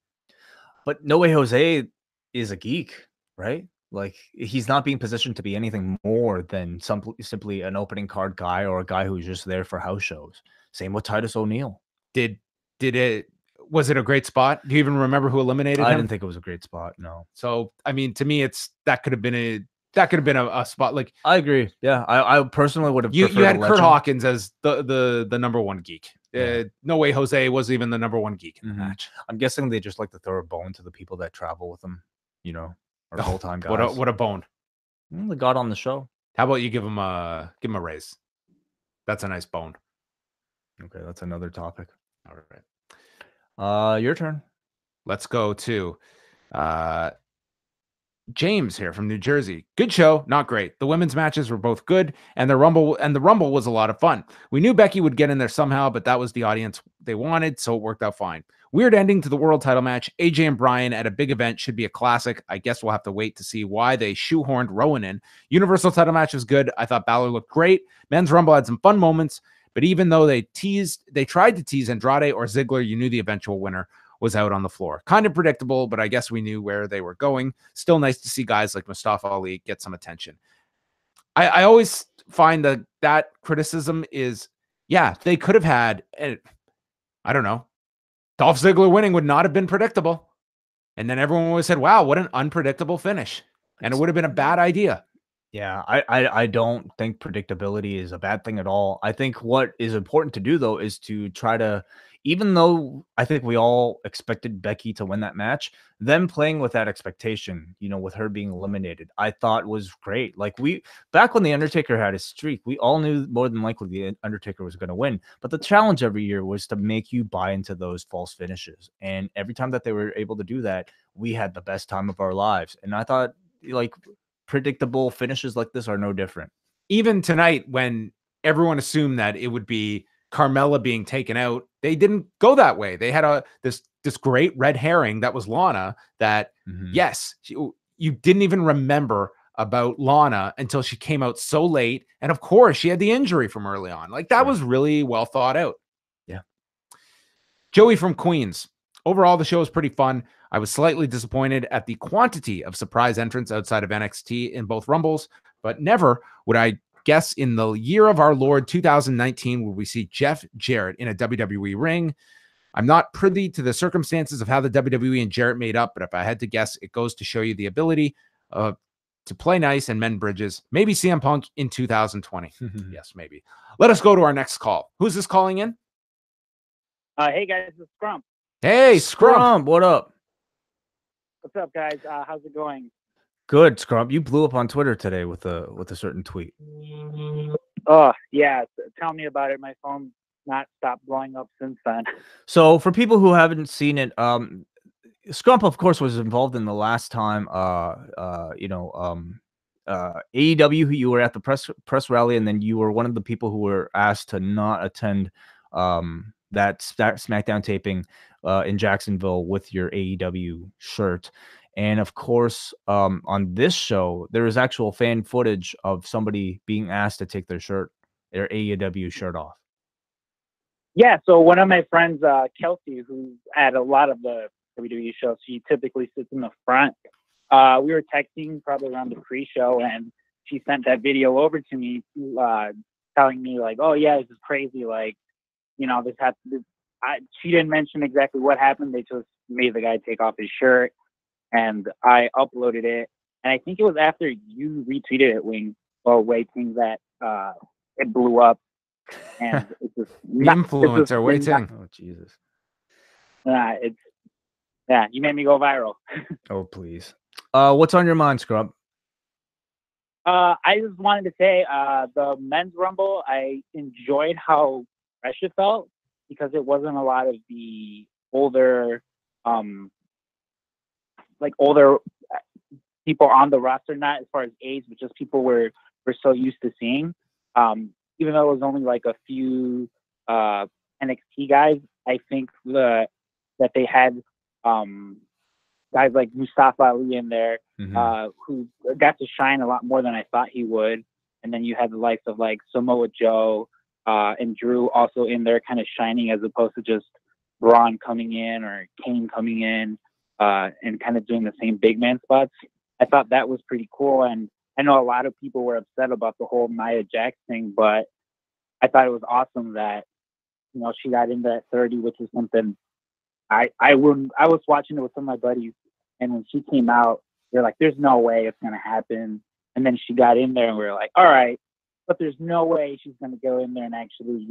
Speaker 1: But No Way Jose is a geek, right? Like, he's not being positioned to be anything more than simply an opening card guy or a guy who's just there for house shows. Same with Titus O'Neil.
Speaker 2: Was it a great spot? Do you even remember who eliminated him?
Speaker 1: I didn't think it was a great spot, no.
Speaker 2: So, I mean, to me, that could have been a spot. Like,
Speaker 1: I agree. Yeah, I personally would have.
Speaker 2: You had Kurt Hawkins as the number one geek. No Way Jose wasn't even the number one geek in the match.
Speaker 1: I'm guessing they just like to throw a bone to the people that travel with them, or full-time guys.
Speaker 2: What a bone.
Speaker 1: They got on the show.
Speaker 2: How about you give him a raise? That's a nice bone.
Speaker 1: Okay, that's another topic.
Speaker 2: All right.
Speaker 1: Your turn.
Speaker 2: Let's go to James here from New Jersey. Good show, not great. The women's matches were both good, and the Rumble was a lot of fun. We knew Becky would get in there somehow, but that was the audience they wanted, so it worked out fine. Weird ending to the world title match. AJ and Bryan at a big event should be a classic. I guess we'll have to wait to see why they shoehorned Rowan in. Universal title match was good. I thought Balor looked great. Men's Rumble had some fun moments, but even though they tried to tease Andrade or Ziggler, you knew the eventual winner was out on the floor. Kind of predictable, but I guess we knew where they were going. Still nice to see guys like Mustafa Ali get some attention. I always find that criticism is, they could have had, I don't know, Dolph Ziggler winning would not have been predictable. And then everyone always said, wow, what an unpredictable finish. And it would have been a bad idea.
Speaker 1: Yeah, I don't think predictability is a bad thing at all. I think what is important to do though is to try to, even though I think we all expected Becky to win that match, them playing with that expectation, with her being eliminated, I thought was great. Like back when the Undertaker had his streak, we all knew more than likely the Undertaker was going to win. But the challenge every year was to make you buy into those false finishes. And every time that they were able to do that, we had the best time of our lives. And I thought, like, predictable finishes like this are no different.
Speaker 2: Even tonight, when everyone assumed that it would be Carmella being taken out, they didn't go that way. They had this great red herring that was Lana. That yes, you didn't even remember about Lana until she came out so late, and of course she had the injury from early on. Like that was really well thought out.
Speaker 1: Yeah.
Speaker 2: Joey from Queens. Overall, the show was pretty fun. I was slightly disappointed at the quantity of surprise entrants outside of NXT in both Rumbles, but never would I guess in the year of our Lord 2019 would we see Jeff Jarrett in a WWE ring. I'm not privy to the circumstances of how the WWE and Jarrett made up, but if I had to guess, it goes to show you the ability to play nice and mend bridges. Maybe CM Punk in 2020. Yes, maybe. Let us go to our next call. Who's this calling in?
Speaker 4: Hey guys, it's Scrump.
Speaker 2: Hey, Scrump.
Speaker 1: What up?
Speaker 4: What's up, guys? How's it going?
Speaker 1: Good, Scrump. You blew up on Twitter today with a certain tweet.
Speaker 4: Oh yeah, tell me about it. My phone not stopped blowing up since then.
Speaker 1: So for people who haven't seen it, Scrump, of course, was involved in the last time. AEW. You were at the press rally, and then you were one of the people who were asked to not attend that SmackDown taping in Jacksonville with your AEW shirt. And of course, on this show, there is actual fan footage of somebody being asked to take their AEW shirt off.
Speaker 4: Yeah, so one of my friends, Kelsey, who's at a lot of the WWE shows, she typically sits in the front. We were texting probably around the pre-show, and she sent that video over to me, telling me like, "Oh yeah, this is crazy. Like, this happened." She didn't mention exactly what happened. They just made the guy take off his shirt, and I uploaded it. And I think it was after you retweeted it, Wai Ting, that it blew up. And it's just
Speaker 2: the influencer Wai Ting.
Speaker 1: Oh Jesus!
Speaker 4: You made me go viral.
Speaker 1: Oh please! What's on your mind, Scrub?
Speaker 4: I just wanted to say the men's rumble, I enjoyed how fresh it felt because it wasn't a lot of the older people on the roster, not as far as age, but just people we're so used to seeing. Even though it was only like a few NXT guys, I think that they had guys like Mustafa Ali in there who got to shine a lot more than I thought he would. And then you had the likes of like Samoa Joe and Drew also in there kind of shining, as opposed to just Braun coming in or Kane coming in and kind of doing the same big man spots. I thought that was pretty cool. And I know a lot of people were upset about the whole Nia Jax thing, but I thought it was awesome that, she got into that 30, which is something I was watching it with some of my buddies, and when she came out, they're like, there's no way it's going to happen. And then she got in there and we were like, all right, but there's no way she's going to go in there and actually,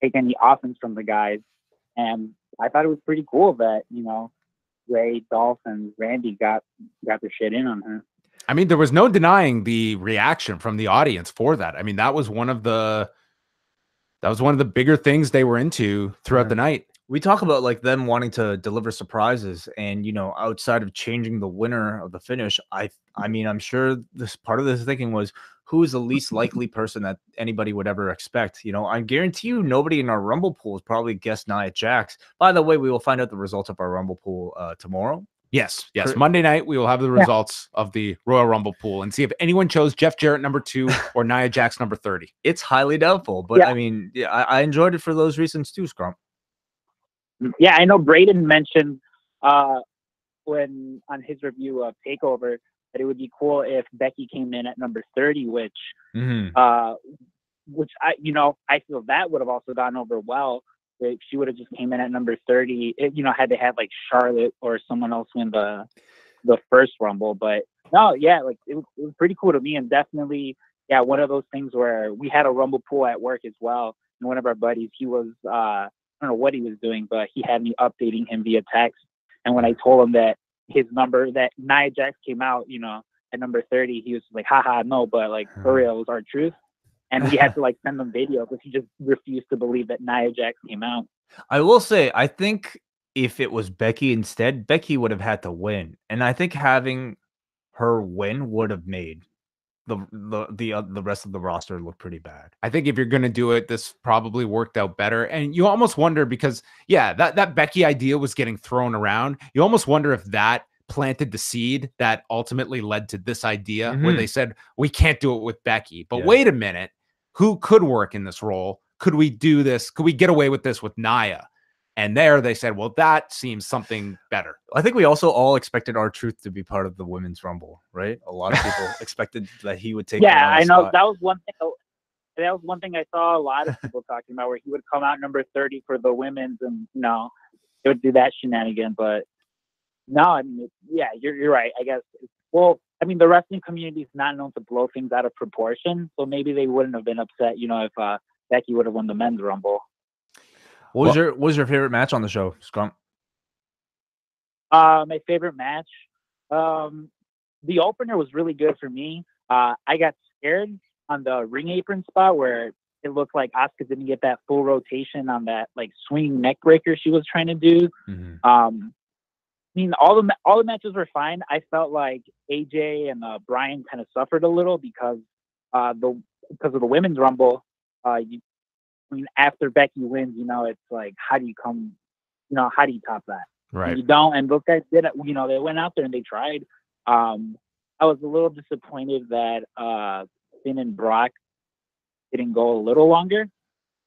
Speaker 4: take any offense from the guys. And I thought it was pretty cool that, Ray, Dolph, and Randy got their shit in on her.
Speaker 2: I mean, there was no denying the reaction from the audience for that. I mean, that was one of the bigger things they were into throughout the night.
Speaker 1: We talk about like them wanting to deliver surprises, and outside of changing the winner of the finish, I mean, I'm sure this part of this thinking was who is the least likely person that anybody would ever expect. I guarantee you nobody in our Rumble pool has probably guessed Nia Jax. By the way, we will find out the results of our Rumble pool tomorrow.
Speaker 2: Yes. Monday night, we will have the results of the Royal Rumble pool and see if anyone chose Jeff Jarrett number 2 or Nia Jax number 30.
Speaker 1: It's highly doubtful, but I mean, I enjoyed it for those reasons too, Scrum.
Speaker 4: Yeah, I know Braden mentioned when on his review of TakeOver that it would be cool if Becky came in at number 30, which I feel that would have also gone over well. If she would have just came in at number 30, had they had like Charlotte or someone else win the first Rumble. But No, yeah, like it was pretty cool to me, and definitely, yeah, one of those things where we had a Rumble pool at work as well, and one of our buddies, he was, I don't know what he was doing, but he had me updating him via text, and when I told him that his number, that Nia Jax came out, at number 30, he was like, haha, no, but like for real, it was our truth, and we had to like send him video because he just refused to believe that Nia Jax came out.
Speaker 1: I will say, I think if it was Becky instead, Becky would have had to win, and I think having her win would have made the rest of the roster look pretty bad.
Speaker 2: I think if you're going to do it, this probably worked out better. And you almost wonder because, yeah, that Becky idea was getting thrown around. You almost wonder if that planted the seed that ultimately led to this idea where they said, we can't do it with Becky. But wait a minute, who could work in this role? Could we do this? Could we get away with this with Nia? And there they said, well, that seems something better.
Speaker 1: I think we also all expected R-Truth to be part of the Women's Rumble, right? A lot of people expected that he would take.
Speaker 4: Yeah, I know. That was one thing. That was one thing I saw a lot of people talking about, where he would come out number 30 for the women's, and they would do that shenanigan. But no, I mean, yeah, you're right. I guess. Well, I mean, the wrestling community is not known to blow things out of proportion, so maybe they wouldn't have been upset, if Becky would have won the men's Rumble.
Speaker 1: What was your favorite match on the show, Scrump?
Speaker 4: My favorite match, the opener was really good for me. I got scared on the ring apron spot where it looked like Asuka didn't get that full rotation on that like swinging neck breaker she was trying to do. I mean, all the matches were fine. I felt like AJ and Bryan kind of suffered a little because of the women's Rumble. I mean, after Becky wins, it's like, how do you top that?
Speaker 2: Right.
Speaker 4: And you don't. And those guys did it. They went out there and they tried. I was a little disappointed that Finn and Brock didn't go a little longer.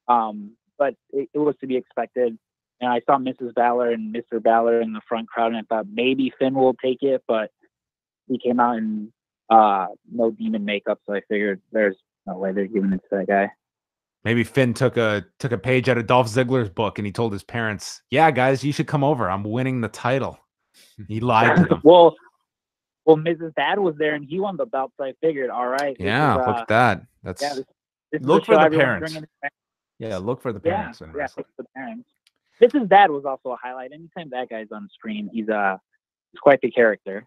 Speaker 4: But it was to be expected. And I saw Mrs. Balor and Mr. Balor in the front crowd, and I thought maybe Finn will take it, but he came out in no demon makeup, so I figured there's no way they're giving it to that guy.
Speaker 2: Maybe Finn took a page out of Dolph Ziggler's book and he told his parents, yeah, guys, you should come over. I'm winning the title. He lied to them.
Speaker 4: Well, Mrs. Dad was there and he won the belt, so I figured, all right.
Speaker 2: Yeah, look at that. That's
Speaker 1: look for the parents. Yeah, look for the parents.
Speaker 4: Yeah, look for the parents. Mrs. Dad was also a highlight. Anytime that guy's on screen, he's quite the character.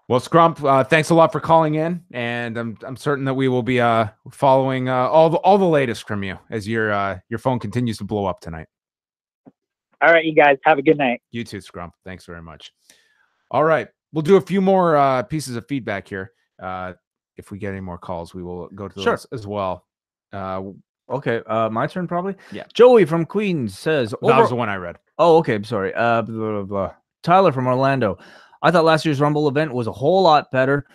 Speaker 2: Well, Scrump, thanks a lot for calling in, and I'm certain that we will be following all the latest from you as your phone continues to blow up tonight.
Speaker 4: All right, you guys have a good night.
Speaker 2: You too, Scrump. Thanks very much. All right, we'll do a few more pieces of feedback here. If we get any more calls, we will go to those as well.
Speaker 1: Okay, my turn probably.
Speaker 2: Yeah.
Speaker 1: Joey from Queens says
Speaker 2: that was the one I read.
Speaker 1: Oh, okay. I'm sorry. Blah, blah, blah. Tyler from Orlando. I thought last year's Rumble event was a whole lot better.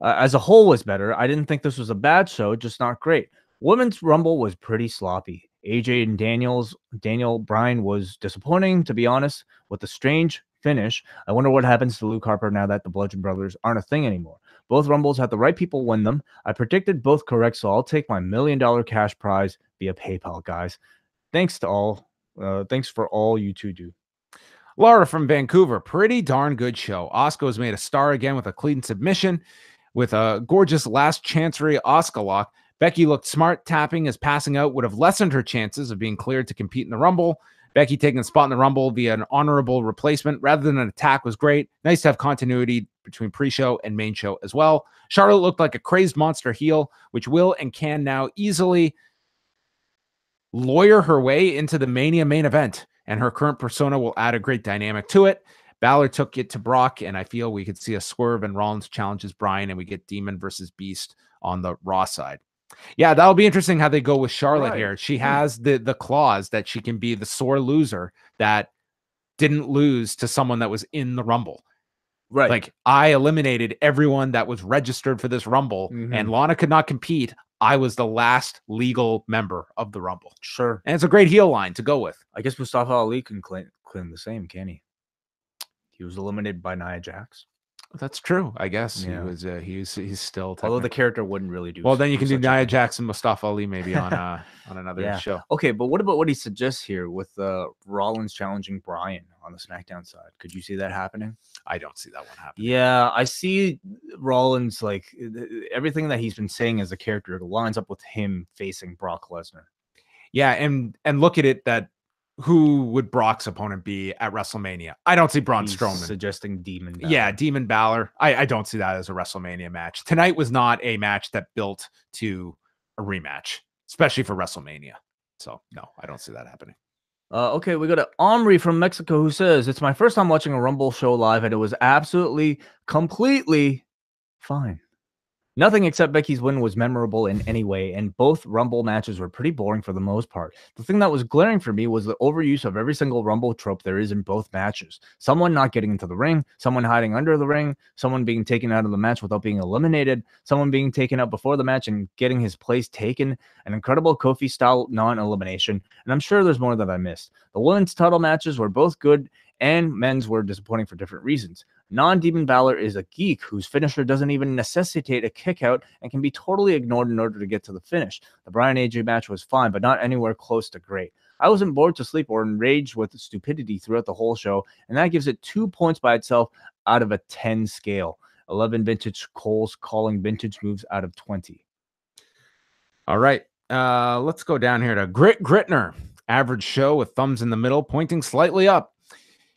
Speaker 1: As a whole was better. I didn't think this was a bad show, just not great. Women's Rumble was pretty sloppy. AJ and Daniel Bryan was disappointing, to be honest, with a strange finish. I wonder what happens to Luke Harper now that the Bludgeon Brothers aren't a thing anymore. Both Rumbles had the right people win them. I predicted both correct, so I'll take my $1 million cash prize via PayPal, guys. Thanks to all. Thanks for all you two do.
Speaker 2: Laura from Vancouver, pretty darn good show. Asuka was made a star again with a clean submission with a gorgeous last chancery Asuka lock. Becky looked smart, tapping as passing out would have lessened her chances of being cleared to compete in the Rumble. Becky taking a spot in the Rumble via an honorable replacement rather than an attack was great. Nice to have continuity between pre-show and main show as well. Charlotte looked like a crazed monster heel, which will and can now easily lawyer her way into the Mania main event, and her current persona will add a great dynamic to it. Balor took it to Brock, and I feel we could see a swerve and Rollins challenges Bryan, and we get Demon versus Beast on the Raw side. Yeah, that'll be interesting how they go with Charlotte here. She has the clause that she can be the sore loser that didn't lose to someone that was in the Rumble.
Speaker 1: Right.
Speaker 2: Like, I eliminated everyone that was registered for this Rumble, and Lana could not compete. I was the last legal member of the Rumble.
Speaker 1: Sure.
Speaker 2: And it's a great heel line to go with.
Speaker 1: I guess Mustafa Ali can claim the same, can he? He was eliminated by Nia Jax.
Speaker 2: That's true. I guess
Speaker 1: Yeah.
Speaker 2: he's still.
Speaker 1: Although the
Speaker 2: technically-
Speaker 1: character wouldn't really do.
Speaker 2: well, then you can do
Speaker 1: such a
Speaker 2: Nia
Speaker 1: thing.
Speaker 2: Jackson, Mustafa Ali, maybe on another
Speaker 1: Yeah.
Speaker 2: show.
Speaker 1: Okay, but what about what he suggests here with Rollins challenging Bryan on the SmackDown side? Could you see that happening?
Speaker 2: I don't see that one happening.
Speaker 1: Yeah, I see Rollins like everything that he's been saying as a character lines up with him facing Brock Lesnar.
Speaker 2: Yeah, and look at it that who would Brock's opponent be at WrestleMania? I don't see Braun
Speaker 1: He's
Speaker 2: Strowman.
Speaker 1: suggesting Demon Balor.
Speaker 2: Yeah, Demon Balor. I don't see that as a WrestleMania match. Tonight was not a match that built to a rematch, especially for WrestleMania. So no, I don't see that happening.
Speaker 1: Okay, we got an Omri from Mexico who says, it's my first time watching a Rumble show live, and it was absolutely, completely fine. Nothing except Becky's win was memorable in any way, and both Rumble matches were pretty boring for the most part. The thing that was glaring for me was the overuse of every single Rumble trope there is in both matches. Someone not getting into the ring, someone hiding under the ring, someone being taken out of the match without being eliminated, someone being taken out before the match and getting his place taken, an incredible Kofi-style non-elimination, and I'm sure there's more that I missed. The women's title matches were both good, and men's were disappointing for different reasons. Non-Demon Balor is a geek whose finisher doesn't even necessitate a kick out and can be totally ignored in order to get to the finish. The Bryan AJ match was fine, but not anywhere close to great. I wasn't bored to sleep or enraged with stupidity throughout the whole show, and that gives it 2 points by itself out of a 10 scale. 11 vintage Coles calling vintage moves out of 20.
Speaker 2: All right. Let's go down here to Gritner. Average show with thumbs in the middle, pointing slightly up.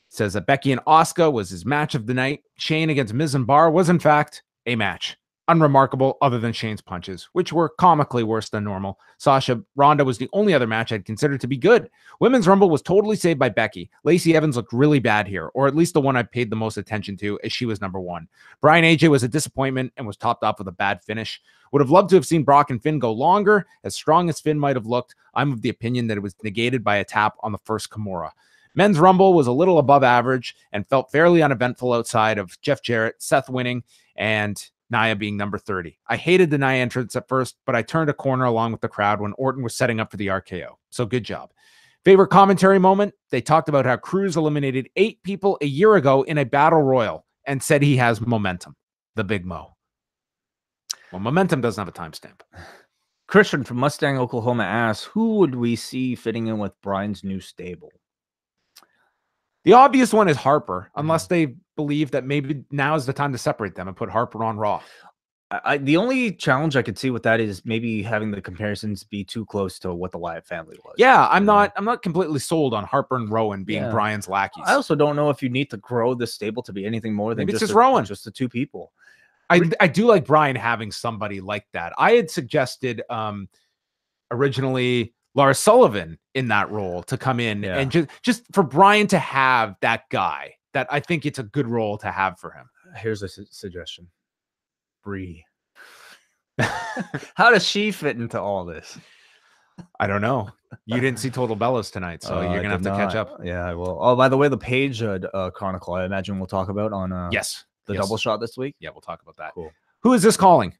Speaker 2: Says that Becky and Asuka was his match of the night. Shane against Miz and Bar was, in fact, a match. Unremarkable other than Shane's punches, which were comically worse than normal. Sasha Ronda was the only other match I'd consider to be good. Women's Rumble was totally saved by Becky. Lacey Evans looked really bad here, or at least the one I paid the most attention to, as she was number one. Bryan AJ was a disappointment and was topped off with a bad finish. Would have loved to have seen Brock and Finn go longer. As strong as Finn might have looked, I'm of the opinion that it was negated by a tap on the first Kimura. Men's Rumble was a little above average and felt fairly uneventful outside of Jeff Jarrett, Seth winning, and Nia being number 30. I hated the Nia entrance at first, but I turned a corner along with the crowd when Orton was setting up for the RKO. So good job. Favorite commentary moment? They talked about how Cruz eliminated 8 people a year ago in a battle royal and said he has momentum. The Big Mo. Well, momentum doesn't have a timestamp.
Speaker 1: Christian from Mustang, Oklahoma asks, who would we see fitting in with Bryan's new stable?
Speaker 2: The obvious one is Harper, unless they believe that maybe now is the time to separate them and put Harper on Raw.
Speaker 1: The only challenge I could see with that is maybe having the comparisons be too close to what the Wyatt family was.
Speaker 2: Yeah, I'm not completely sold on Harper and Rowan being Bryan's lackeys.
Speaker 1: I also don't know if you need to grow the stable to be anything more than
Speaker 2: maybe
Speaker 1: just
Speaker 2: Rowan,
Speaker 1: just the 2 people.
Speaker 2: I do like Bryan having somebody like that. I had suggested originally Lars Sullivan in that role to come in and just for Bryan to have that guy. That I think it's a good role to have for him.
Speaker 1: Here's a suggestion. Bree. How does she fit into all this?
Speaker 2: I don't know. You didn't see Total Bellas tonight, so you're gonna have to catch up.
Speaker 1: Yeah, I will. Oh, by the way, the Page Chronicle, I imagine we'll talk about on the double shot this week.
Speaker 2: Yeah, we'll talk about that.
Speaker 1: Cool.
Speaker 2: Who is this calling?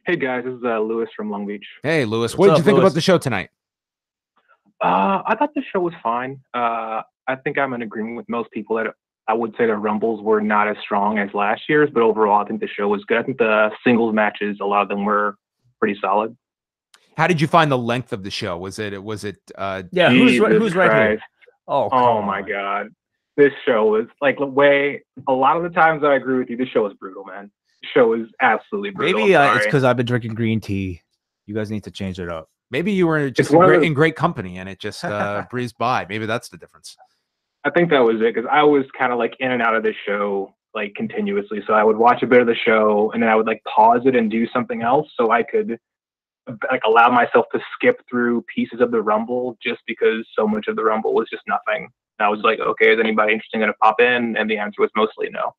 Speaker 5: Hey guys, this is Lewis from Long Beach.
Speaker 2: Hey Lewis, what did you think about the show tonight?
Speaker 5: I thought the show was fine. I think I'm in agreement with most people that I would say the Rumbles were not as strong as last year's, but overall I think the show was good. I think the singles matches, a lot of them were pretty solid.
Speaker 2: How did you find the length of the show? Was it
Speaker 1: yeah, who's right here?
Speaker 5: Oh my God. This show was like a lot of the times that I agree with you, this show is brutal, man. The show is absolutely brutal.
Speaker 1: Maybe it's because I've been drinking green tea. You guys need to change it up.
Speaker 2: Maybe you were just in great company and it just breezed by. Maybe that's the difference.
Speaker 5: I think that was it, because I was kind of like in and out of this show like continuously. So I would watch a bit of the show and then I would like pause it and do something else so I could like allow myself to skip through pieces of the Rumble, just because so much of the Rumble was just nothing. And I was like, okay, is anybody interesting going to pop in? And the answer was mostly no.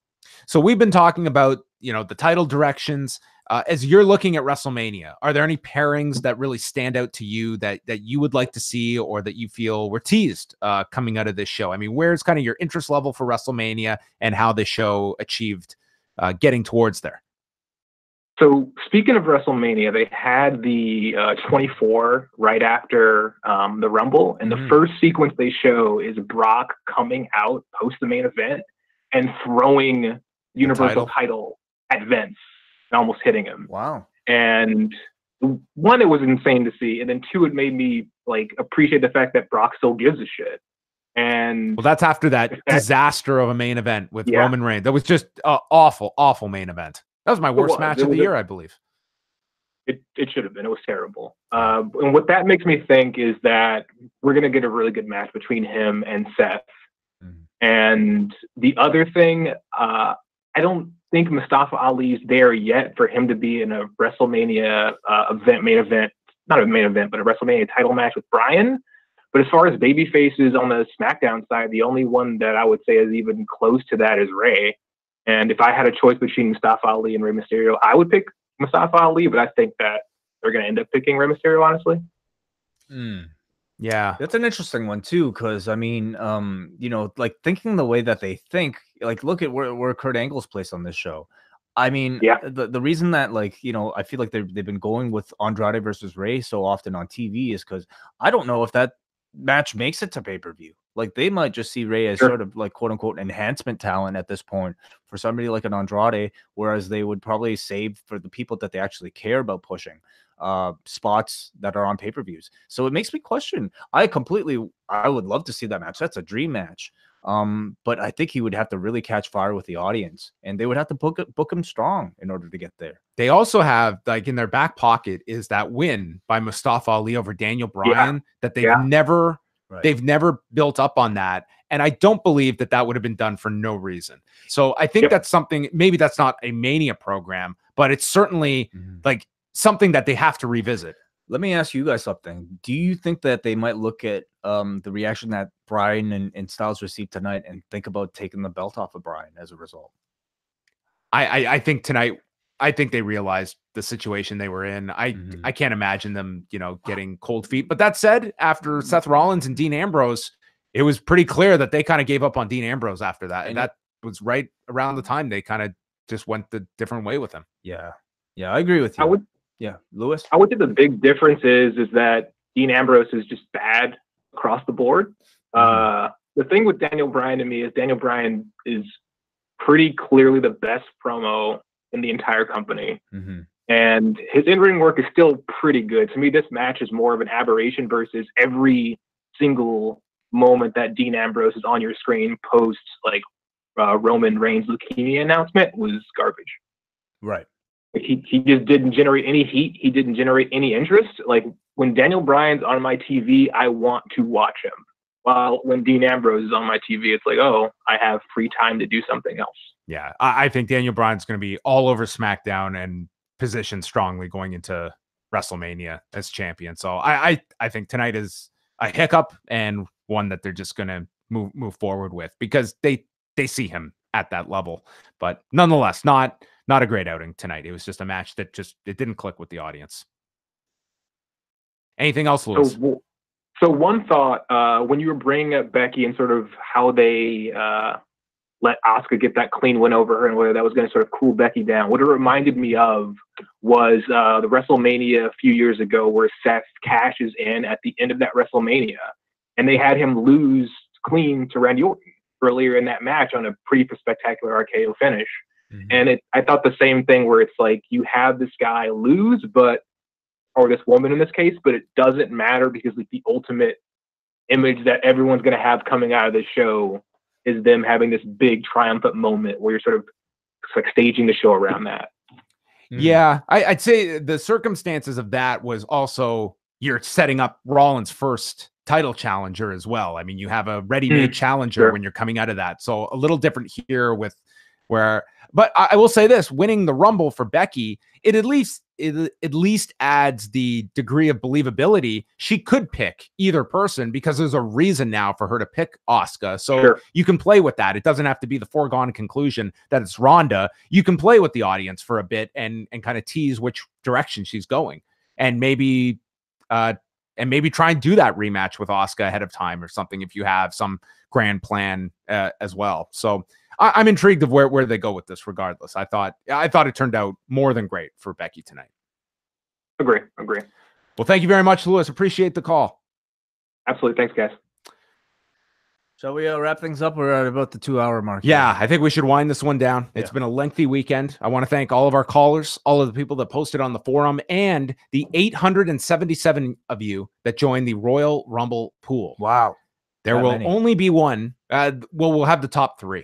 Speaker 2: So we've been talking about, the title directions. As you're looking at WrestleMania, are there any pairings that really stand out to you that you would like to see, or that you feel were teased coming out of this show? I mean, where's kind of your interest level for WrestleMania and how the show achieved getting towards there?
Speaker 5: So speaking of WrestleMania, they had the 24 right after the Rumble, and the first sequence they show is Brock coming out post the main event and throwing Universal title at Vince and almost hitting him.
Speaker 1: Wow.
Speaker 5: And one, it was insane to see, and then two, it made me like appreciate the fact that Brock still gives a shit. And
Speaker 2: well, that's after that disaster of a main event with Roman Reigns. That was just an awful main event. That was my worst match of the year, I believe.
Speaker 5: It should have been. It was terrible. And what that makes me think is that we're going to get a really good match between him and Seth. Mm-hmm. And the other thing, I don't think Mustafa Ali's there yet for him to be in a WrestleMania main event, not a main event, but a WrestleMania title match with Bryan. But as far as baby faces on the SmackDown side, the only one that I would say is even close to that is Rey. And if I had a choice between Mustafa Ali and Rey Mysterio, I would pick Mustafa Ali, but I think that they're going to end up picking Rey Mysterio, honestly.
Speaker 2: Yeah.
Speaker 1: That's an interesting one, too, because, I mean, you know, like thinking the way that they think, like look at where Kurt Angle's placed on this show. I mean, the reason that, like, you know, I feel like they've been going with Andrade versus Rey so often on TV is because I don't know if that match makes it to pay-per-view. Like they might just see Rey as sort of like quote unquote enhancement talent at this point for somebody like an Andrade, whereas they would probably save for the people that they actually care about pushing spots that are on pay-per-views. So it makes me question. I would love to see that match. That's a dream match. But I think he would have to really catch fire with the audience, and they would have to book him strong in order to get there.
Speaker 2: They also have, like, in their back pocket is that win by Mustafa Ali over Daniel Bryan that they've never built up on that. And I don't believe that would have been done for no reason. So I think that's something, maybe that's not a Mania program, but it's certainly like something that they have to revisit.
Speaker 1: Let me ask you guys something. Do you think that they might look at the reaction that Bryan and Styles received tonight and think about taking the belt off of Bryan as a result?
Speaker 2: I think tonight, I think they realized the situation they were in. I can't imagine them, you know, getting cold feet. But that said, after Seth Rollins and Dean Ambrose, it was pretty clear that they kind of gave up on Dean Ambrose after that. And that was right around the time they kind of just went the different way with him.
Speaker 1: Yeah. Yeah, I agree with you. Lewis?
Speaker 5: I would say the big difference is that Dean Ambrose is just bad across the board. The thing with Daniel Bryan to me is Daniel Bryan is pretty clearly the best promo in the entire company. And his in-ring work is still pretty good. To me, this match is more of an aberration versus every single moment that Dean Ambrose is on your screen post like Roman Reigns leukemia announcement was garbage.
Speaker 1: Right.
Speaker 5: He just didn't generate any heat. He didn't generate any interest. Like when Daniel Bryan's on my TV, I want to watch him. While when Dean Ambrose is on my TV, it's like, oh, I have free time to do something else.
Speaker 2: Yeah, I think Daniel Bryan's going to be all over SmackDown and positioned strongly going into WrestleMania as champion. So I think tonight is a hiccup and one that they're just going to move forward with because they see him at that level. But nonetheless, not a great outing tonight. It was just a match that it didn't click with the audience. Anything else, Lewis?
Speaker 5: So one thought, when you were bringing up Becky and sort of how they let Asuka get that clean win over her and whether that was going to sort of cool Becky down, what it reminded me of was the WrestleMania a few years ago where Seth cashes in at the end of that WrestleMania and they had him lose clean to Randy Orton earlier in that match on a pretty spectacular RKO finish. And I thought the same thing where it's like you have this guy lose, or this woman in this case, but it doesn't matter because like the ultimate image that everyone's going to have coming out of this show is them having this big triumphant moment where you're sort of like staging the show around that.
Speaker 2: Yeah, I'd say the circumstances of that was also you're setting up Rollins' first title challenger as well. I mean, you have a ready-made challenger when you're coming out of that. So a little different here with but I will say this, winning the Rumble for Becky, it at least adds the degree of believability. She could pick either person because there's a reason now for her to pick Asuka. So you can play with that. It doesn't have to be the foregone conclusion that it's Ronda. You can play with the audience for a bit and kind of tease which direction she's going and maybe try and do that rematch with Asuka ahead of time or something if you have some grand plan as well. So I'm intrigued of where they go with this regardless. I thought it turned out more than great for Becky tonight.
Speaker 5: Agree.
Speaker 2: Well, thank you very much, Lewis. Appreciate the call.
Speaker 5: Absolutely. Thanks, guys.
Speaker 1: Shall we wrap things up? We're at about the 2-hour mark.
Speaker 2: Yeah,
Speaker 1: here.
Speaker 2: I think we should wind this one down.
Speaker 1: Yeah.
Speaker 2: It's been a lengthy weekend. I want to thank all of our callers, all of the people that posted on the forum, and the 877 of you that joined the Royal Rumble pool.
Speaker 1: Wow.
Speaker 2: There
Speaker 1: that
Speaker 2: will
Speaker 1: many.
Speaker 2: only be one. We'll have the top 3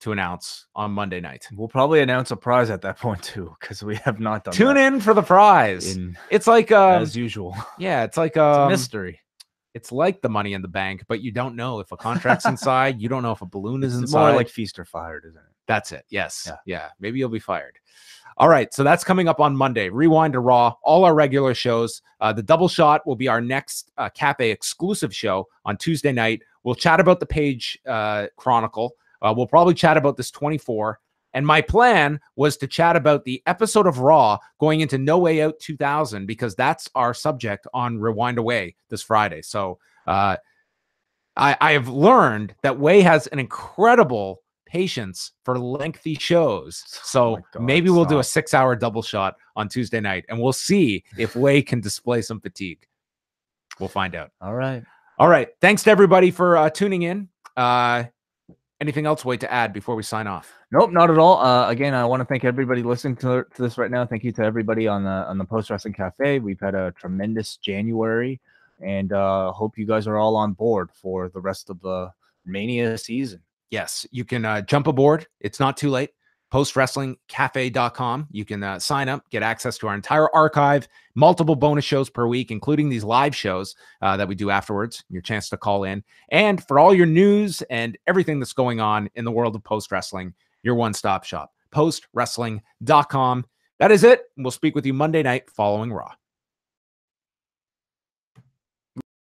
Speaker 2: to announce on Monday night.
Speaker 1: We'll probably announce a prize at that point too, because we have not done
Speaker 2: Tune
Speaker 1: that
Speaker 2: in for the prize. It's like
Speaker 1: as usual.
Speaker 2: yeah, it's like
Speaker 1: It's a mystery.
Speaker 2: It's like the Money in the Bank, but you don't know if a contract's inside. You don't know if a balloon is
Speaker 1: It's
Speaker 2: inside.
Speaker 1: more like feast or fired, isn't it?
Speaker 2: That's it. Yes.
Speaker 1: Yeah.
Speaker 2: Yeah. Maybe you'll be fired. All right. So that's coming up on Monday. Rewind to Raw, all our regular shows. The double shot will be our next Cafe exclusive show on Tuesday night. We'll chat about the Page Chronicle. We'll probably chat about this 24. And my plan was to chat about the episode of Raw going into No Way Out 2000, because that's our subject on Rewind Away this Friday. So I have learned that Way has an incredible patience for lengthy shows. So maybe we'll do a 6-hour double shot on Tuesday night, and we'll see if Way can display some fatigue. We'll find out.
Speaker 1: All right.
Speaker 2: All right. Thanks to everybody for tuning in. Anything else, Way, to add before we sign off?
Speaker 1: Nope, not at all. Again, I want to thank everybody listening to this right now. Thank you to everybody on the Post Wrestling Cafe. We've had a tremendous January, and hope you guys are all on board for the rest of the Mania season.
Speaker 2: Yes, you can jump aboard. It's not too late. postwrestlingcafe.com. You can sign up, get access to our entire archive, multiple bonus shows per week, including these live shows that we do afterwards, your chance to call in. And for all your news and everything that's going on in the world of post wrestling, your one-stop shop, postwrestling.com. That is it. We'll speak with you Monday night following Raw.